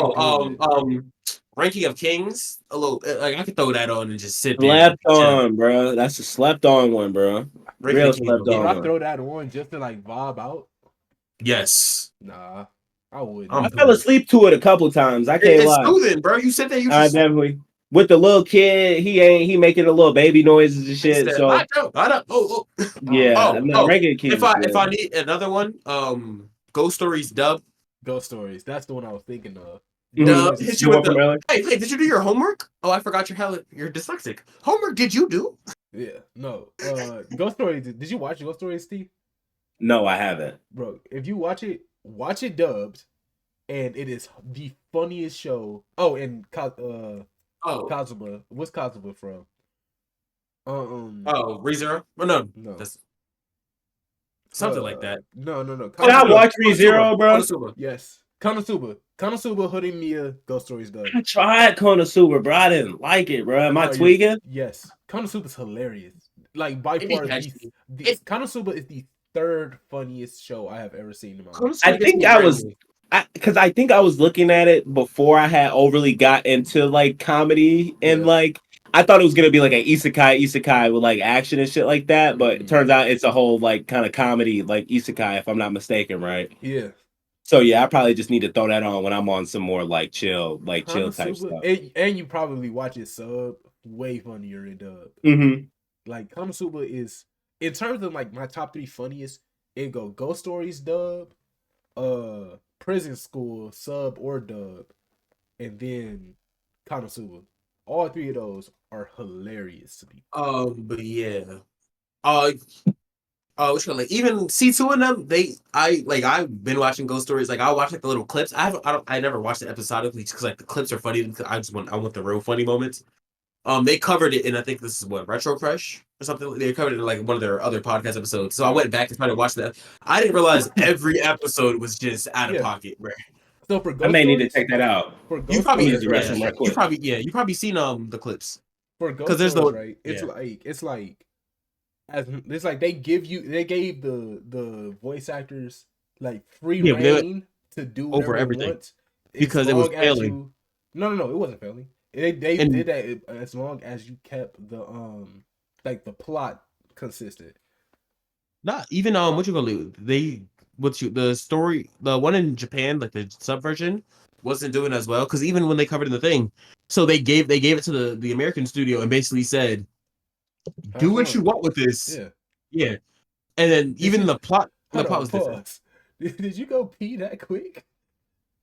they're good. Ranking of Kings. A little like I could throw that on and just sit there. Slept And chill. on, bro. That's a slept on one, bro. Ranking Real of Kings. slept Would on I one. throw that on just to like vibe out? Yes. Nah, I wouldn't. I'm I fell asleep to it a couple times. I can't It's lie. soothing, bro. You sit there, you I just definitely with the little kid. He making the little baby noises and shit. said, So I don't. Oh. yeah, no, Ranking Keys is If I good. need another one, Ghost Stories dub. Ghost Stories. That's the one I was thinking of. Mhm. Ghost Dub Stories. hit The you one with from the earlier? hey, did you do your homework? Oh, I forgot you're dyslexic. Homework did you do? Yeah, no. Ghost Stories. Did you watch Ghost Stories, Steve? No, I haven't. Bro, if you watch it dubbed, and it is the funniest show. Oh, and Oh, Kazuma. What's Kazuma from? ReZero? Oh no, No. that's something like that. No. Did I watch Konosuba. ReZero, bro? Konosuba. Yes. Konosuba Hoodie Mia Ghost Stories dub. I tried Konosuba, bro. I didn't like it, bro. Am I No, tweaking? Yes. Konosuba's hilarious. Like by It be far catchy. Konosuba is the third funniest show I have ever seen in my life. Konosuba I gets think me I was randomly. because I think I was looking at it before I had overly got into like comedy and Yeah. like I thought it was gonna be like an isekai with like action and shit like that, but it turns out it's a whole like kind of comedy like isekai if I'm not mistaken, right? Yeah. So yeah, I probably just need to throw that on when I'm on some more like chill type Konosuba, stuff. and you probably watch it sub way funnier in dub. Mm-hmm. Like Konosuba is, in terms of like my top 3 funniest, it go Ghost Stories dub, Prison School sub or dub, and then Konosuba. All 3 of those are hilarious to me. But yeah. Which one, like even C2 and them, I've been watching Ghost Stories. Like I'll watch like the little clips. I never watched it episodically just because like the clips are funny. I want the real funny moments. They covered it in I think this is what Retro Crush or something. They covered it in like one of their other podcast episodes. So I went back and tried to watch that. I didn't realize every episode was just out of pocket, bro. So for I Ghost may need to Stories, check that out. for You Ghost probably Stories, Stories, yeah. you probably seen the clips. for Ghost 'Cause there's Stories, no- right? yeah. It's like it's like they gave the voice actors like free Yeah, they went reign to do over whatever they everything. want Because as it was long as failing. you. No, it wasn't failing. They And- did that as long as you kept the like the plot consistent. Not even what you gonna do? The story, the one in Japan, like the sub version, wasn't doing as well because even when they covered in the thing, so they gave it to the American studio and basically said, "Do Have what fun. you want with this." Yeah. Yeah, and then even the plot Hold on, was different. pause. Did you go pee that quick?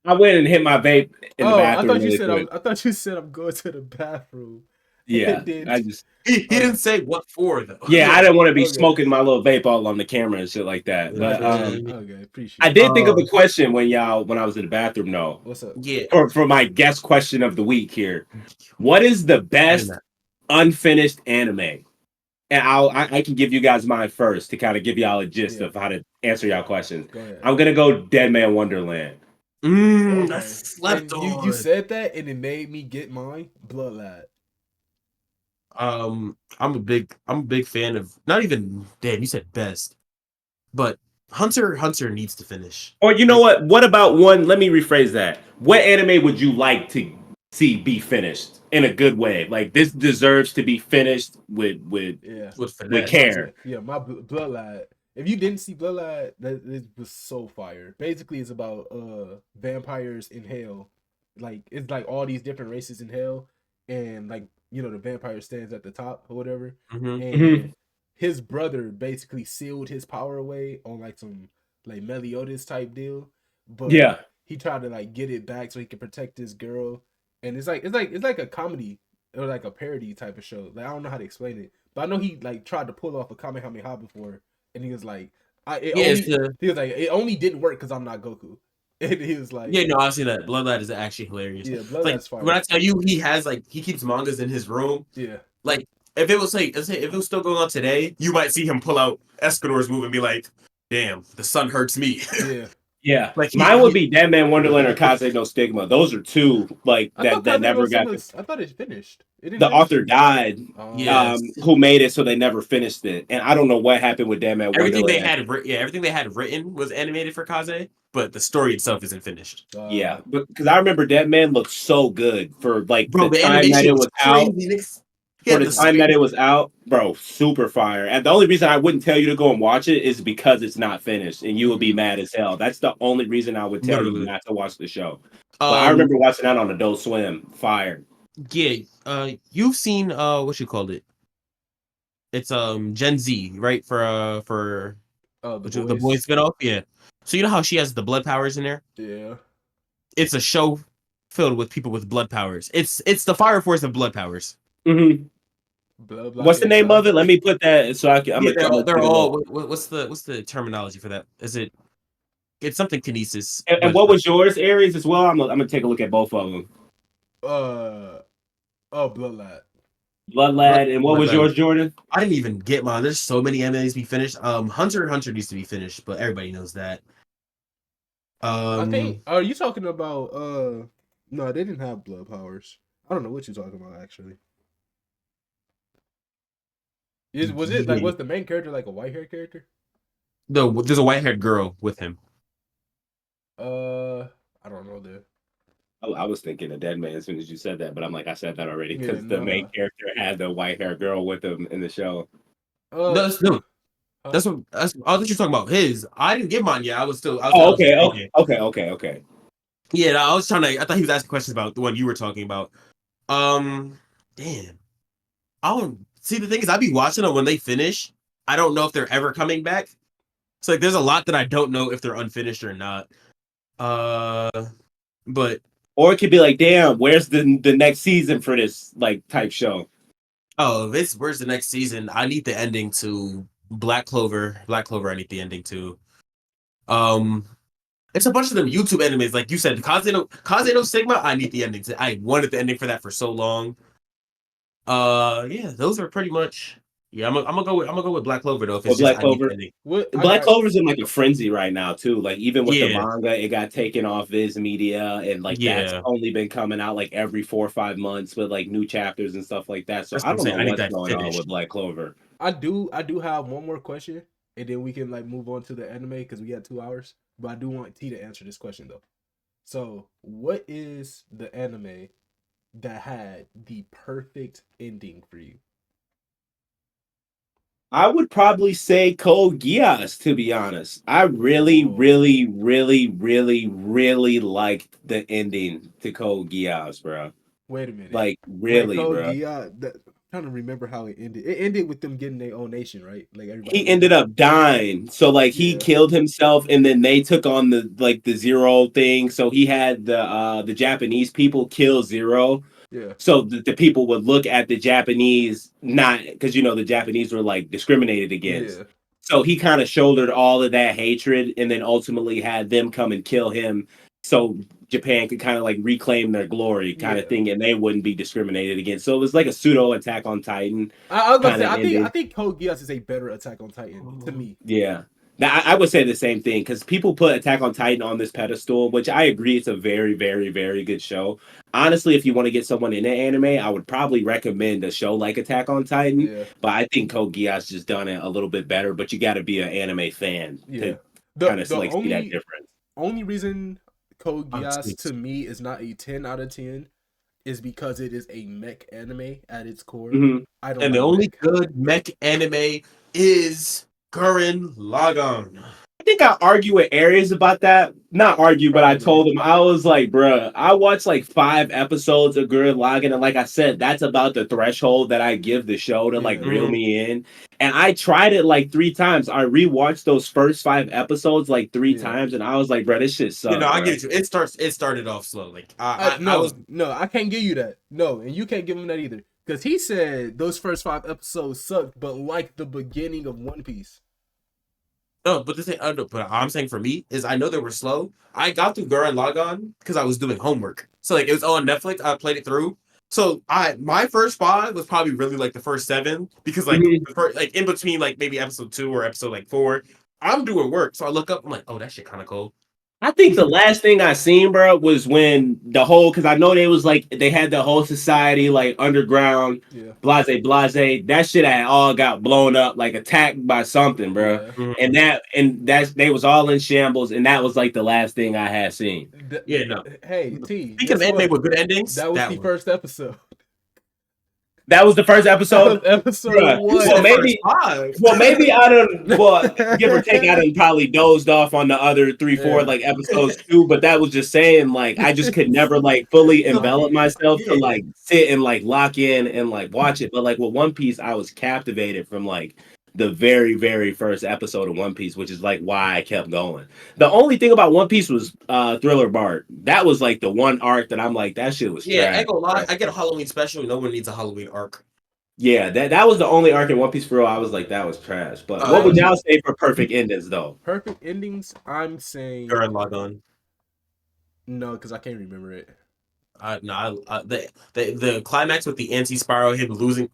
I went and hit my vape in the bathroom. I thought you said I'm going to the bathroom. Yeah, Then, I just He didn't say what for though. yeah, I didn't want to be Okay. smoking my little vape all on the camera and shit like that. But okay, appreciate. I did think of a question when I was in the bathroom. No, What's up? Yeah. for my guest question of the week here, what is the best unfinished anime? And I can give you guys mine first to kind of give y'all a gist of how to answer y'all questions. Go ahead. I'm gonna go Dead Man Wonderland. I slept And on. you said that, and it made me get mine. Blood Lad. I'm a big fan of not even damn you said best, but Hunter needs to finish. Or you know what? What about one? Let me rephrase that. What anime would you like to see be finished in a good way? Like this deserves to be finished with finesse. care. Yeah, my Blood Lad. If you didn't see Blood Lad, it was so fire. Basically, it's about vampires in hell. Like it's like all these different races in hell, and like the vampire stands at the top or whatever. And his brother basically sealed his power away on like some like Meliodas type deal. but Yeah. he tried to like get it back so he could protect his girl. And it's like a comedy or like a parody type of show. Like I don't know how to explain it, but I know he like tried to pull off a Kamehameha before, and he was like, he was like, it only didn't work because I'm not Goku. And he was like, yeah, no, I've seen that. Bloodlight is actually hilarious. yeah, It's like Bloodlight's fire. when I tell you he keeps mangas in his room. Yeah, Like if it was like let's say if it was still going on today, you might see him pull out Escanor's move and be like, "Damn, the sun hurts me." yeah. Yeah. Like Mine would be Dead Man Wonderland or Kaze no Stigma. Those are two like I thought that never Kazuya got. Stigma- I thought it finished. It didn't The finish? author died. Yes. Who made it so they never finished it, and I don't know what happened with Dead Man everything Wonderland. everything they had written was animated for Kaze, but the story itself isn't finished. Yeah, because I remember Dead Man looked so good for like Bro, the the time that animation it was was out. crazy. For the time that it was out, bro, super fire. And the only reason I wouldn't tell you to go and watch it is because it's not finished, and you would be mad as hell. That's the only reason I would tell you not to watch the show. But I remember watching that on Adult Swim. Fire. Yeah, you've seen what you called it? It's Gen Z, right? For the boys spinoff, yeah. So you know how she has the blood powers in there? Yeah. It's a show filled with people with blood powers. It's the Fire Force of blood powers. Mm-hmm. What's the name of it? Let me put that so I can. They're all. What's the terminology for that? Is it? It's something kinesis. And what was yours, Aries, as well? I'm gonna take a look at both of them. Bloodlad. Bloodlad, and what was yours, Jordan? I didn't even get mine. There's so many animes to be finished. Hunter x Hunter needs to be finished, but everybody knows that. I think. Are you talking about? No, they didn't have blood powers. I don't know what you're talking about actually. Was the main character like a white hair character? No, there's a white haired girl with him. I don't know there. I was thinking of Dead Man as soon as you said that, but I'm like, I said that already because the main character had the white hair girl with him in the show. That's what I thought you were talking about his. I didn't get mine yet. I was still. Okay. Yeah, I was trying to. I thought he was asking questions about the one you were talking about. Damn. I don't see. The thing is, I'd be watching them when they finish. I don't know if they're ever coming back. So like, there's a lot that I don't know if they're unfinished or not. But or it could be like, damn, where's the next season for this like type show? Oh, where's the next season? I need the ending to Black Clover. Black Clover, I need the ending to. It's a bunch of them YouTube animes, like you said, Kaze no Sigma. I need the ending to. I wanted the ending for that for so long. Yeah, those are pretty much. Yeah, I'm gonna go with Black Clover though. If it's Black Clover, Black Clover's in like a frenzy right now too. Like even with the manga, it got taken off Viz Media, and like that's only been coming out like every 4 or 5 months with like new chapters and stuff like that. So I don't know what's going on with Black Clover. I do have one more question, and then we can like move on to the anime because we got 2 hours. But I do want T to answer this question though. So, what is the anime that had the perfect ending for you? I would probably say Code Geass, to be honest. I really liked the ending to Code Geass, bro. Wait a minute. Like, really, Code bro. Geass, I'm trying to remember how it ended. It ended with them getting their own nation, right? Like everybody. He ended up dying. So like he killed himself, and then they took on the Zero thing. So he had the Japanese people kill Zero. Yeah. So the people would look at the Japanese, not because the Japanese were like discriminated against. Yeah. So he kind of shouldered all of that hatred, and then ultimately had them come and kill him, so Japan could kind of like reclaim their glory, kind of thing, and they wouldn't be discriminated against. So it was like a pseudo Attack on Titan. I was about to say, I think Code Geass is a better Attack on Titan to me. Yeah. Now, I would say the same thing because people put Attack on Titan on this pedestal, which I agree it's a very, very, very good show. Honestly, if you want to get someone into anime, I would probably recommend a show like Attack on Titan. Yeah. But I think Code Geass just done it a little bit better. But you got to be an anime fan to kind of see that difference. Only reason Code Geass to me is not a 10 out of 10 is because it is a mech anime at its core. Mm-hmm. I don't. And the only good mech anime is Gurren Lagann. I think I argue with Aries about that. Not argue, but I told him, I was like, bruh, I watched like 5 episodes of Gurren Lagann, and like I said, that's about the threshold that I give the show to like reel me in. And I tried it like 3 times. I rewatched those first 5 episodes like 3 times, and I was like, bruh, this shit sucks. I get you. It started off slow. Like no, I can't give you that. No, and you can't give him that either. Because he said those first 5 episodes sucked, but like the beginning of One Piece. No, but but I'm saying for me is I know they were slow. I got through Gurren Lagann because I was doing homework. So like it was on Netflix. I played it through. So my first 5 was probably really like the first 7 because like the first, like in between like maybe episode 2 or episode like 4, I'm doing work. So I look up. I'm like, oh, that shit kind of cool. I think the last thing I seen, bro, was when the whole, because I know they was like, they had the whole society like underground, blase. That shit had all got blown up, like attacked by something, bro. And that's they was all in shambles, and that was like the last thing I had seen. Hey, T. Speaking of anime with good endings, that was the first episode. That was the first episode. Episode 1. Well, maybe I don't. Well, give or take, I done probably dozed off on the other 3-4 like episodes too. But that was just saying, like, I just could never like fully envelop myself to like sit and like lock in and like watch it. But like with One Piece, I was captivated from like the very, very first episode of One Piece, which is like why I kept going. The only thing about One Piece was Thriller Bark. That was like the one arc that I'm like, that shit was trash. I ain't gonna lie. I get a Halloween special. No one needs a Halloween arc. Yeah, that was the only arc in One Piece for real. I was like, that was trash. But what would y'all say for perfect endings, though? Perfect endings, I'm saying. Gurren Lagann. No, because I can't remember it. The climax with the anti-spiral, him losing.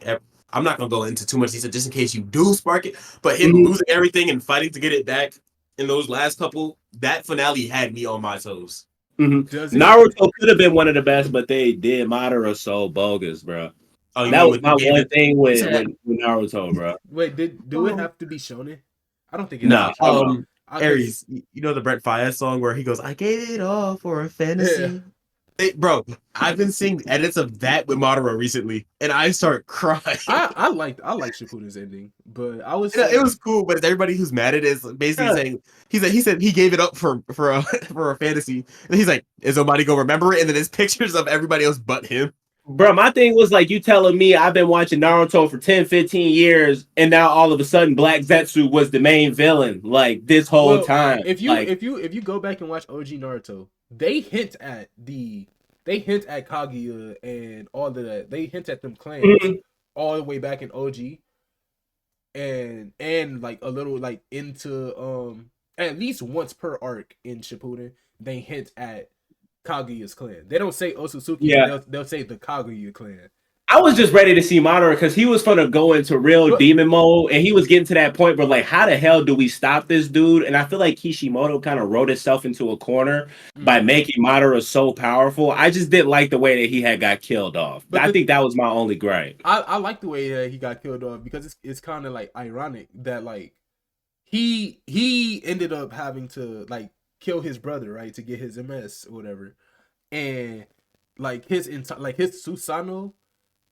I'm not gonna go into too much detail just in case you do spark it. But him losing everything and fighting to get it back in those last couple, that finale had me on my toes. Naruto could have been one of the best, but they did Madara so bogus, bro. Oh, that was my one thing with Naruto, bro. Wait, do it have to be shonen? I don't think it. No. Aries, you know the Brent Faiyaz song where he goes, "I gave it all for a fantasy." Bro, I've been seeing edits of that with Madara recently, and I start crying. I like Shippuden's ending, but I was it was cool. But everybody who's mad at it is basically saying he said he gave it up for a fantasy, and he's like, "Is nobody gonna remember it?" And then there's pictures of everybody else but him. Bro, my thing was like you telling me I've been watching Naruto for 10, 15 years, and now all of a sudden Black Zetsu was the main villain like this whole time. If you go back and watch OG Naruto, they hint at Kaguya and all of that. They hint at them clans all the way back in OG, and like a little like into at least once per arc in Shippuden, they hint at Kaguya's clan. They don't say Otsutsuki, they'll say the Kaguya clan. I was just ready to see Madara because he was gonna go into real demon mode, and he was getting to that point where like, how the hell do we stop this dude? And I feel like Kishimoto kind of wrote himself into a corner by making Madara so powerful. I just didn't like the way that he had got killed off. But I think that was my only gripe. I like the way that he got killed off because it's kind of like ironic that like he ended up having to like kill his brother, right, to get his MS or whatever, and like his Susanoo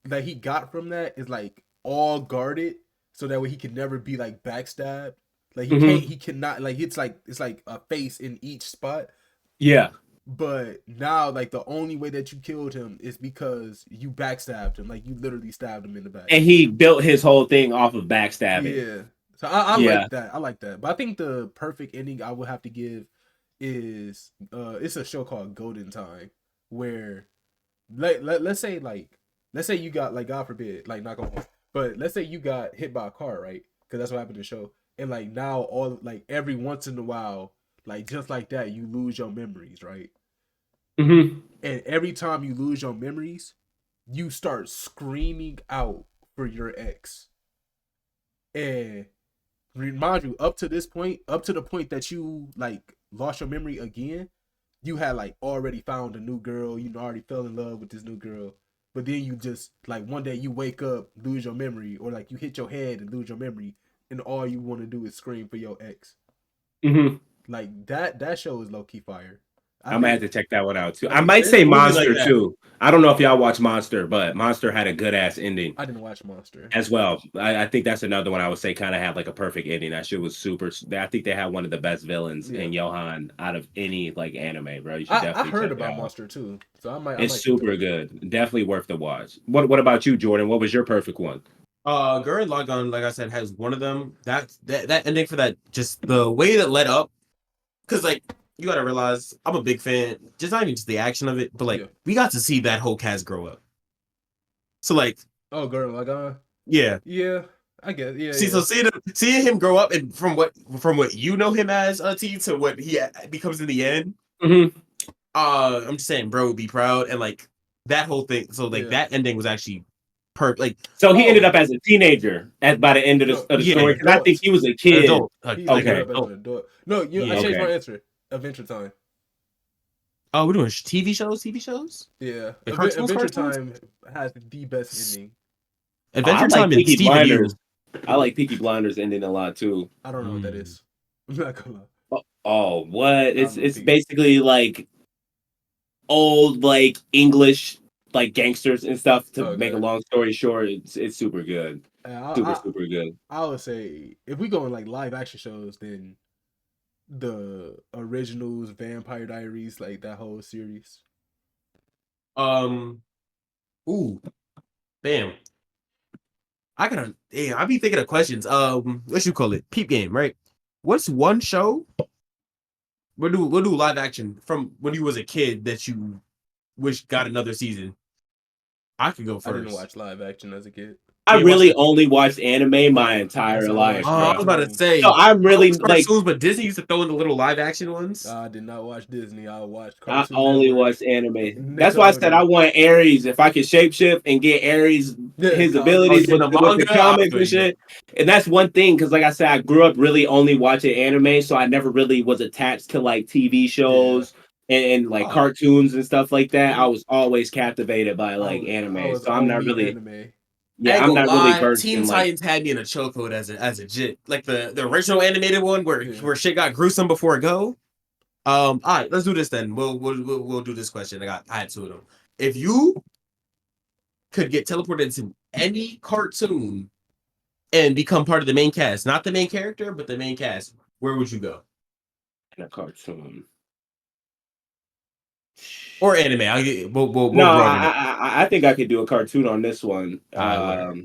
that he got from that is like all guarded so that way he can never be like backstabbed. Like he cannot like it's like a face in each spot. Yeah. But now like the only way that you killed him is because you backstabbed him. Like you literally stabbed him in the back. And he built his whole thing off of backstabbing. Yeah. So I like that. I like that. But I think the perfect ending I would have to give is it's a show called Golden Time where let's say you got like God forbid like not gonna but let's say you got hit by a car, right? Because that's what happened in the show. And like now all like every once in a while like just like that you lose your memories, right? And every time you lose your memories you start screaming out for your ex. And remind you, up to the point that you like lost your memory again, you had like already found a new girl, you already fell in love with this new girl, but then you just like one day you wake up, lose your memory, or like you hit your head and lose your memory, and all you want to do is scream for your ex. Like that show is low key fire. I might have to check that one out too. I think might there's say a movie like Monster that. too. I don't know if y'all watch Monster, but Monster had a good ass ending I didn't watch Monster as well. I think that's another one I would say kind of had like a perfect ending. That shit was super. I think they had one of the best villains in Johan out of any like anime, bro. You should definitely. I heard check it about out. Monster too, so I might. It's super good. Definitely worth the watch. What about you, Jordan? What was your perfect one? Gurren Lagann, like I said, has one of them. That ending for that, just the way that led up, because like you gotta realize, I'm a big fan. Just not even just the action of it, but like we got to see that whole cast grow up. So like, Gurren Lagann. Yeah, I guess. Yeah. See, so seeing him grow up, and from what you know him as, T, to what he becomes in the end. Mm-hmm. I'm just saying, bro, be proud, and like that whole thing. So like that ending was actually perfect. Like, so he ended up as a teenager by the end of the story, because I think he was a kid. Adult. He ended up as an adult. No, I changed my answer. Adventure Time. Oh, we're doing TV shows. Yeah, Adventure Time has the best ending. Adventure Time and Peaky Steven Blinders. I like Peaky Blinders ending a lot too. I don't know what that is. I'm not gonna lie. Oh, what? It's basically like old like English like gangsters and stuff. To make a long story short, it's super good. Super good. I would say if we go in like live action shows, then the originals, Vampire Diaries, like that whole series. Ooh, bam. I be thinking of questions. What you call it? Peep game, right? What's one show? We'll do live action from when you was a kid that you wish got another season. I could go first. I didn't watch live action as a kid. I really only watched anime my entire life. I was about to say. So I'm really like cartoons, but Disney used to throw in the little live action ones. I did not watch Disney. I watched cartoons. I only watched anime. That's why I said I want Ares. If I could shapeshift and get Ares his abilities with the comics and shit. And that's one thing, because like I said, I grew up really only watching anime, so I never really was attached to like TV shows. And like cartoons and stuff like that. I was always captivated by like anime. So I'm not really anime. Yeah, I'm not really versed Teen Titans had me in a chokehold as a jit. Like the original animated one where shit got gruesome before it go. All right, let's do this then. We'll do this question. I had two of them. If you could get teleported into any cartoon and become part of the main cast, not the main character, but the main cast, where would you go? In a cartoon. Or anime. I think I could do a cartoon on this one. A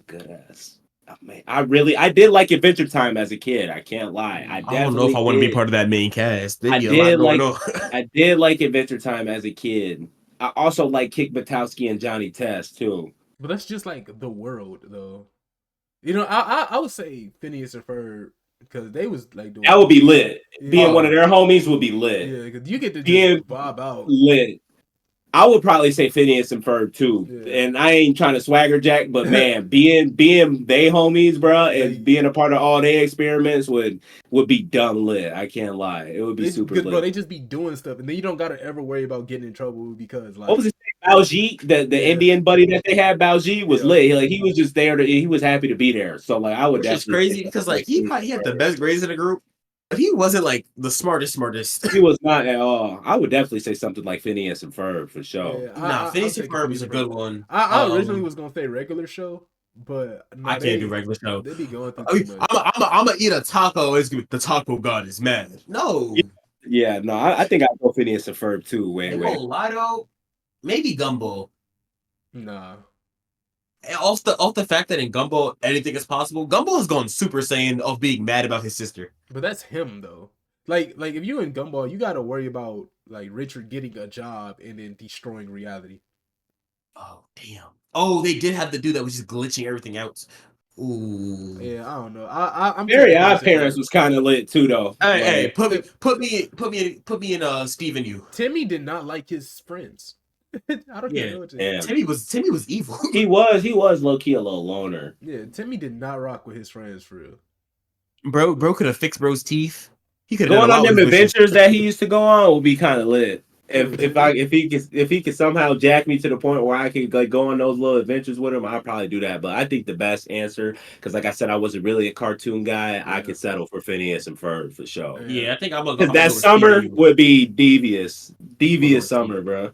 good ass. Oh, man, I did like Adventure Time as a kid. I can't lie. I don't know if I want to be part of that main cast. I did like Adventure Time as a kid. I also like Kick Buttowski and Johnny Test too. But that's just like the world, though. You know, I would say Phineas and Ferb, because they was like doing that would be lit. Being one of their homies would be lit. Yeah, because you get to just bob out. Lit. I would probably say Phineas and Ferb too, and I ain't trying to swagger jack, but man, being they homies, bro, and being a part of all their experiments would be dumb lit. I can't lie, it would be super lit. Bro, they just be doing stuff, and then you don't gotta ever worry about getting in trouble because like what was his name? Baljeet, the Indian buddy that they had, Baljeet was lit. Like he was just there. He was happy to be there. So like I would. Which is crazy because like he had the best grades in the group. But he wasn't like the smartest. He was not at all. I would definitely say something like Phineas and Ferb for sure. Phineas and Ferb is a good one. I originally was gonna say regular show, but I can't do regular show. They be going through too much. I'm gonna eat a taco. The taco god is mad. No. Yeah, no. I think I'd go Phineas and Ferb too. Wait. Lie though. Maybe Gumball. Nah. Off the fact that in Gumball anything is possible, Gumball has gone Super Saiyan of being mad about his sister. But that's him though. Like if you in Gumball, you gotta worry about like Richard getting a job and then destroying reality. Oh damn. Oh, they did have the dude that was just glitching everything out. Ooh. Yeah, I don't know. I'm Very Odd Parents was kind of lit too though. Hey, put me in Steve and you. Timmy did not like his friends. I don't know what to say. Timmy was evil. He was low key a little loner. Yeah, Timmy did not rock with his friends for real. Bro could have fixed bro's teeth. He could going on them adventures that he used to go on would be kind of lit. If he could somehow jack me to the point where I could like go on those little adventures with him, I'd probably do that. But I think the best answer, because like I said, I wasn't really a cartoon guy. I could settle for Phineas and Ferb for sure. Yeah, I think I'm gonna Because go that with summer Stevie. would be devious summer, Stevie. bro.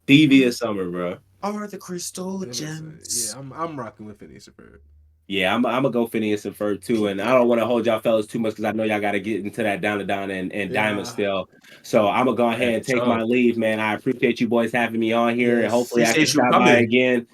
Devious summer, bro. Are the crystal Yeah, gems? I'm rocking with Phineas and Ferb. Yeah, I'm gonna go Phineas and Ferb too, and I don't want to hold y'all fellas too much because I know y'all got to get into that DANDADAN and Diamond still. So I'm gonna go ahead and take my leave, man. I appreciate you boys having me on here, and hopefully I can Appreciate you stop by coming. again.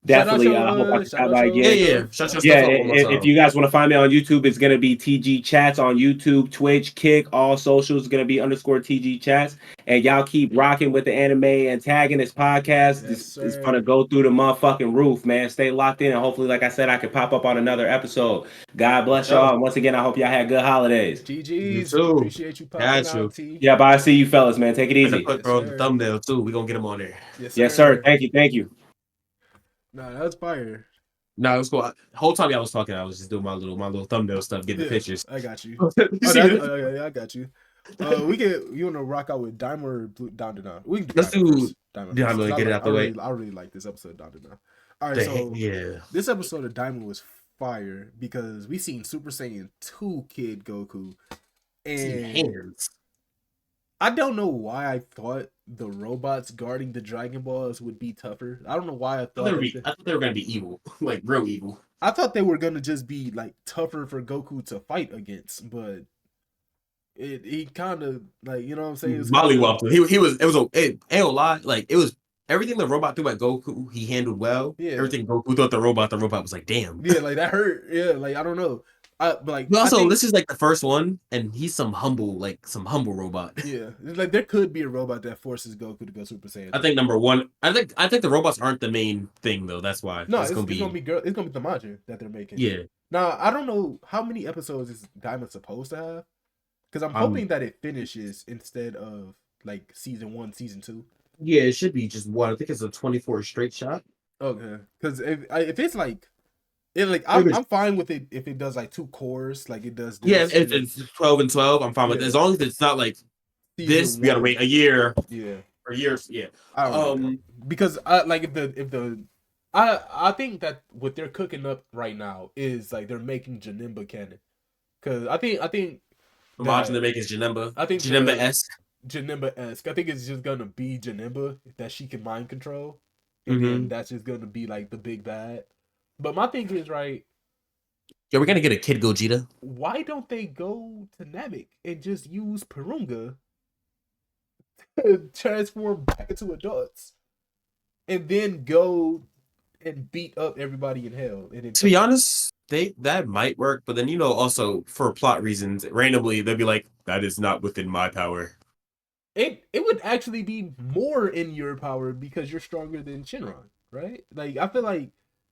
Definitely, I hope I can stop by again. Yeah. Shut your Yeah, stuff up one more if time. you guys want to find me on YouTube, it's gonna be TG Chats on YouTube, Twitch, Kick, all socials. Gonna be _ TG Chats, and y'all keep rocking with the Anime Antagonist podcast. It's gonna go through the motherfucking roof, man. Stay locked in, and hopefully, like I said, I can pop up on another episode. God bless y'all, and once again, I hope y'all had good holidays. GG's. You too. Appreciate you popping out, T. Yeah, bye. I see you fellas, man. Take it easy. Put on the thumbnail too. We gonna get him on there. Yes, sir. Thank you. Nah, that's fire. No, it was cool. The whole time y'all was talking, I was just doing my little thumbnail stuff, getting the pictures. I got you. Yeah, I got you. You want to rock out with Diamond or DANDADAN? We can let's do Diamond. Get it out the way. I really like this episode of DANDADAN. All right, so this episode of Diamond was fire because we seen Super Saiyan 2 Kid Goku, and I don't know why I thought the robots guarding the Dragon Balls would be tougher. I don't know why I thought I thought they were gonna be evil, like real evil. I thought they were gonna just be like tougher for Goku to fight against, but he kind of like, you know what I'm saying? Mollywopped him. It ain't a lie. Like it was everything the robot threw at Goku, he handled well. Yeah. Everything Goku thought the robot was like, damn. Yeah, like that hurt. Yeah, like I don't know. But also, this is like the first one, and he's some humble robot. Yeah, like there could be a robot that forces Goku to go Super Saiyan. I think number one. I think the robots aren't the main thing though. That's why. No, it's gonna be the Majin that they're making. Yeah. Now I don't know how many episodes is Diamond supposed to have, because I'm hoping that it finishes instead of like season 1, season 2. Yeah, it should be just one. I think it's a 24 straight shot. Okay, because if it's like. I'm fine with it if it does like 2 cores, like it does. Yeah, if it's 12 and 12, I'm fine with it. As long as it's not like this, we gotta wait a year. Yeah, or years. Yeah. Because I think that what they're cooking up right now is like they're making Janemba canon. Because I think imagine they're making Janemba. I think Janemba-esque. Janemba-esque. I think it's just gonna be Janemba that she can mind control, and then that's just gonna be like the big bad. But my thing is, right? Yeah, we're gonna get a Kid Gogeta. Why don't they go to Namek and just use Purunga to transform back into adults, and then go and beat up everybody in hell? And to be honest, that might work, but then also for plot reasons, randomly they'll be like, "That is not within my power." It would actually be more in your power because you're stronger than Shinron, right? Like I feel like.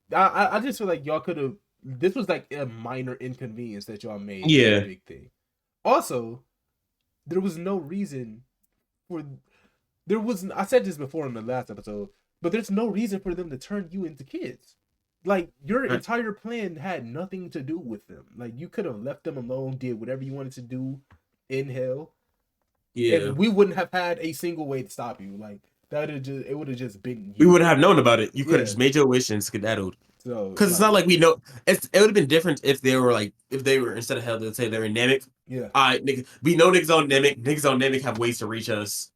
I just feel like y'all could have. This was like a minor inconvenience that y'all made. Yeah. A big thing. Also, there was no reason for. There was. I said this before in the last episode, but there's no reason for them to turn you into kids. Like your entire plan had nothing to do with them. Like you could have left them alone, did whatever you wanted to do in hell. Yeah. And we wouldn't have had a single way to stop you. Like. It would have just been. We wouldn't have known about it. You could have just made your wish and skedaddled. So, because it's not like we know. It would have been different if they were instead of hell, let's say they're in Namek. Yeah. All right, nigga, we know niggas on Namek. Niggas on Namek have ways to reach us.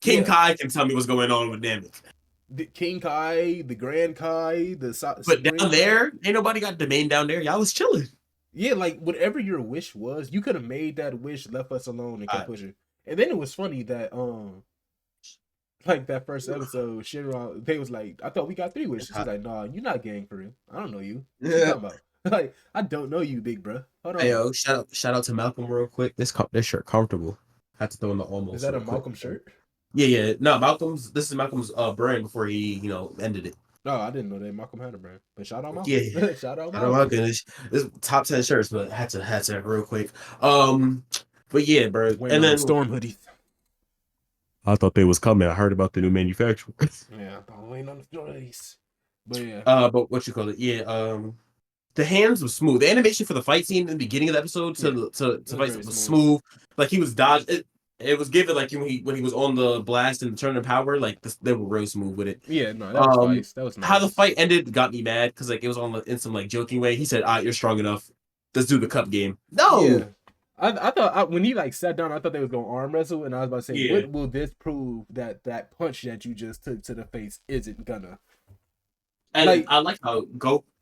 King Kai can tell me what's going on with Namek. The King Kai, the Grand Kai, but down there, ain't nobody got domain down there. Y'all was chilling. Yeah, like whatever your wish was, you could have made that wish, left us alone, and kept pushing. And then it was funny that like that first episode, Shinron, they was like, I thought we got 3 wishes. She's like, nah, you're not gang for real. I don't know you. What you talking about? Like, I don't know you, big bro. Hold on. Hey, yo, shout out to Malcolm real quick. This shirt comfortable. Had to throw in the almost. Is that a Malcolm shirt? Yeah. No, this is Malcolm's brand before he, ended it. No, I didn't know that Malcolm had a brand. But shout out Malcolm. Yeah. Shout out Malcolm. This top 10 shirts, but had to real quick. But yeah, bro. And then storm hoodies. I thought they was coming. I heard about the new manufacturer. Yeah, I'm waiting on the stories. But yeah. But what you call it? Yeah. The hands was smooth. The animation for the fight scene in the beginning of the episode to fight was smooth. Like he was dodging. It was given like when he was on the blast and turning power, like they were real smooth with it. Yeah, no, that was nice. That was nice. How the fight ended got me mad because like it was in some like joking way. He said, you're strong enough. Let's do the cup game." No. Yeah. I thought when he like sat down, I thought they was gonna arm wrestle, and I was about to say, Yeah. what will this prove that punch that you just took to the face isn't gonna? And Like- I like how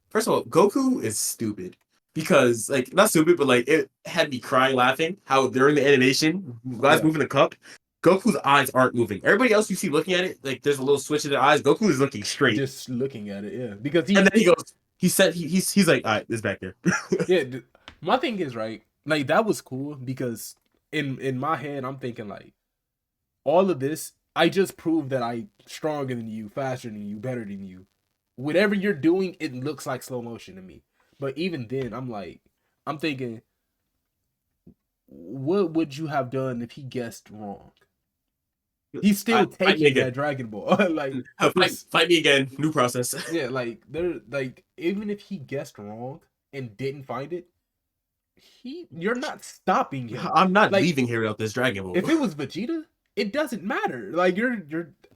first of all, Goku is stupid. Because like not stupid, but like it had me crying laughing. How during the animation, guys moving the cup, Goku's eyes aren't moving. Everybody else you see looking at it, like there's a little switch in their eyes. Goku is looking straight. Just looking at it, yeah. Because and then he goes, he said he's like, all right, it's back there. Yeah, my thing is right. Like that was cool because in my head I'm thinking like all of this, I just proved that I'm stronger than you, faster than you, better than you. Whatever you're doing, it looks like slow motion to me. But even then, I'm thinking, what would you have done if he guessed wrong? He's still taking that Dragon Ball. Like fight me again, new process. Yeah, like even if he guessed wrong and didn't find it, you're not stopping him. I'm not leaving here without this Dragon Ball. If it was Vegeta, it doesn't matter. Like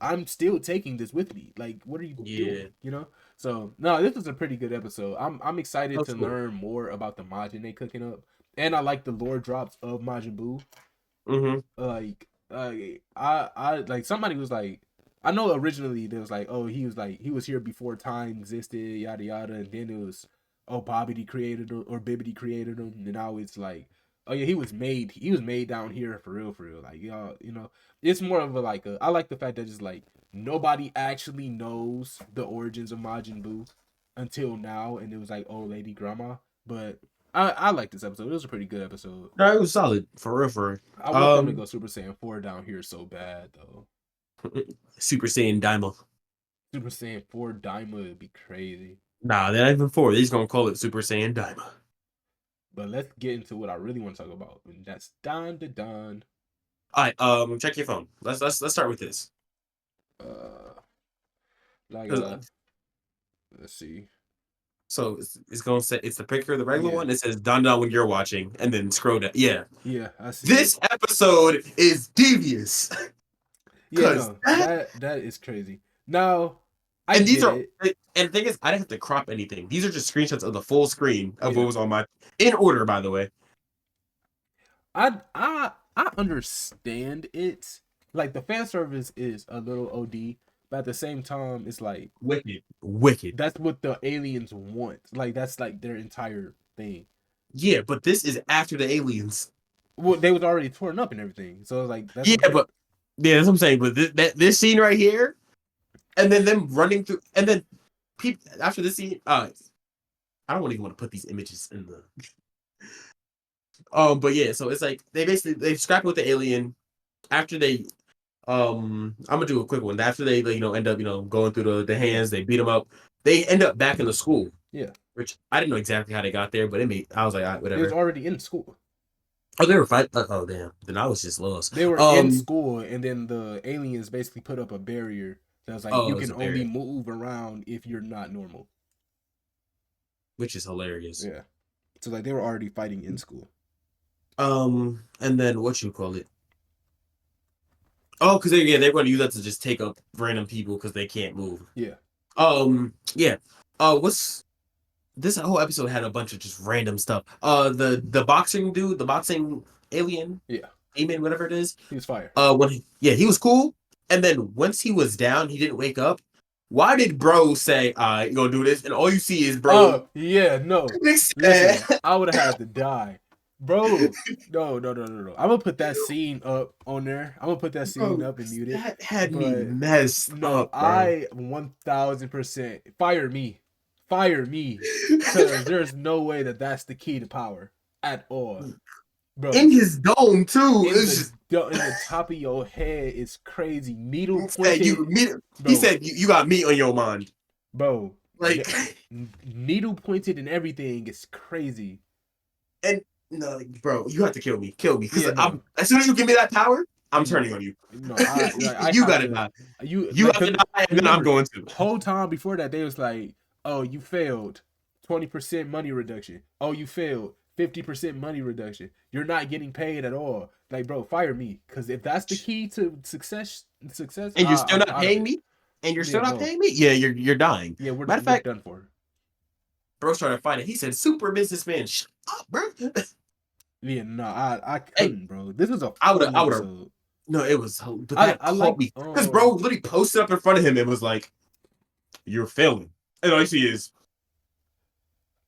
I'm still taking this with me. Like, what are you doing? You know? So no, this was a pretty good episode. I'm excited to learn more about the Majin they cooking up, and I like the lore drops of Majin Buu. I like somebody was like, I know originally there was like, oh, he was here before time existed, yada yada, and then it was, oh, Bobbity created or Bibbity created him, and now it's like, oh yeah, he was made down here for real, like y'all, you know, it's more of I like the fact that it's like nobody actually knows the origins of Majin Buu until now, and it was like old lady grandma, but I like this episode. It was a pretty good episode. No, it was solid for real. I want them to go Super Saiyan 4 down here so bad though. Super Saiyan DIAMA. Super Saiyan 4 DIAMA would be crazy. Nah, they're not even 4. They're just gonna call it Super Saiyan DIAMA. But let's get into what I really want to talk about, and that's DANDADAN. All right, check your phone. Let's start with this. Let's see. So it's gonna say it's the picture of the regular one. It says "DANDADAN" when you're watching, and then scroll down. Yeah, I see. This episode is devious. Yeah, no, that is crazy. Now, and the thing is, I didn't have to crop anything. These are just screenshots of the full screen of what was on my in order, by the way. I understand it. Like the fan service is a little OD, but at the same time, it's like wicked. That's what the aliens want. Like that's like their entire thing. Yeah, but this is after the aliens. Well, they was already torn up and everything, so it's like that's that's what I'm saying. But this scene right here, and then them running through, and then people after this scene. I don't even want to put these images in the. But yeah, so it's like they scrap with the alien after they. I'm gonna do a quick one. After they end up going through the hands, they beat them up. They end up back in the school. Yeah. Which I didn't know exactly how they got there, but I was like, all right, whatever. It was already in school. Oh, they were fighting. Oh, damn. Then I was just lost. They were in school, and then the aliens basically put up a barrier that was like, you can only move around if you're not normal. Which is hilarious. Yeah. So like they were already fighting in school. And then what you call it? Oh, because they're going to use that to just take up random people because they can't move. Yeah. Yeah. What's this whole episode had a bunch of just random stuff. The boxing dude, the boxing alien. Yeah. Amen, whatever it is. He was fired. He was cool. And then once he was down, he didn't wake up. Why did bro say, you gonna do this? And all you see is bro. Oh, yeah, no. Listen, I would have had to die. Bro, no. I'm gonna put that scene up on there. I'm gonna put that scene up and mute it. That had me messed up, bro. I 1000% fire me. Because there's no way that's the key to power at all. Bro, in his dome too. In the top of your head is crazy. Needle pointed. He said you got meat on your mind. Bro. Like needle pointed and everything is crazy. And no, bro, you have to kill me. Because as soon as you give me that power, I'm turning on you. No, you gotta die. You have to die, and then I'm going to. Whole time before that, they was like, "Oh, you failed. 20% money reduction. Oh, you failed. 50% money reduction. You're not getting paid at all. Like, bro, fire me. Because if that's the key to success, And you're still I'm not out of paying it. me? And you're Yeah, still not no. paying me? Yeah, you're dying. Yeah, we're Matter of fact, done for. bro's trying to find it. He said, super businessman. Shut up, bro. Yeah, no, I Hey, couldn't, bro. This was a I fun would have. episode. No, it was. But that I caught like me. Because bro literally posted up in front of him and was like, you're failing. And all you see is,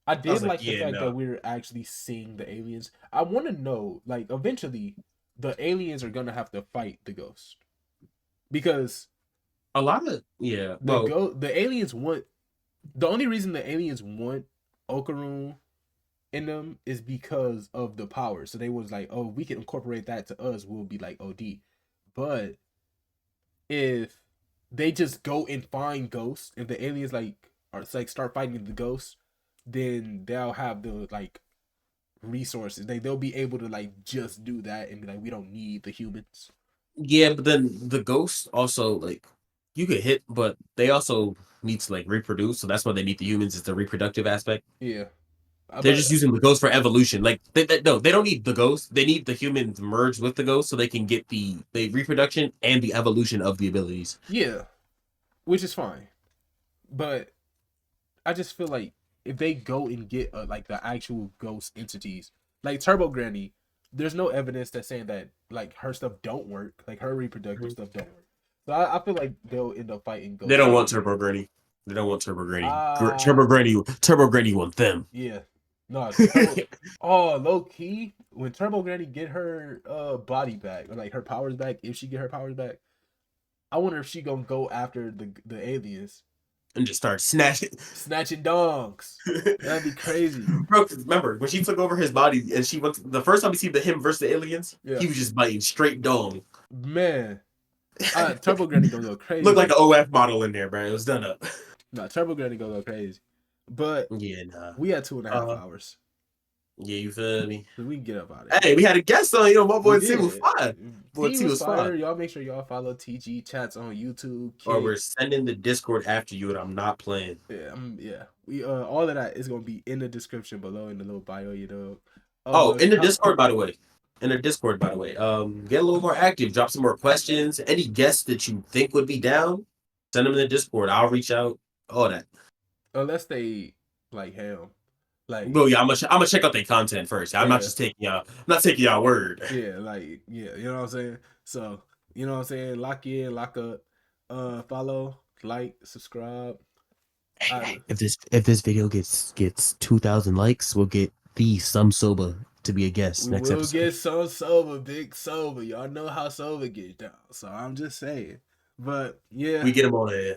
I I was did like, like the yeah, fact no. that we're actually seeing the aliens. I want to know, like, eventually, the aliens are gonna have to fight the ghost because A lot of, yeah. Well, the aliens want. The only reason the aliens want Okarum in them is because of the power. So they was like, oh, we can incorporate that to us. We'll be like OD. But if they just go and find ghosts, if the aliens like are like start fighting the ghosts, then they'll have the like resources. They'll be able to like just do that and be like, we don't need the humans. yeah, but then the ghosts also, like, you could hit, but they also need to, like, reproduce. So that's why they need the humans, is the reproductive aspect. Yeah, They're just but using the ghost for evolution. Like, no, they don't need the ghost. They need the humans merged with the ghost so they can get the reproduction and the evolution of the abilities. yeah, which is fine. But I just feel like if they go and get like the actual ghost entities, like Turbo Granny, there's no evidence that's saying that like her stuff don't work, like her reproductive stuff don't work. So I feel like they'll end up fighting They ghosts. don't want Turbo Granny. They don't want Turbo Granny. Ah, Turbo Granny want them. yeah, no Turbo. Oh, low key, when Turbo Granny get her body back or like her powers back, if she get her powers back, I wonder if she gonna go after the aliens And just start snatching dongs. That'd be crazy. Bro, remember when she took over his body and she went the first time we see him versus the aliens, Yeah. he was just biting straight dong. Man, Turbo Granny gonna go crazy. Looked like an OF model in there, bro. It was done up. No, Turbo Granny gonna go crazy. But Yeah, nah. we had 2.5 hours. Yeah, you feel me? So we can get up out of here. Hey, we had a guest on, my boy T was fine. Boy T T was fire. fine. Y'all make sure y'all follow TGCHATS on YouTube. Or we're sending the Discord after you and I'm not playing. Yeah. We all of that is gonna be in the description below in the little bio, in the Discord, by the way. Get a little more active. Drop some more questions. Any guests that you think would be down, send them in the Discord. I'll reach out. All that. Unless they like him. Like, well, yeah, I'm gonna check out their content first. I'm not just taking y'all. I'm not taking y'all word. Yeah, like, yeah, you know what I'm saying. So, you know what I'm saying. Lock in, lock up. Follow, like, subscribe. If this video gets 2,000 likes, we'll get the Some Soba to be a guest next episode. We'll get Some Soba, Big Soba. Y'all know how Soba get down. So I'm just saying. But yeah, we get him on there.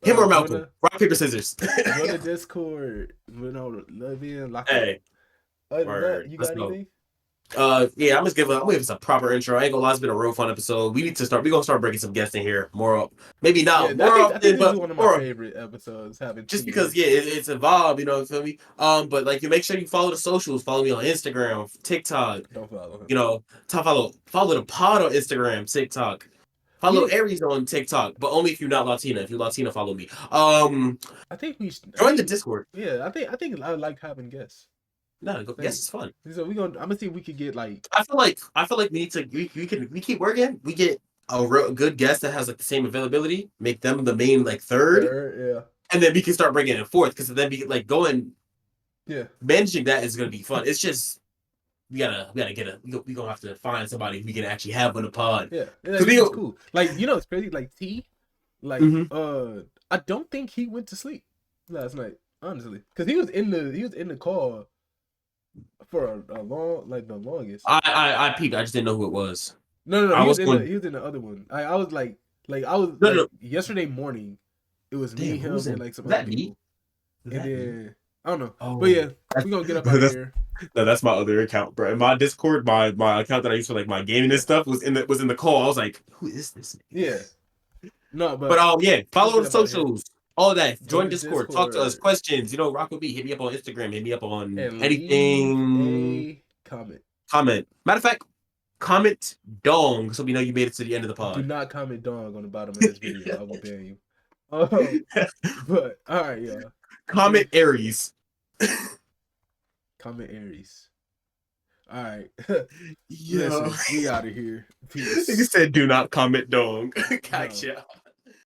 Him or Malcolm? Rock, paper, scissors. Go to Discord. Love in, lock hey, up. You got anything? Yeah, I'm gonna give us a proper intro. I ain't gonna lie, it's been a real fun episode. We're gonna start bringing some guests in here more. Maybe not more often, I think but this is one of my favorite episodes. Just because, it's involved, you feel me? But like, you make sure you follow the socials. Follow me on Instagram, TikTok. Don't follow him. Follow the pod on Instagram, TikTok. Follow Aries on TikTok, but only if you're not Latina. If you're Latina, follow me. I think we should join the Discord. Yeah, I think I like having guests. No, guests is fun. So I'm gonna see if we could get like. I feel like we need to. We keep working. We get a real good guest that has like the same availability. Make them the main like third. Yeah. And then we can start bringing it fourth because then we like going. Yeah. Managing that is gonna be fun. It's just. We gotta we gonna have to find somebody we can actually have on the pod. Yeah, it's cool. Like, it's crazy. Like T, like I don't think he went to sleep last night, honestly, because he was in the call for a long, like the longest. I peeped. I just didn't know who it was. No. He was in the other one. I was like yesterday morning. It was me, him, and like some other people. And then I don't know, but yeah, we gonna get up out of here. No, that's my other account, bro. My Discord, my account that I use for like my gaming and stuff was in the call. I was like, who is this? Yeah. No, but yeah, follow the socials, all that. Join Discord, talk to us, questions. Rock with me. Hit me up on Instagram. Hit me up on anything. Comment. Matter of fact, comment dong so we know you made it to the end of the pod. Do not comment dong on the bottom of this video. I will ban you. But all right, y'all. Comment Aries. Comment Aries. All right. Yo. Listen, we out of here. Nigga Peace. said, "Do not comment, dog." No. Gotcha.